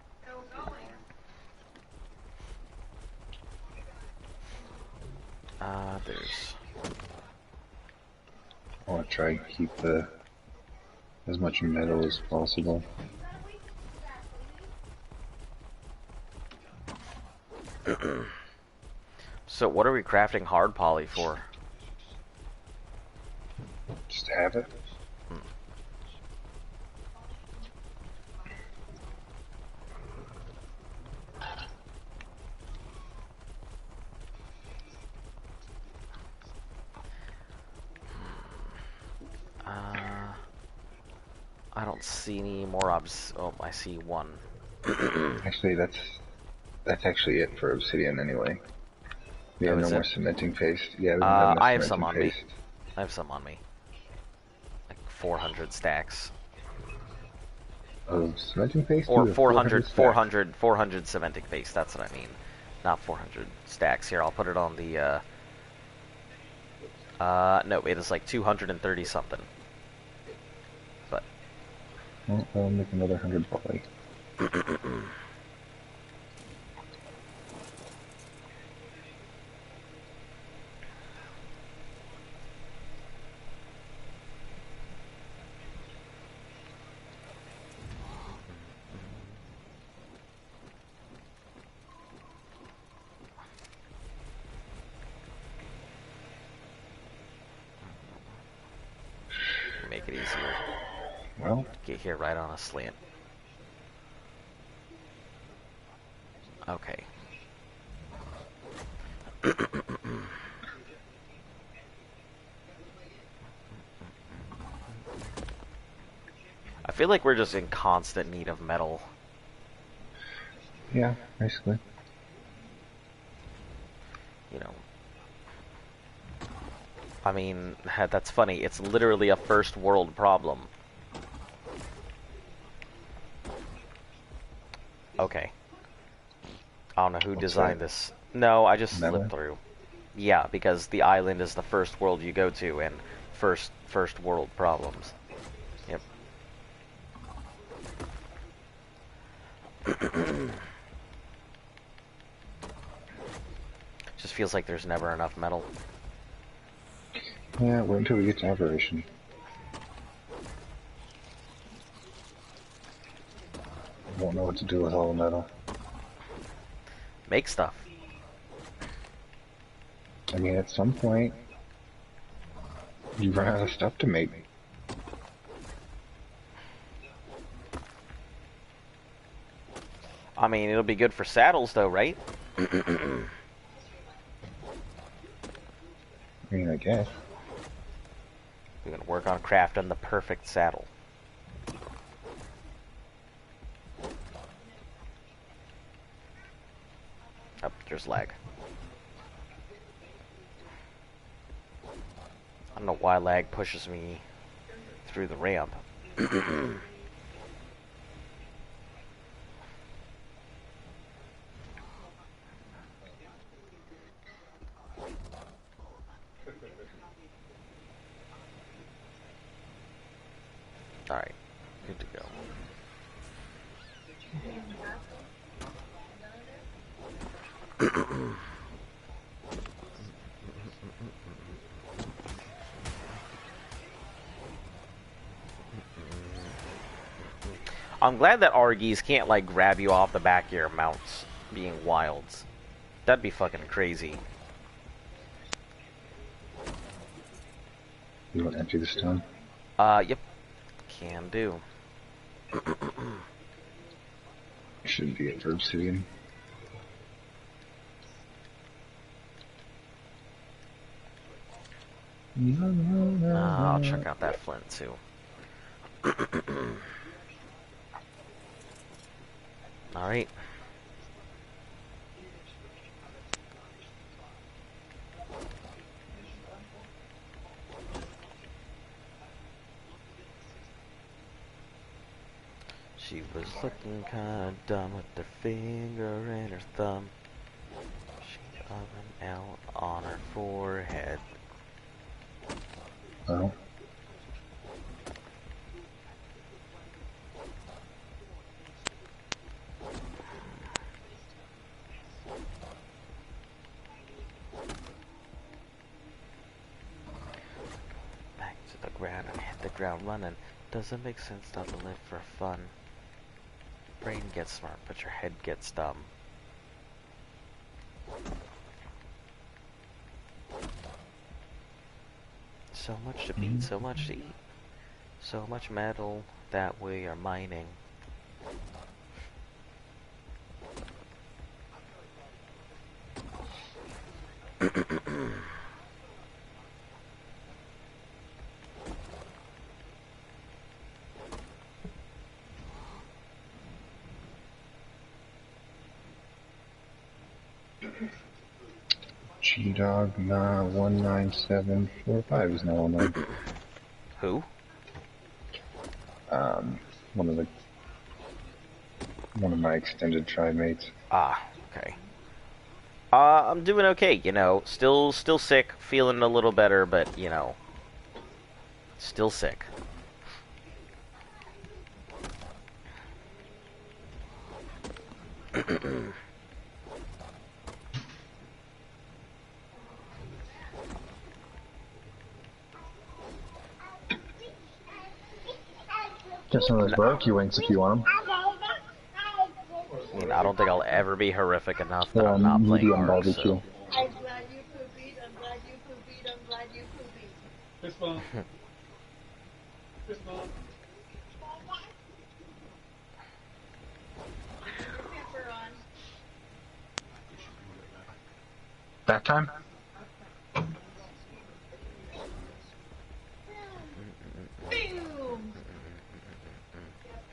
There's... I want to try and keep as much metal as possible. So what are we crafting hard poly for? Just have it. I don't see any more oh, I see one. Actually, that's actually it for obsidian anyway. We Oh, have no is more it? cementing paste. Yeah, we don't have enough I have some cementing on me. paste. I have some on me. Like 400 stacks. Of cementing paste? Or You have 400 stacks. 400 cementing paste, that's what I mean. Not 400 stacks. Here, I'll put it on the, no, it is like 230 something. But... Well, I'll make another 100 poly. Make it easier. Well, Get here right on a slant. Okay. I feel like we're just in constant need of metal. yeah, basically. You know. I mean, that's funny. It's literally a first world problem. Okay. I don't know who What's designed that? this. No, I just Metal? slipped through. Yeah, because the island is the first world you go to, and first world problems. Yep. Just feels like there's never enough metal. Yeah, wait until we get to aberration. Won't know what to do with all the metal. Make stuff. I mean, at some point, you run out of stuff to make. I mean, it'll be good for saddles, though, right? I mean, I guess. We're gonna work on crafting the perfect saddle. Oh, there's lag. I don't know why lag pushes me through the ramp. Alright, good to go. I'm glad that Argies can't, like, grab you off the back of your mounts being wilds. That'd be fucking crazy. You want to empty the stone? Yep. Can do. Should be at obsidian. I'll check out that flint, too. Alright. She was looking kinda dumb with her finger and her thumb. She got an L on her forehead. Oh. Back to the ground and hit the ground running. Doesn't make sense not to live for fun. Brain gets smart, but your head gets dumb. So much to beat, so much to eat. So much metal that we are mining. G-Dog 19745 is now online. Who? One of my extended tribe mates. Ah, okay. I'm doing okay, you know. Still sick, feeling a little better, but, you know, still sick. Get some of those barbecue wings if you want them. I mean, I don't think I'll ever be horrific enough that I'm not playing medium Ark, barbecue. so. I'm glad you poopied, I'm glad you poopied, I'm glad you poopied. Fist bump. Fist bump. Pepper on. Back time? Boom!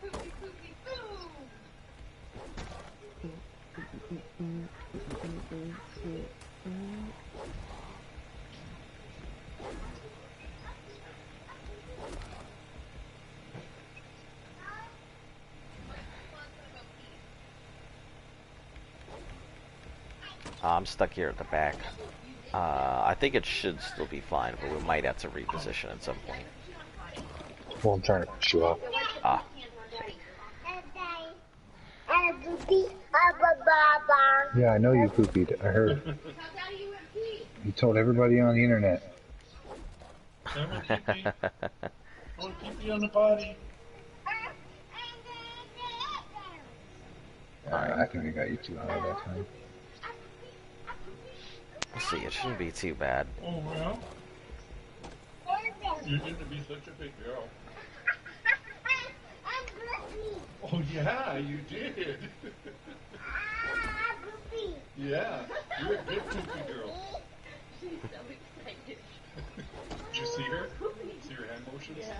Poopy, poopy, boom! I'm stuck here at the back. I think it should still be fine, but we might have to reposition at some point. Well, I'm trying to push you up. Ah. Yeah, I know you poopied. I heard. You told everybody on the internet. I'm gonna keep you. I want to keep you on the potty. I think I got you too high that time. Let's see, it shouldn't be too bad. Oh, well. You need to be such a big girl. Oh, yeah, you did. Yeah, you're a good poopy girl. She's so excited. Did you see her? See her hand motions? Yeah.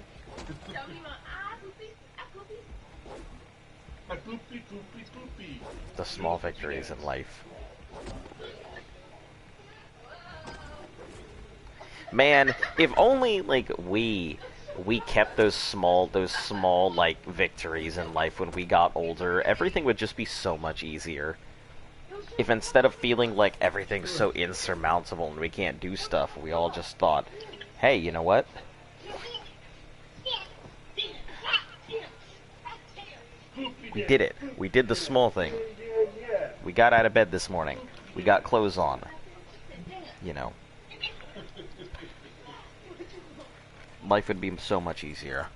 Tell me about poopy, poopy. A poopy, poopy, poopy. The small victories in life. Man, if only like we kept those small like victories in life when we got older, everything would just be so much easier. If instead of feeling like everything's so insurmountable and we can't do stuff, we all just thought, hey, you know what? We did it. We did the small thing. We got out of bed this morning. We got clothes on. You know. Life would be so much easier.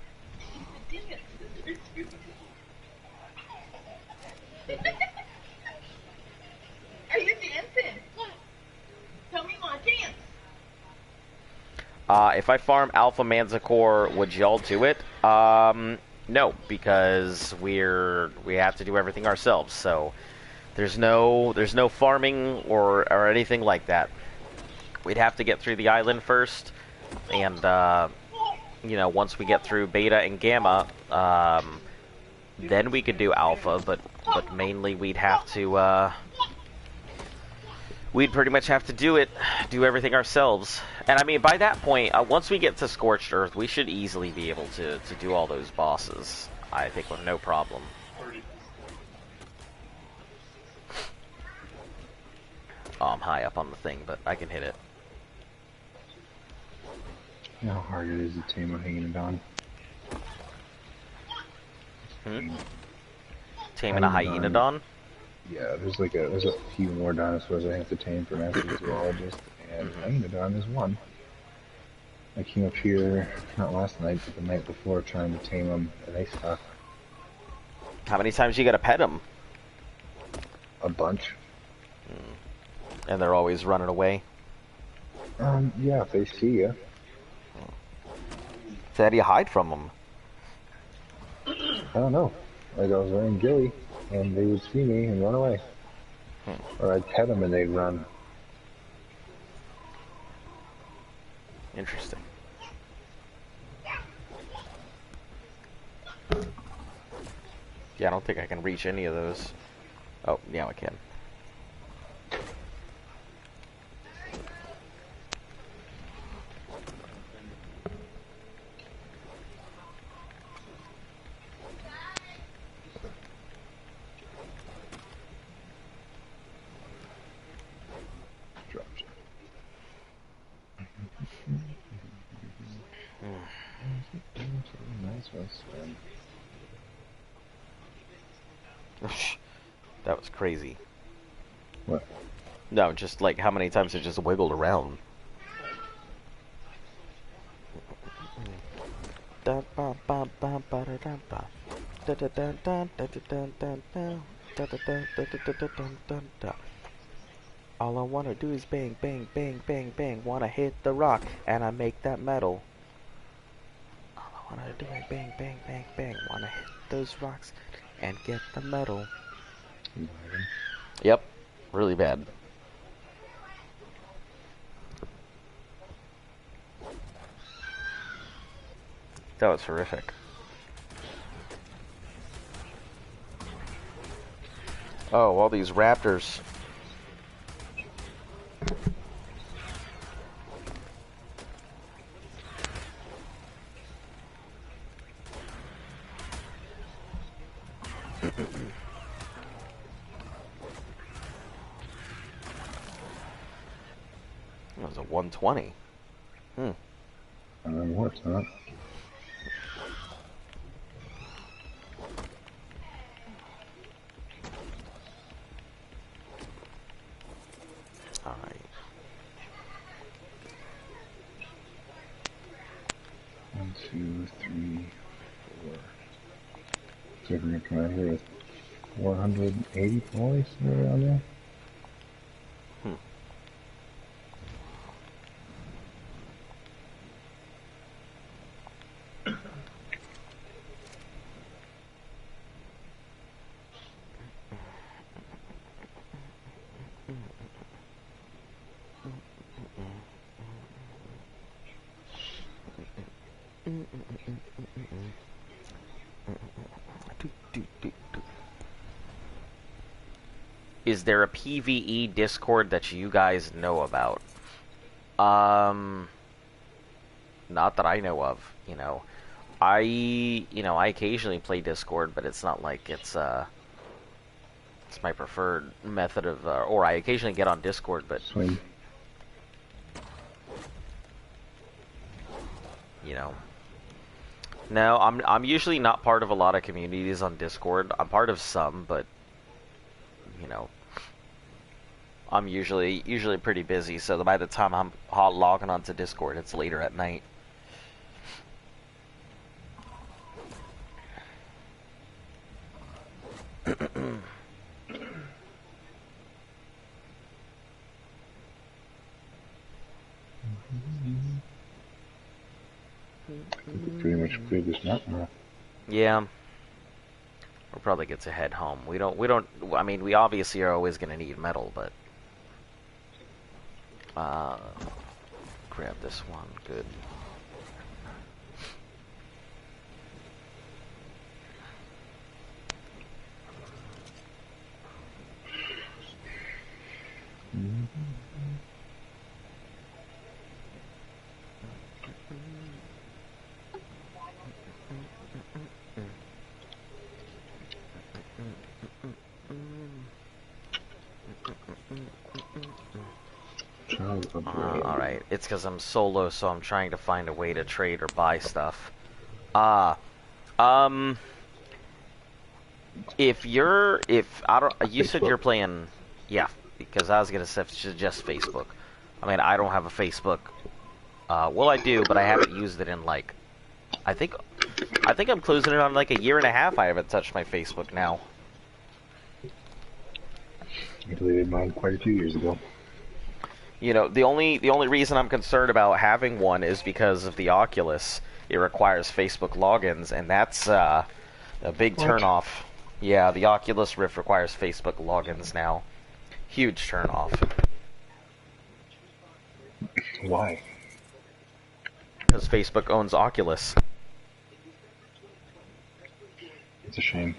Are you dancing? Tell me my dance. If I farm Alpha Manticore, would y'all do it? No, because we have to do everything ourselves. So there's no farming or anything like that. We'd have to get through the island first, and you know, once we get through Beta and Gamma, then we could do Alpha. But mainly we'd have to. We'd pretty much have to do everything ourselves. And I mean, by that point, once we get to Scorched Earth, we should easily be able to do all those bosses. I think with no problem. Oh, I'm high up on the thing, but I can hit it. You know how hard it is to tame a Hyenodon? Taming a Hyenodon? Yeah, there's a few more dinosaurs I have to tame for Master Zoologist, and Hyenodon is one. I came up here, not last night, but the night before, trying to tame them, and they suck. How many times you gotta pet them? A bunch. And they're always running away? Yeah, if they see you. So how do you hide from them? I don't know. Like, I was wearing ghillie, and they would see me and run away. Or I'd pet them and they'd run. Interesting. Yeah, I don't think I can reach any of those. Oh, yeah, I can. That was crazy. What? No, just like how many times it just wiggled around. All I wanna do is bang, bang, bang, bang, bang. Wanna hit the rock, and I make that metal. All I wanna do is bang, bang, bang, bang. Wanna hit those rocks, and get the metal. Yep, really bad. That was horrific. Oh, all these raptors. That was a 120. I don't know what's not. Alright. 1, 2, 3, 4. So if we're gonna come out here with 480 points around there. Is there a PvE Discord that you guys know about? Um, Not that I know of, you know. I occasionally play Discord, but it's not like it's my preferred method of, or I occasionally get on Discord, but, Swing. you know. No, I'm usually not part of a lot of communities on Discord. I'm part of some, but, you know, I'm usually pretty busy, so by the time I'm logging onto Discord, it's later at night. Pretty much cleared this mountain off. Yeah. We'll probably get to head home. I mean, we obviously are always going to need metal, but... grab this one. Good. Alright, it's because I'm solo, so I'm trying to find a way to trade or buy stuff. If I don't, you said you're playing, yeah, because I was gonna suggest Facebook. I mean, I don't have a Facebook. Well, I do, but I haven't used it in like, I think I'm closing it on like a year and a half. I haven't touched my Facebook now. I deleted mine quite a few years ago. You know, the only reason I'm concerned about having one is because of the Oculus. It requires Facebook logins, and that's a big turnoff. Yeah, the Oculus Rift requires Facebook logins now. Huge turnoff. Why? Because Facebook owns Oculus. It's a shame.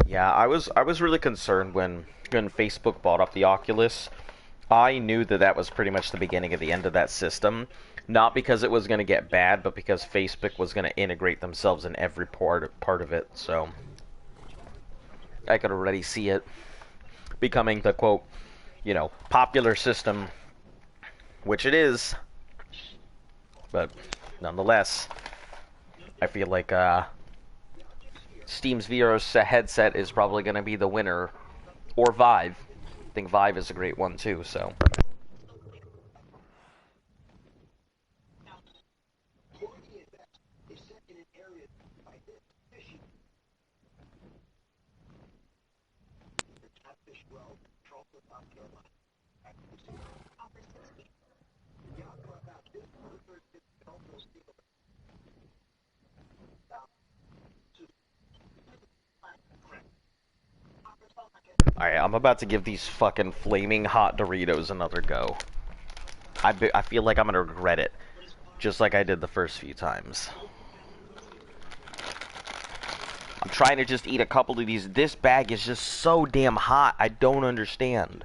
Yeah, I was really concerned when Facebook bought up the Oculus. I knew that was pretty much the beginning of the end of that system. Not because it was going to get bad, but because Facebook was going to integrate themselves in every part of it. So I could already see it becoming the quote, popular system, which it is. But nonetheless, I feel like Steam's VR headset is probably going to be the winner, or Vive. I think Vive is a great one too. So. Alright, I'm about to give these fucking flaming hot Doritos another go. I feel like I'm gonna regret it. Just like I did the first few times. I'm trying to just eat a couple of these. This bag is just so damn hot. I don't understand.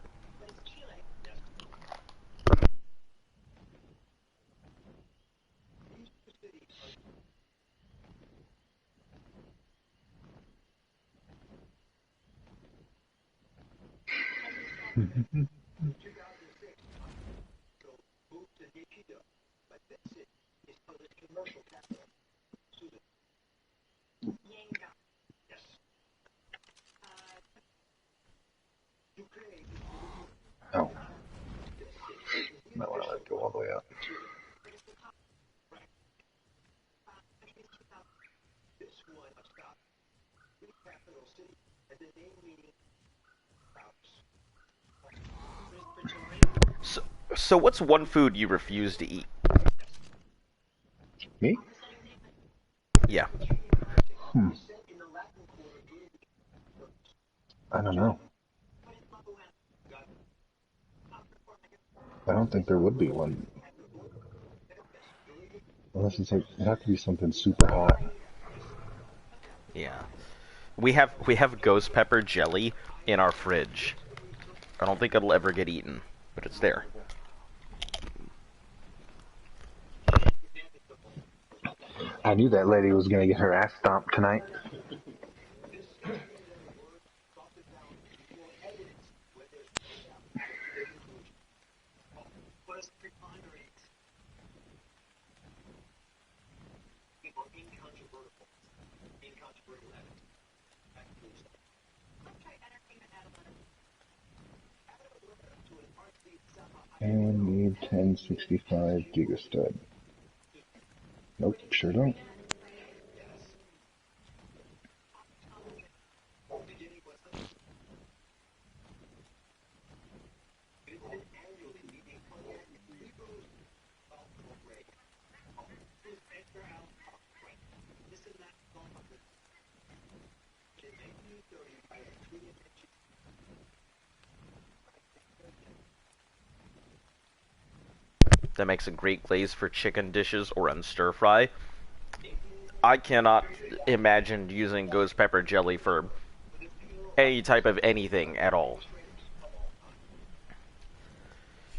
Oh. Might want to let it go all the way up. So what's one food you refuse to eat? Me? Yeah. I don't know. I don't think there would be one. Unless it's like, it'd have to be something super hot. Yeah. We have ghost pepper jelly in our fridge. I don't think it'll ever get eaten, but it's there. I knew that lady was gonna get her ass stomped tonight. And need 1065 gigastud. Nope, sure don't. That makes a great glaze for chicken dishes or on stir fry. I cannot imagine using ghost pepper jelly for any type of anything at all.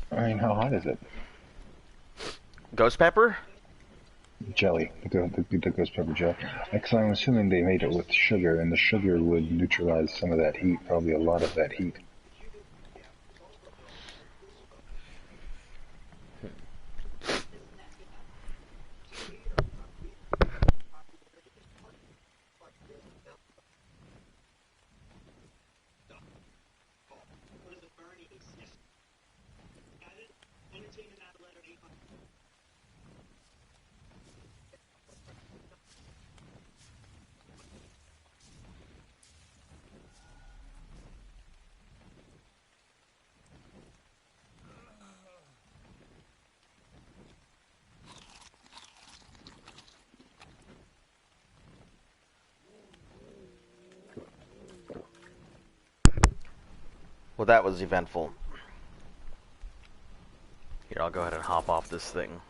I mean, how hot is it? Ghost pepper? Jelly, the ghost pepper jelly. Because I'm assuming they made it with sugar, and the sugar would neutralize some of that heat, probably a lot of that heat. Well, that was eventful. Here, I'll go ahead and hop off this thing.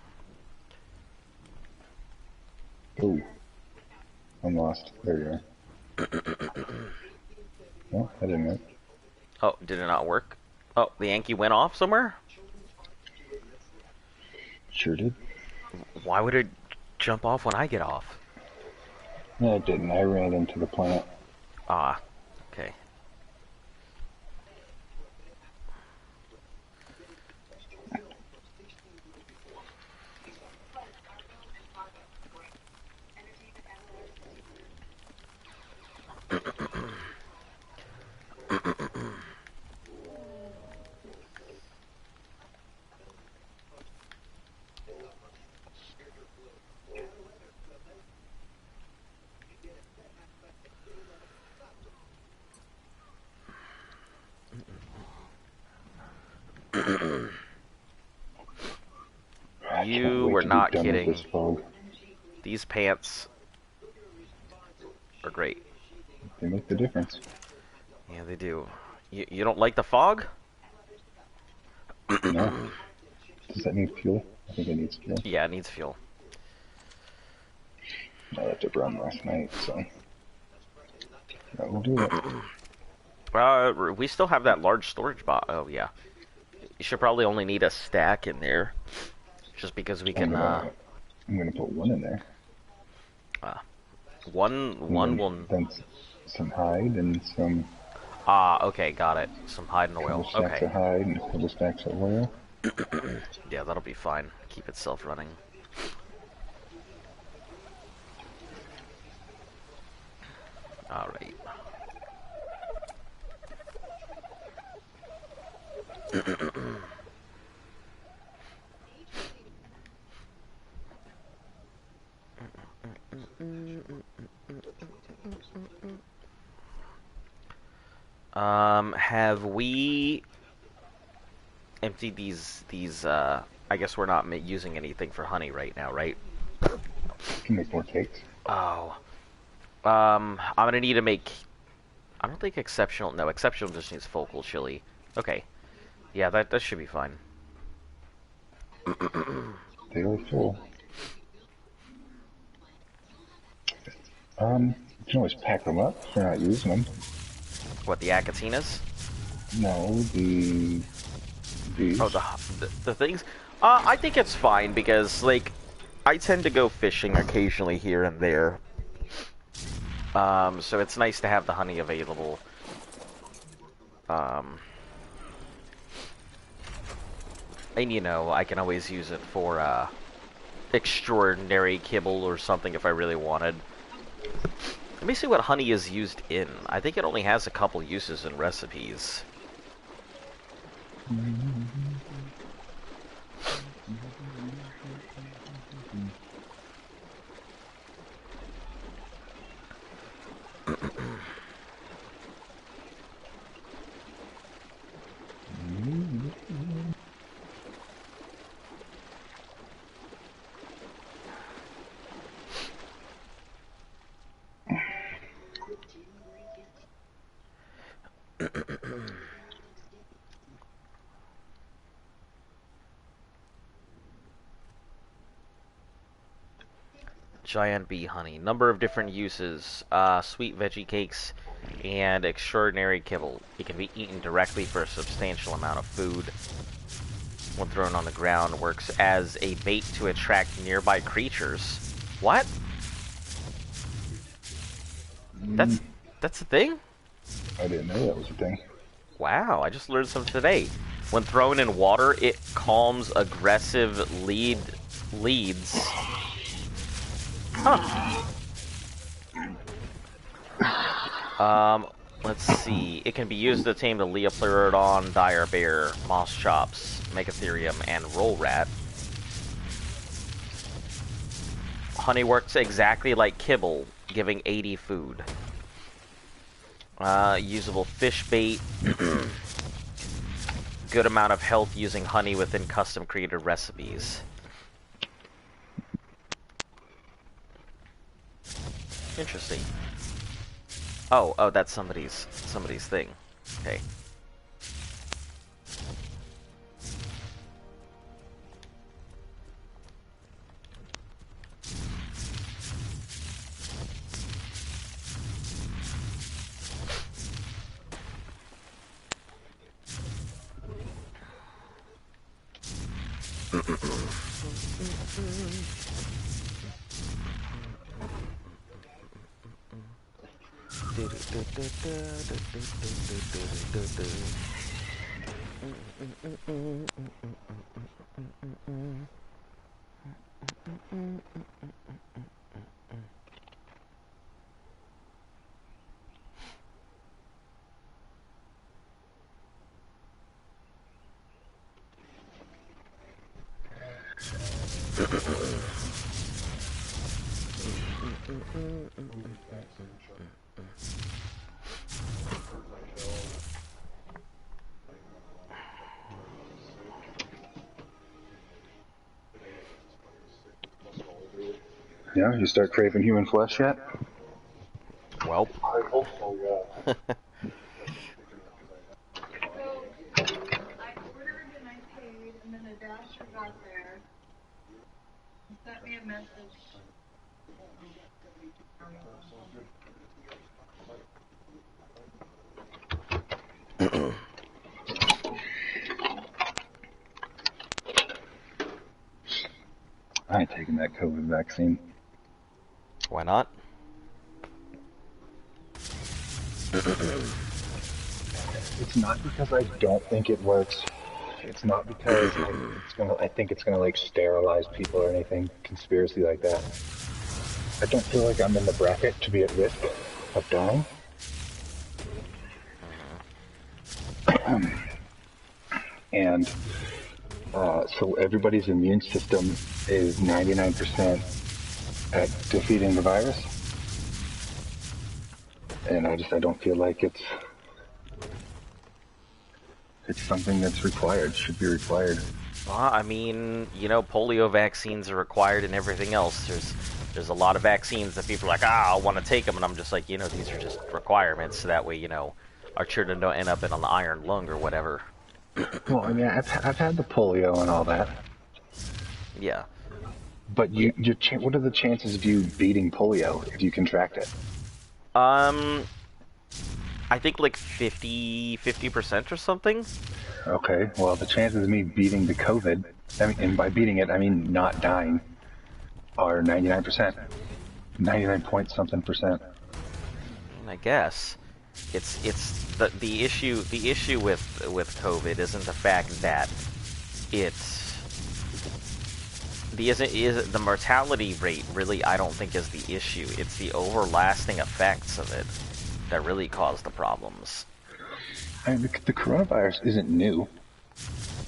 Oh, I'm lost. There you are. Well, I didn't know. Oh, did it not work? Oh, the Yankee went off somewhere? Sure did. Why would it jump off when I get off? No, it didn't. I ran into the plant. Ah, okay. You Wait were to be not done with kidding. this fog. These pants are great. They make the difference. Yeah, they do. You don't like the fog? No? Does that need fuel? I think it needs fuel. Yeah, it needs fuel. I left it run last night, so that will do it. We still have that large storage box. Oh, yeah. You should probably only need a stack in there. Just because we can, I'm gonna put one in there. One will... Then some hide and some Ah, okay, got it. Some hide and oil. couple stacks Okay. of hide and a couple stacks of oil. Yeah, that'll be fine. Keep it self-running. Alright. Have we emptied these, I guess we're not using anything for honey right now, right? Can make more cakes. Oh. I'm gonna need to make... I don't think exceptional... No, exceptional just needs focal chili. Okay. Yeah, that should be fine. They are full. You can always pack them up if you're not using them. What, the Acatinas? No, these. Oh, the things? I think it's fine because, like, I tend to go fishing occasionally here and there. So it's nice to have the honey available. And, you know, I can always use it for, extraordinary kibble or something if I really wanted. Let me see what honey is used in. I think it only has a couple uses in recipes. Giant bee honey. Number of different uses. Sweet veggie cakes and extraordinary kibble. It can be eaten directly for a substantial amount of food. When thrown on the ground, works as a bait to attract nearby creatures. What? That's a thing? I didn't know that was a thing. Wow, I just learned something today. When thrown in water, it calms aggressive leads. Huh. Let's see. It can be used to tame the Leoplerodon, dire bear, moss chops, megatherium, and roll rat. Honey works exactly like kibble, giving 80 food. Usable fish bait. Good amount of health using honey within custom created recipes. Interesting. Oh, that's somebody's thing. Okay. Yeah, you start craving human flesh yet? Well. I hope so, yeah. So, I ordered and I paid, and then a dasher got there and sent me a message. I ain't taking that COVID vaccine. Why not? It's not because I don't think it works. It's not because I think it's gonna like sterilize people or anything conspiracy like that. I don't feel like I'm in the bracket to be at risk of dying. And so everybody's immune system is 99% at defeating the virus. And I don't feel like it's something that's required, should be required. I mean, you know, polio vaccines are required and everything else. There's a lot of vaccines that people are like, I want to take them, and I'm just like, you know, these are just requirements, so that way, you know, our children don't end up in an iron lung or whatever. Well, I mean, I've had the polio and all that. Yeah. But what are the chances of you beating polio if you contract it? Um, I think like 50% or something. Okay, well, the chances of me beating the COVID, I mean, and by beating it, I mean not dying, are 99%. 99 point something percent. I guess the issue with COVID isn't the fact that it's the mortality rate really I don't think is the issue. It's the overlasting effects of it that really cause the problems. I mean, the coronavirus isn't new.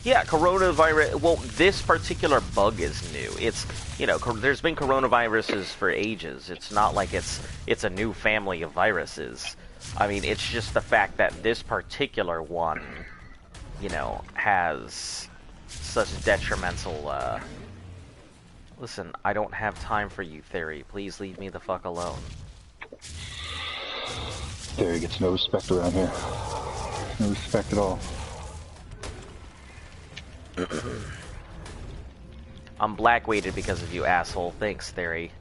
Yeah, coronavirus. Well, this particular bug is new. It's there's been coronaviruses for ages. It's not like it's a new family of viruses. I mean, it's just the fact that this particular one, has such detrimental. Listen, I don't have time for you, Theory. Please leave me the fuck alone. There, he gets no respect around here. No respect at all. I'm black weighted because of you, asshole. Thanks, Theory.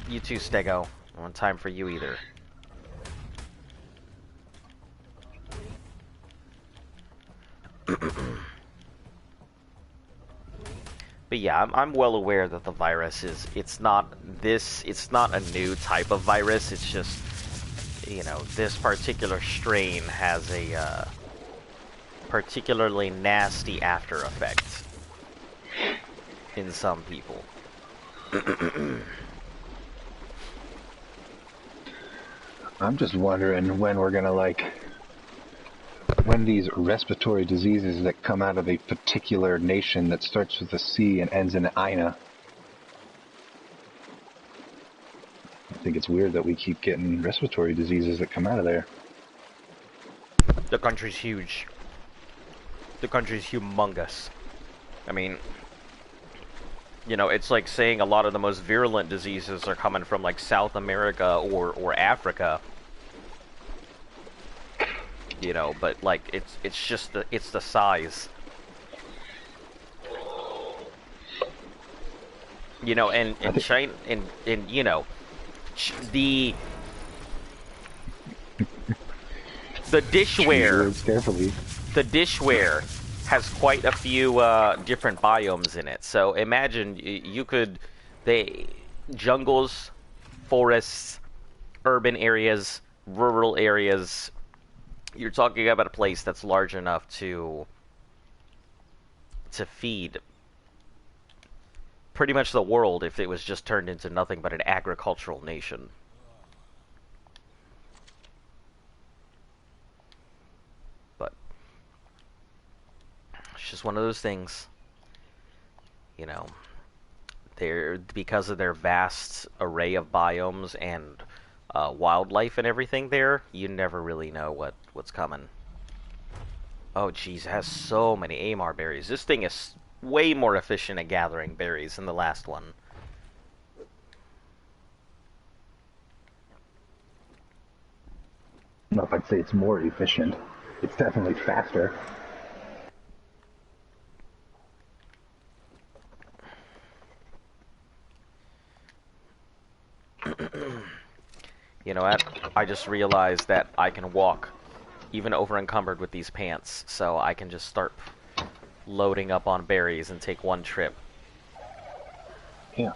You too, Stego. I don't have time for you either. But yeah, I'm well aware that the virus it's not a new type of virus. It's just, this particular strain has a particularly nasty after effect in some people. I'm just wondering when we're gonna when these respiratory diseases that come out of a particular nation that starts with a C and ends in Ina. I think it's weird that we keep getting respiratory diseases that come out of there. The country's huge. The country's humongous. I mean, it's like saying a lot of the most virulent diseases are coming from like South America or Africa. But like it's just the size. And China and the dishware. Carefully. The dishware has quite a few different biomes in it. So imagine jungles, forests, urban areas, rural areas. You're talking about a place that's large enough to feed pretty much the world if it was just turned into nothing but an agricultural nation. But it's just one of those things. They're because of their vast array of biomes and wildlife and everything there, you never really know what's coming. Oh jeez, it has so many Amar berries. This thing is way more efficient at gathering berries than the last one. I don't know if I'd say it's more efficient. It's definitely faster. You know what? I just realized that I can walk even over encumbered with these pants, so I can just start loading up on berries and take one trip. Yeah.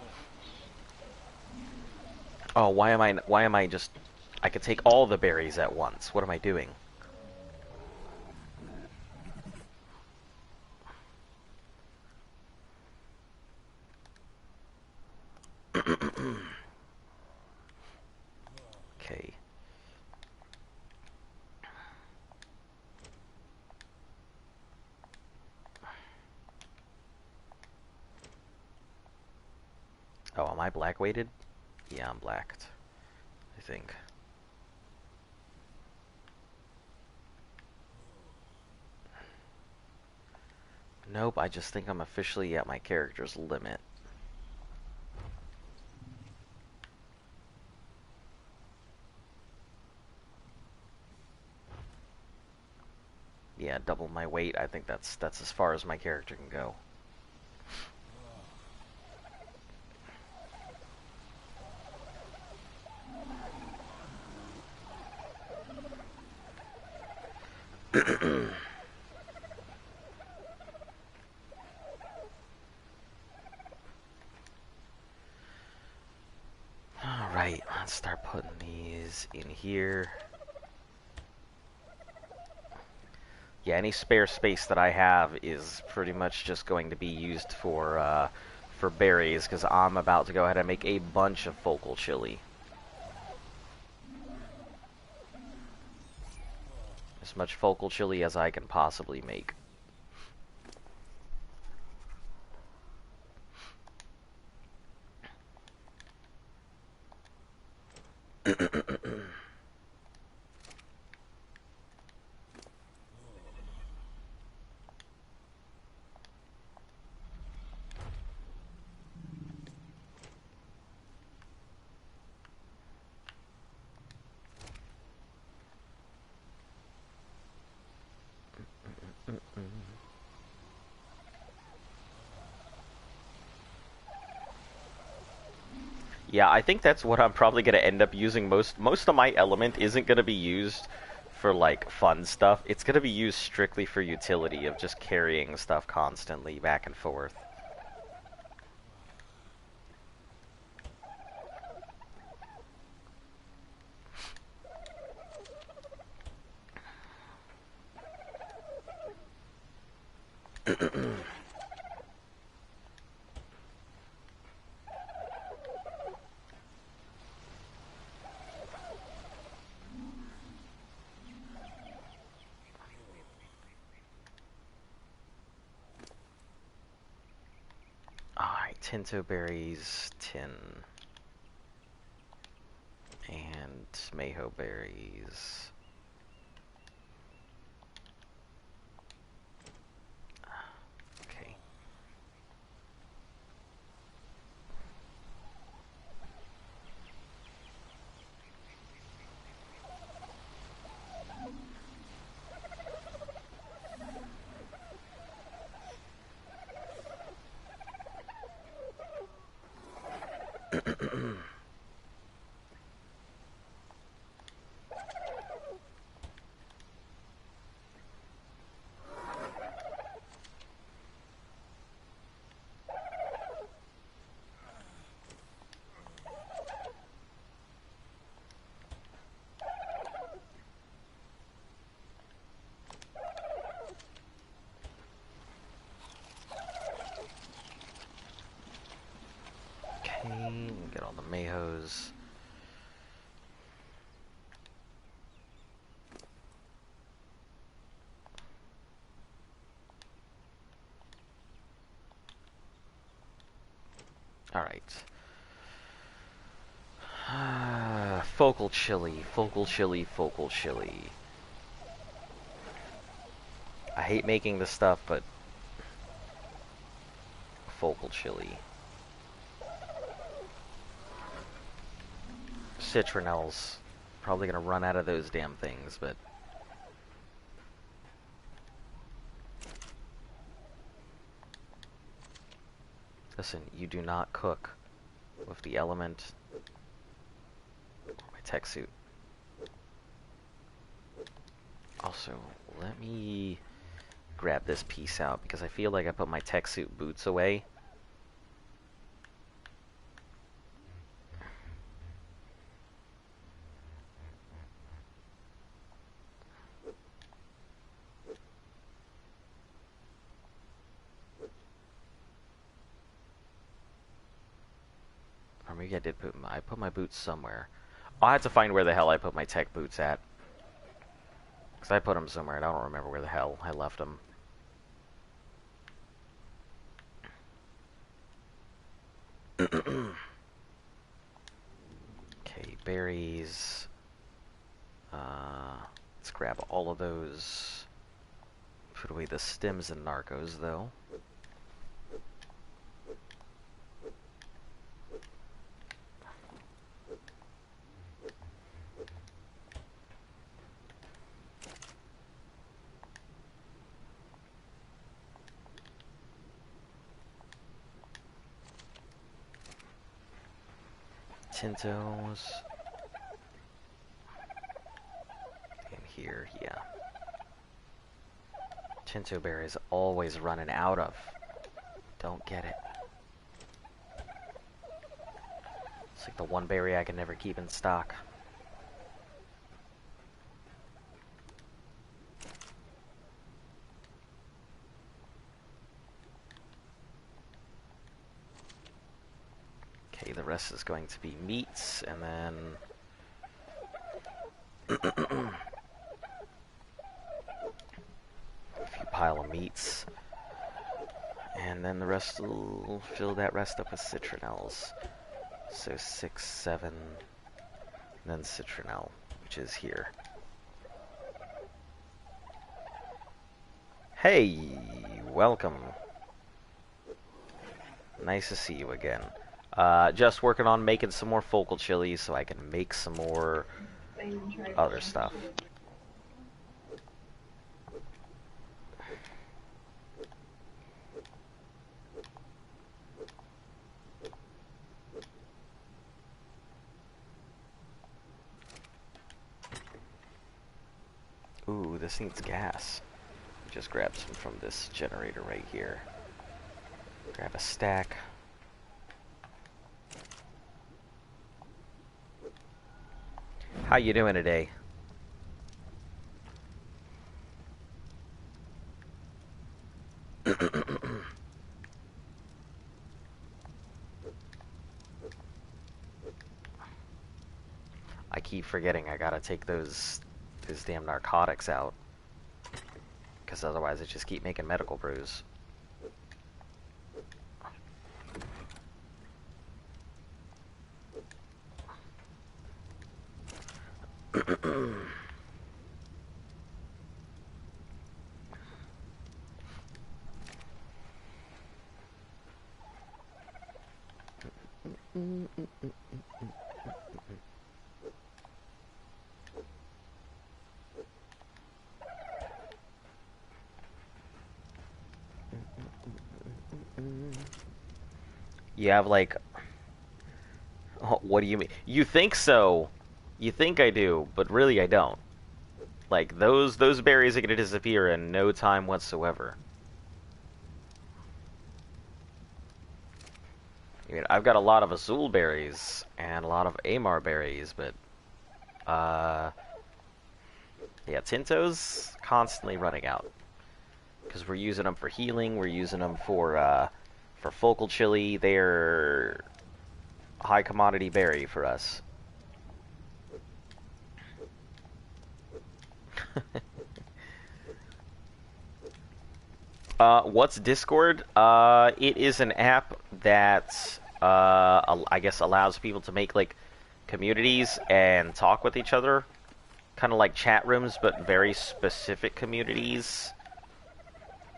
Oh, why am I just... I could take all the berries at once. What am I doing? Okay. Oh, am I black weighted? Yeah, I'm blacked. I think. Nope, I just think I'm officially at my character's limit. Yeah, double my weight. I think that's as far as my character can go. Alright, let's start putting these in here. Yeah, any spare space that I have is pretty much just going to be used for berries, because I'm about to go ahead and make a bunch of focal chili. As much focal chili as I can possibly make. Yeah, I think that's what I'm probably going to end up using most of my element isn't going to be used for like fun stuff. It's going to be used strictly for utility of just carrying stuff constantly back and forth. Alright, tinto berries, tin. And mayho berries. Okay. Okay, get all the mayhos. Alright. Focal chili, focal chili, focal chili. I hate making this stuff, but focal chili. Citronelles. Probably gonna run out of those damn things, but... Listen, you do not cook with the element or my tech suit. Also, let me grab this piece out because I feel like I put my tech suit boots away. Or maybe I did put my boots somewhere. I'll have to find where the hell I put my tech boots at. Because I put them somewhere and I don't remember where the hell I left them. Okay, berries. Let's grab all of those. Put away the stems and narcos, though. Tintos. In here, yeah. Tinto berries always running out of. Don't get it. It's like the one berry I can never keep in stock. Okay, the rest is going to be meats, and then... a few pile of meats. And then the rest will fill that rest up with citronels. So 6, 7, and then citronel, which is here. Hey, welcome. Nice to see you again. Just working on making some more focal chili so I can make some more other stuff. Ooh, this needs gas. Just grab some from this generator right here. Grab a stack. How you doing today? I keep forgetting I gotta take those damn narcotics out. Because otherwise I just keep making medical brews. You have like... Oh, what do you mean? You think so. You think I do, but really I don't. Like, those berries are gonna disappear in no time whatsoever. I mean, I've got a lot of azul berries and a lot of Amar berries, but yeah, Tinto's constantly running out because we're using them for healing. We're using them for focal chili. They're high commodity berry for us. What's Discord? It is an app that I guess allows people to make like communities and talk with each other, kind of like chat rooms, but very specific communities.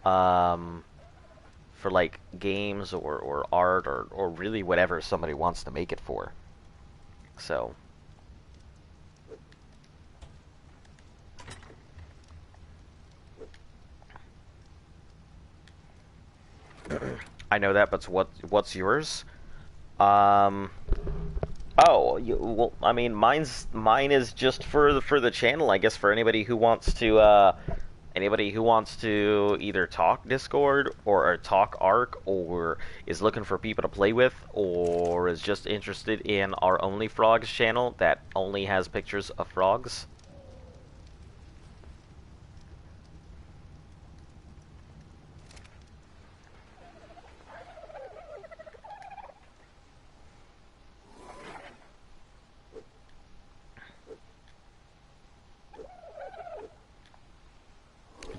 For like games or art or really whatever somebody wants to make it for. So. I know that, but what's yours? Oh, well, I mean, mine is just for the channel, I guess, for anybody who wants to either talk Discord or talk Ark, or is looking for people to play with, or is just interested in our Only Frogs channel that only has pictures of frogs.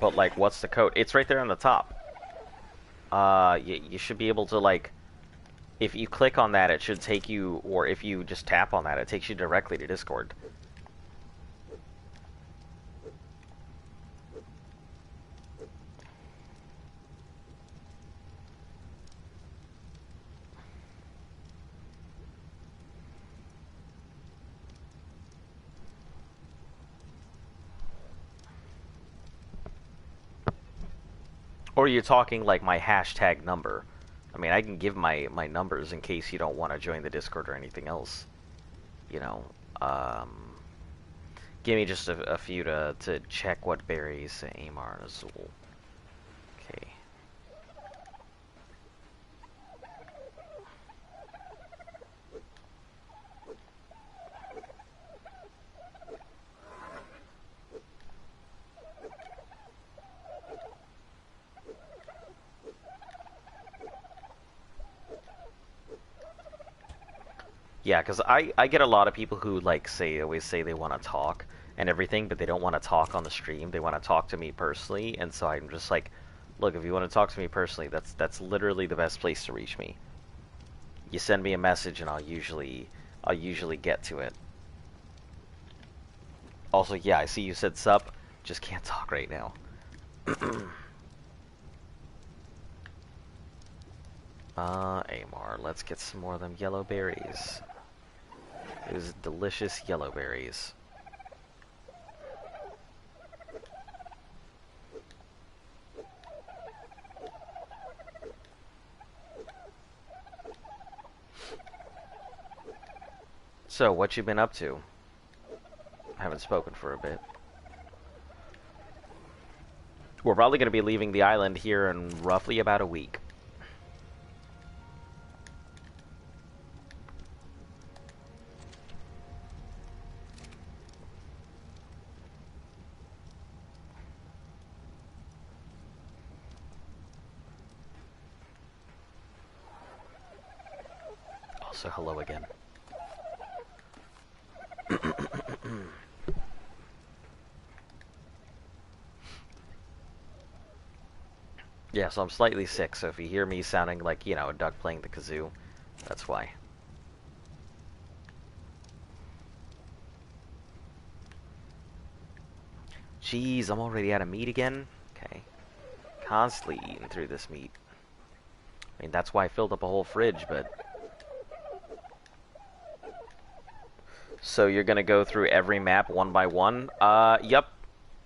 But like, what's the code? It's right there on the top. You should be able to, like, if you click on that, it should take you, or if you just tap on that, it takes you directly to Discord. Or you're talking like my hashtag number. I mean, I can give my numbers in case you don't want to join the Discord or anything else. you know, um, give me just a few to check what berries Amar and Azul. Okay. Yeah, because I get a lot of people who like always say they want to talk and everything, but they don't want to talk on the stream. They want to talk to me personally, and so I'm just like, look, if you want to talk to me personally, that's literally the best place to reach me. You send me a message, and I'll usually get to it. Also, yeah, I see you said sup. Just can't talk right now. Amar, let's get some more of them yellow berries. Those delicious yellow berries. So, what you been up to? Haven't spoken for a bit. We're probably going to be leaving the island here in roughly about a week. Also, hello again. Yeah, so I'm slightly sick, so if you hear me sounding like, you know, a duck playing the kazoo, that's why. Jeez, I'm already out of meat again? Okay. Constantly eating through this meat. I mean, that's why I filled up a whole fridge, but... So you're gonna go through every map one by one? Yep.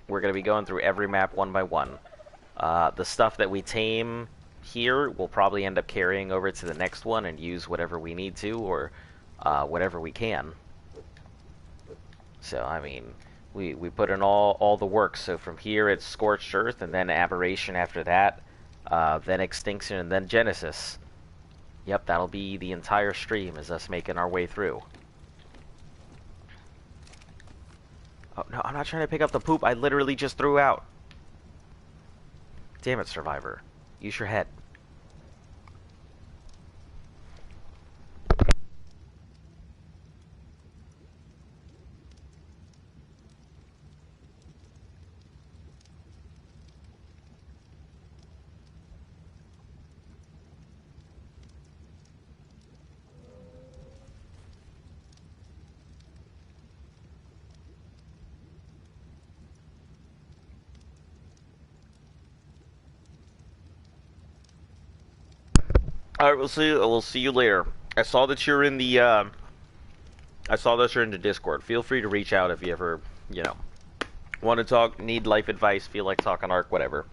We're gonna be going through every map one by one. The stuff that we tame here, we'll probably end up carrying over to the next one and use whatever we need to, or whatever we can. So, I mean, we put in all the work. So from here, it's Scorched Earth, and then Aberration after that, then Extinction, and then Genesis. Yep, that'll be the entire stream, is us making our way through. Oh, no, I'm not trying to pick up the poop I literally just threw out. Damn it, Survivor. Use your head. All right, we'll see. We'll see you later. I saw that you're in the. I saw that you're in the Discord. Feel free to reach out if you ever, you know, want to talk, need life advice, feel like talking Ark, whatever.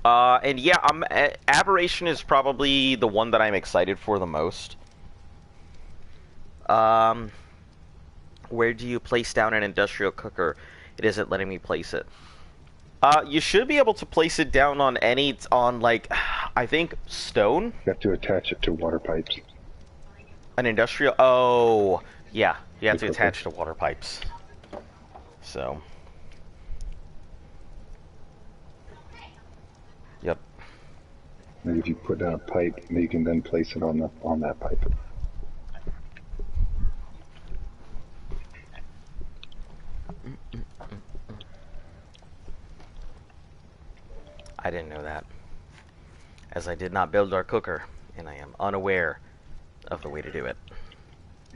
And yeah, Aberration is probably the one that I'm excited for the most. Um, where do you place down an industrial cooker? It isn't letting me place it. You should be able to place it down on like, I think, stone? You have to attach it to water pipes. An industrial, oh, yeah, you have to The attach to water pipes. So. Yep. And if you put down a pipe, you can then place it on that pipe. I didn't know that, as I did not build our cooker, and I am unaware of the way to do it.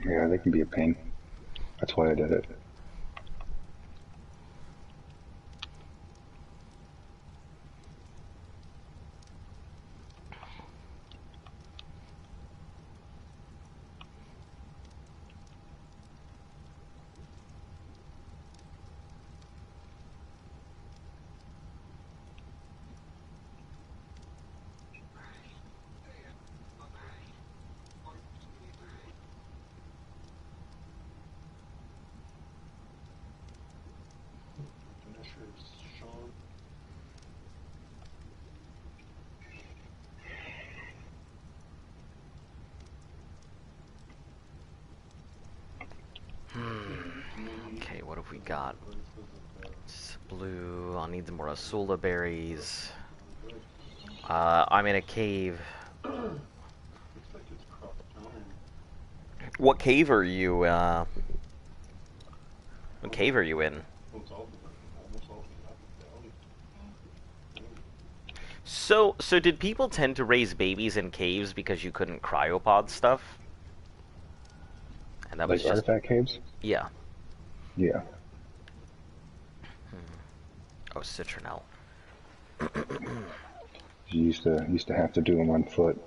Yeah, they can be a pain. That's why I did it. what have we got? It's blue. I'll need some more Asula berries. I'm in a cave. What cave are you, what cave are you in? So did people tend to raise babies in caves because you couldn't cryopod stuff? And that was Like just... artifact caves? Yeah. Yeah. Oh, citronelle. You used to have to do them on foot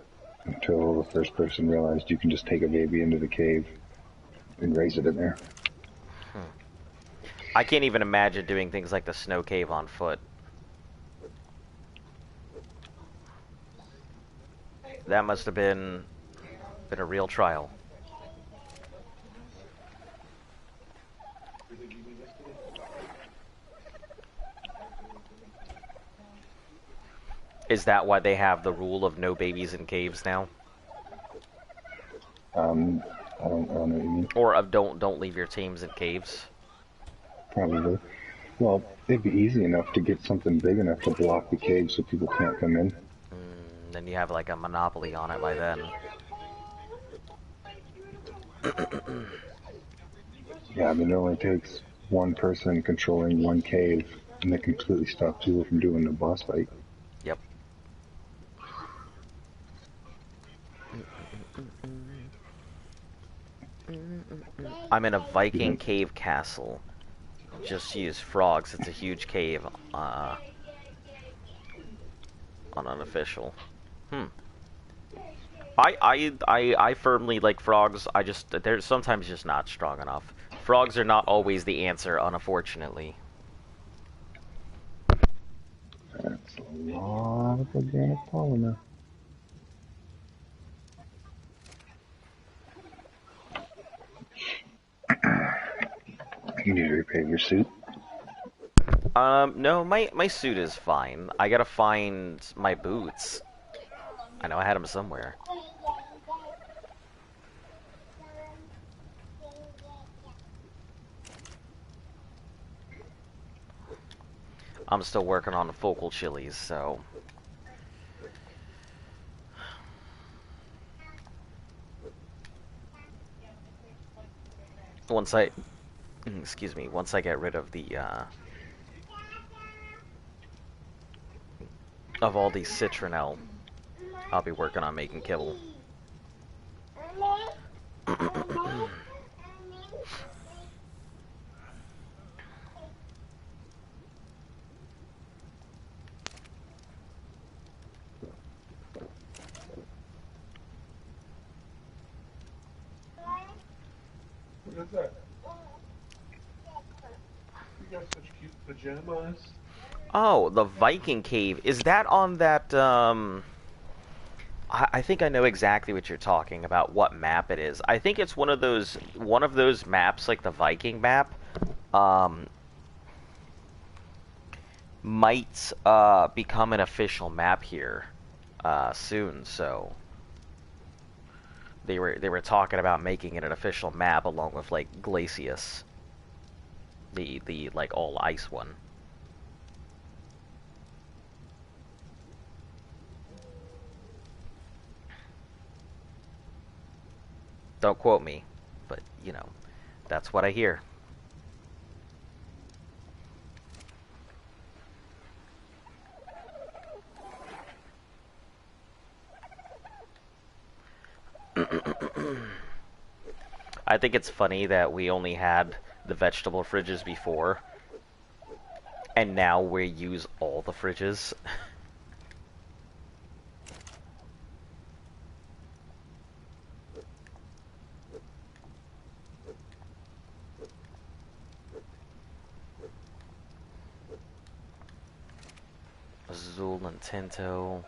until the first person realized you can just take a baby into the cave and raise it in there. I can't even imagine doing things like the snow cave on foot. That must have been a real trial. Is that why they have the rule of no babies in caves now? I don't know what you mean. Or of don't leave your teams in caves? Probably. Well, it'd be easy enough to get something big enough to block the cave so people can't come in. Then you have like a monopoly on it by then. Yeah, I mean, it only takes one person controlling one cave, and they completely stop people from doing the boss fight. Yep. I'm in a Viking cave castle. Just use frogs. It's a huge cave. On unofficial. I firmly like frogs. They're sometimes just not strong enough. Frogs are not always the answer, unfortunately. That's a lot of organic polymer. You need to repair your suit. No, my suit is fine. I gotta find my boots. I know I had them somewhere. I'm still working on the focal chilies, so... Once I... Excuse me. Once I get rid of the, of all these citronelle, I'll be working on making kibble. What is that? You got such cute pajamas. Oh, the Viking cave. Is that on that, I think I know exactly what you're talking about, what map it is. I think it's one of those maps, like the Viking map, might, become an official map here, soon, so... They were talking about making it an official map along with, like, Glacius. The like, all ice one. Don't quote me, but, you know, that's what I hear. I think it's funny that we only had the vegetable fridges before, and now we use all the fridges. Azul and Tinto.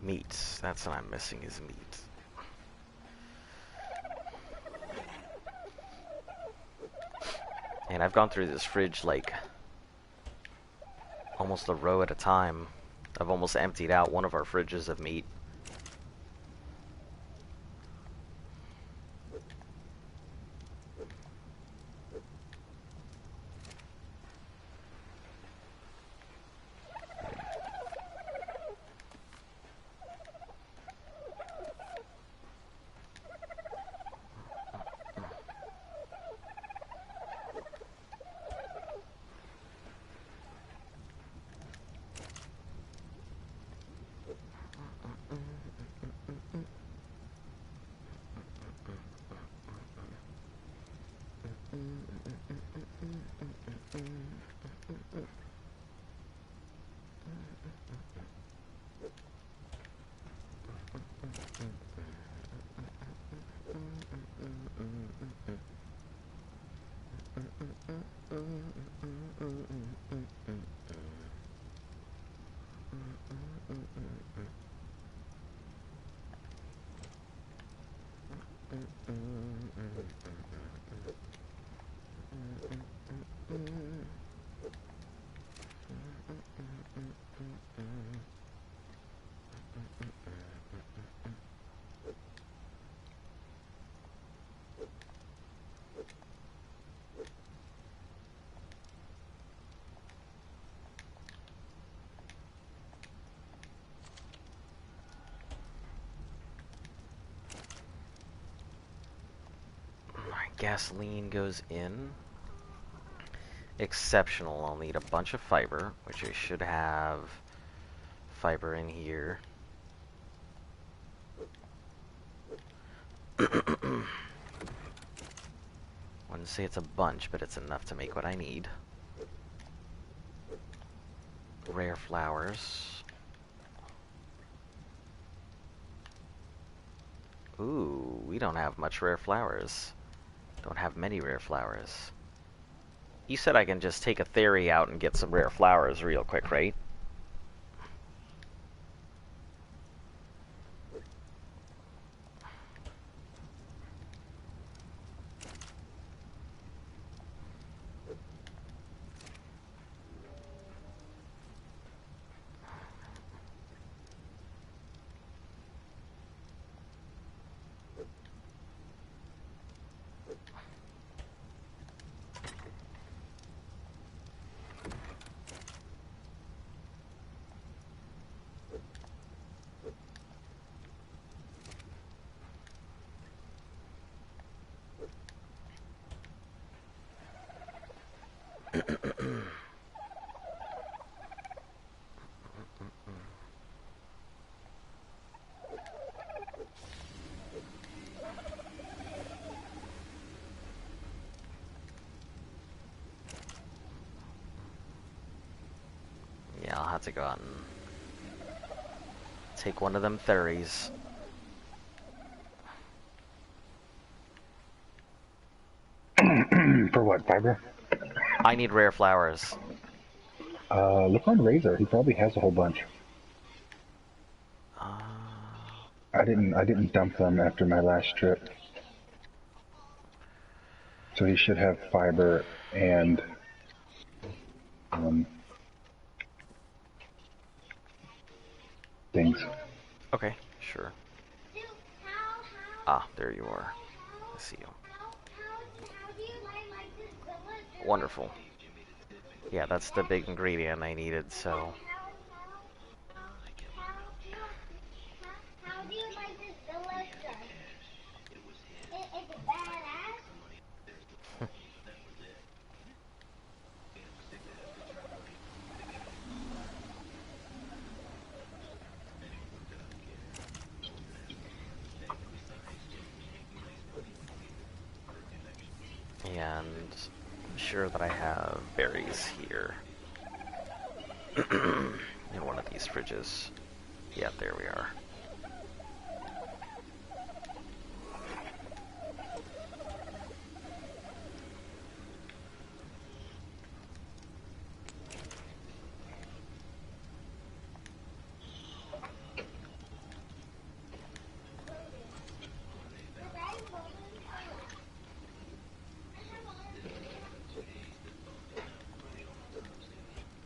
Meat. That's what I'm missing is meat. And I've gone through this fridge like almost a row at a time. I've almost emptied out one of our fridges of meat. Gasoline goes in. Exceptional. I'll need a bunch of fiber, which I should have fiber in here. Wouldn't say it's a bunch, but it's enough to make what I need. Rare flowers. Ooh, we don't have much rare flowers. Don't have many rare flowers. You said I can just take a theory out and get some rare flowers real quick, right? Yeah, I'll have to go out and take one of them 30s. For what, fiber? I need rare flowers. Look on Razor. He probably has a whole bunch. Uh, I didn't dump them after my last trip. So he should have fiber and things. Okay, sure. Ah, there you are. I see you. Wonderful. Yeah, that's the big ingredient I needed, so... How do you like this delicious? Is it badass? And I'm sure that I have berries here. In one of these fridges. Yeah, there we are.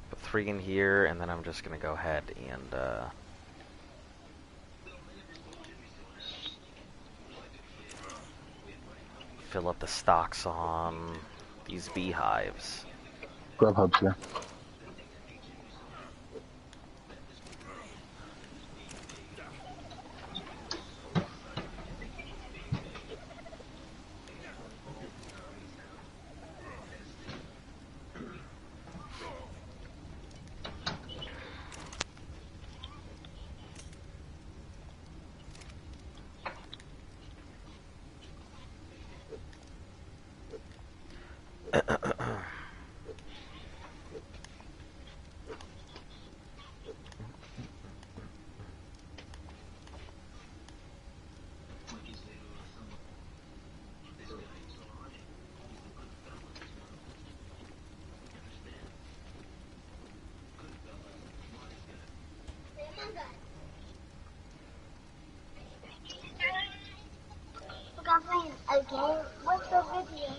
Put 3 in here, and then I'm just gonna go ahead and fill up the stocks on these beehives. Grubhub's here. Again, what's the video?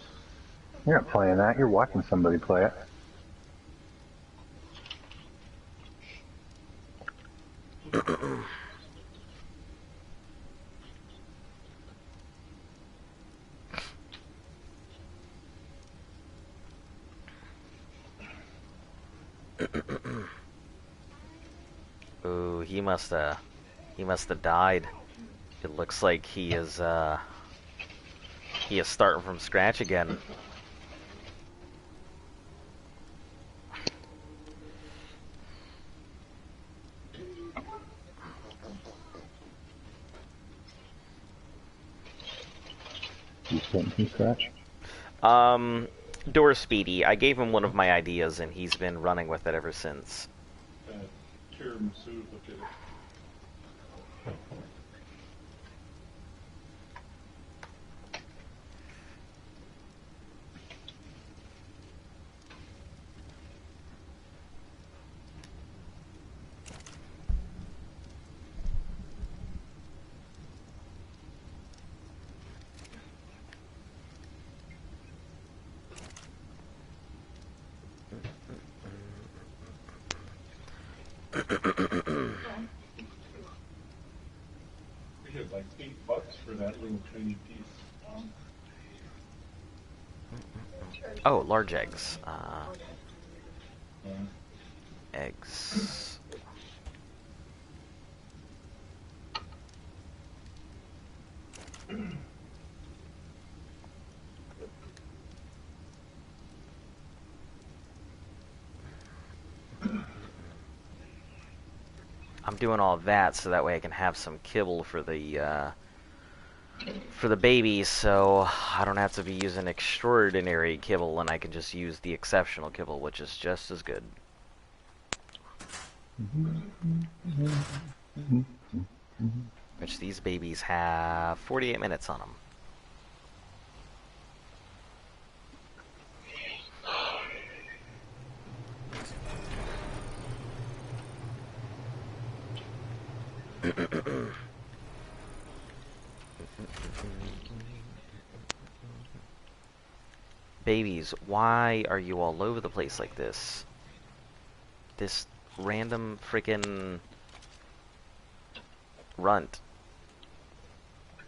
You're not playing that. You're watching somebody play it. Ooh, he must have died. It looks like he is starting from scratch again. You starting from scratch? Door Speedy. I gave him one of my ideas, and he's been running with it ever since. Tiramisu, look at it. We had like $8 for that little tiny piece. Oh, large eggs. Uh, Eggs. I'm doing all of that so that way I can have some kibble for the babies, so I don't have to be using extraordinary kibble, and I can just use the exceptional kibble, which is just as good. Which these babies have 48 minutes on them. Babies, why are you all over the place like this? This random freaking runt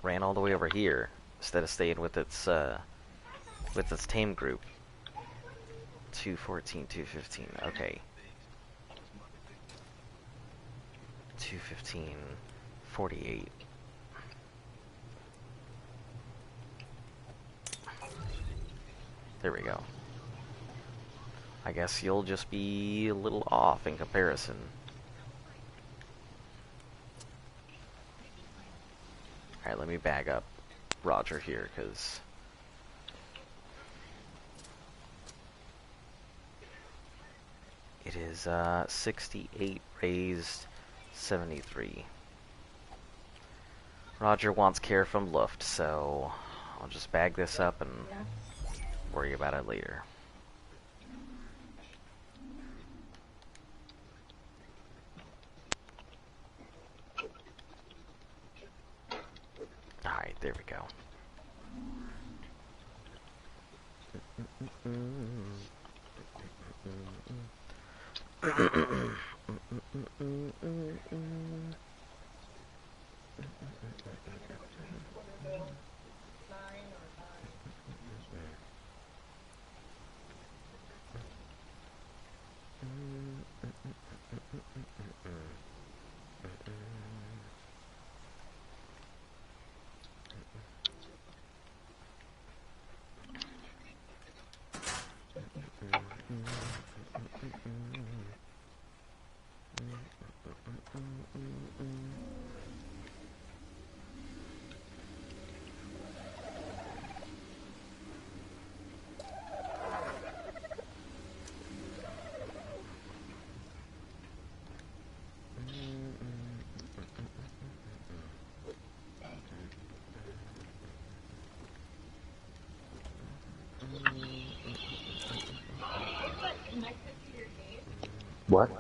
ran all the way over here instead of staying with its tame group. 214, 215. Okay. 215, 48. There we go. I guess you'll just be a little off in comparison. Alright, let me bag up Roger here, because it is 68 raised 73. Roger wants care from Luft, so I'll just bag this up and worry about it later. Alright, there we go. What?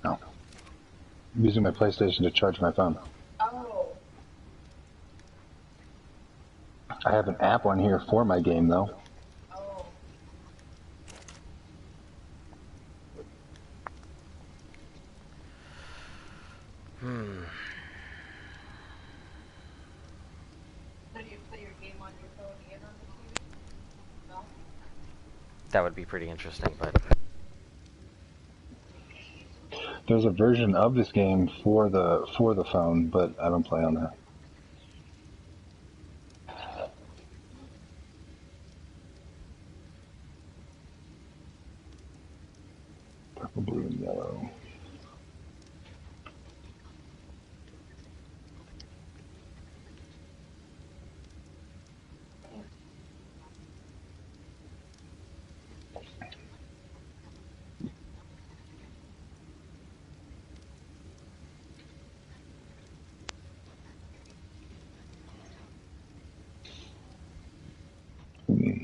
No. I'm using my PlayStation to charge my phone. Oh. I have an app on here for my game, though. Oh. So do you play your game on your phone and on the TV? No? That would be pretty interesting, but There's a version of this game for the phone, but I don't play on that. Purple, blue, and yellow. Hmm.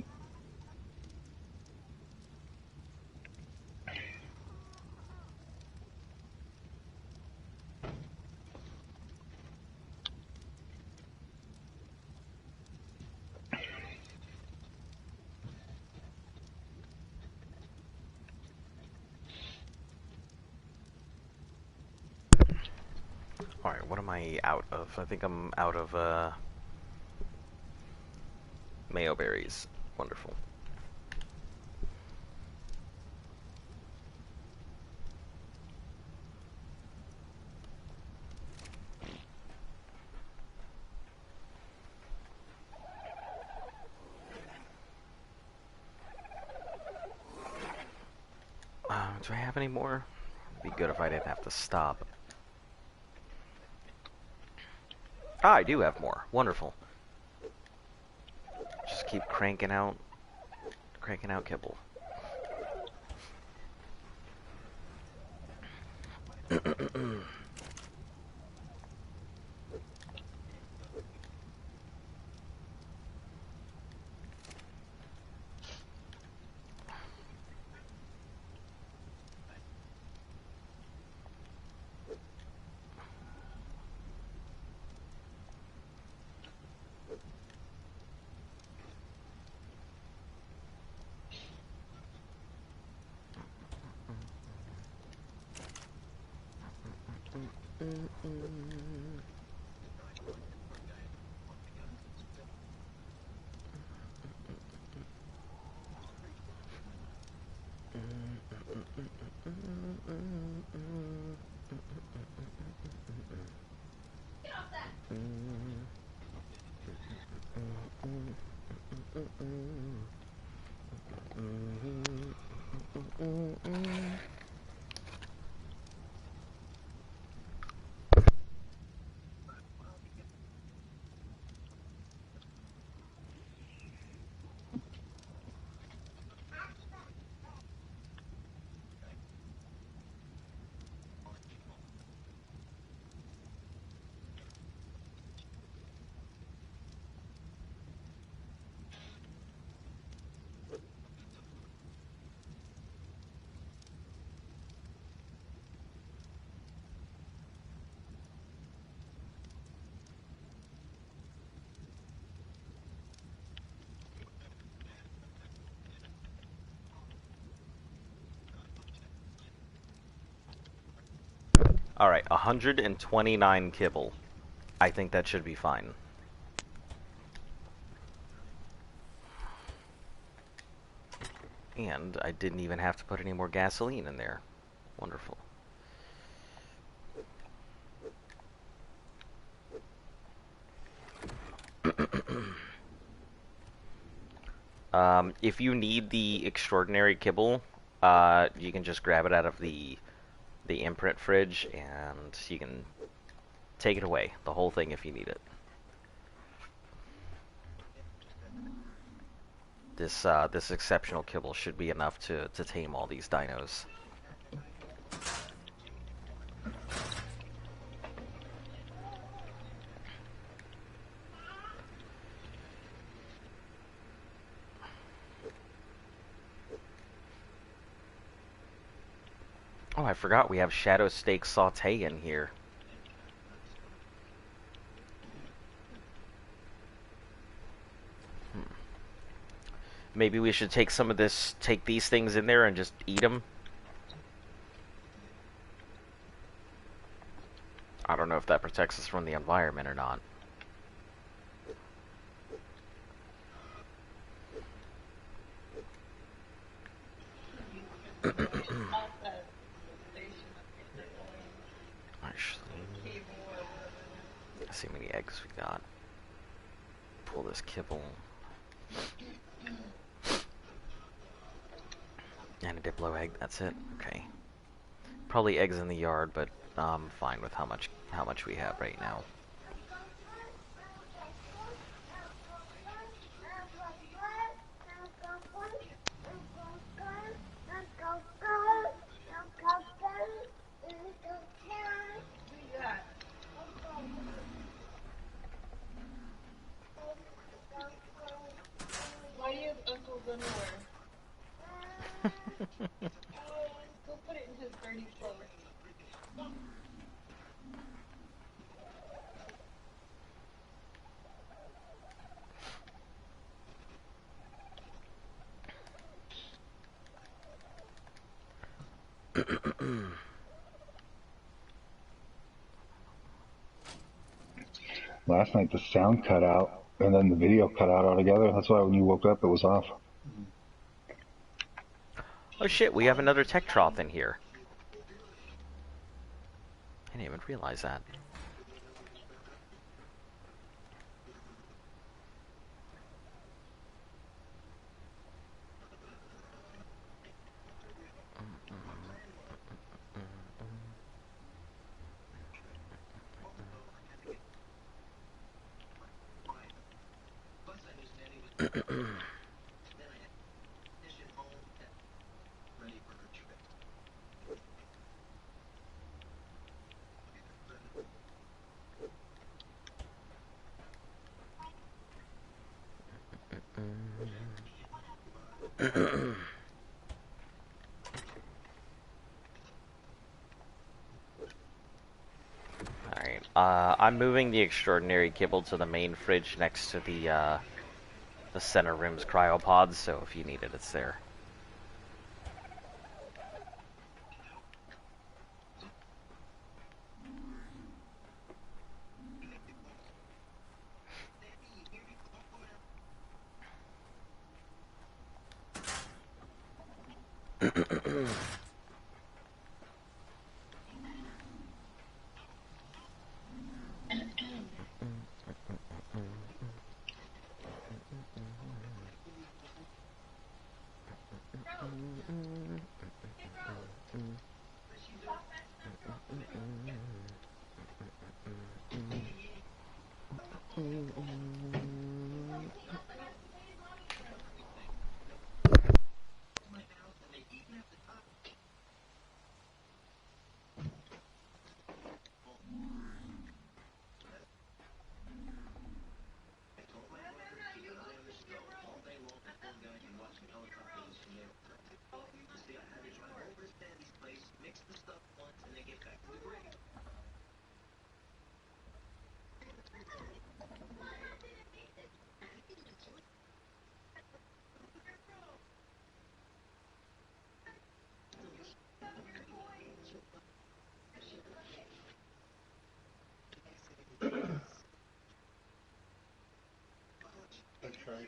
alright, what am I out of? I think I'm out of mayo berries. Wonderful. Do I have any more? It'd be good if I didn't have to stop. Ah, I do have more. Wonderful. Just keep cranking out kibble. Alright, 129 kibble. I think that should be fine. And I didn't even have to put any more gasoline in there. Wonderful. If you need the extraordinary kibble, you can just grab it out of the imprint fridge, and you can take it away, the whole thing, if you need it. This exceptional kibble should be enough to tame all these dinos. Oh, I forgot we have Shadow Steak Sauté in here. Maybe we should take some of this, take these things in there and just eat them. I don't know if that protects us from the environment or not. Actually, let's see how many eggs we got. Pull this kibble. And a Diplo egg, that's it. Okay. Probably eggs in the yard, but I'm fine with how much we have right now. Why do you have Uncle's underwear? Go put it in his dirty clothes. Last night the sound cut out, and then the video cut out altogether. That's why when you woke up, it was off. Oh shit, we have another tech trough in here. I didn't even realize that. Alright, I'm moving the extraordinary kibble to the main fridge next to the center rim's cryopods, so if you need it, it's there.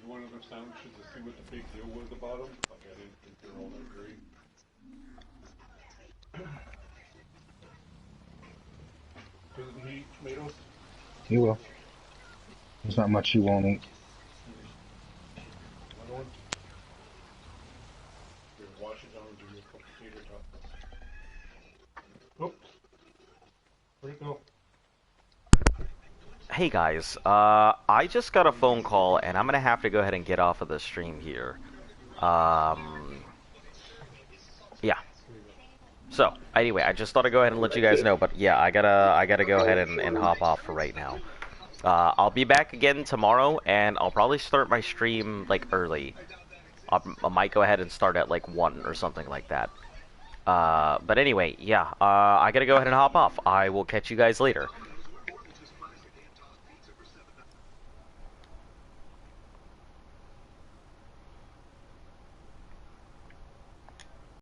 made one of the sandwiches to see what the big deal was about them. Like I didn't think they were all that great. Doesn't he eat tomatoes? He will. There's not much he won't eat. Another one? Here, wash it down and give you a couple tater tots. Oops. Where'd it go? Hey guys, I just got a phone call and I'm gonna have to go ahead and get off of the stream here. Yeah. So, anyway, I just thought I'd go ahead and let you guys know, but yeah, I gotta go ahead and hop off for right now. I'll be back again tomorrow, and I'll probably start my stream, like, early. I might go ahead and start at, like, 1 or something like that. But anyway, yeah, I gotta go ahead and hop off. I will catch you guys later.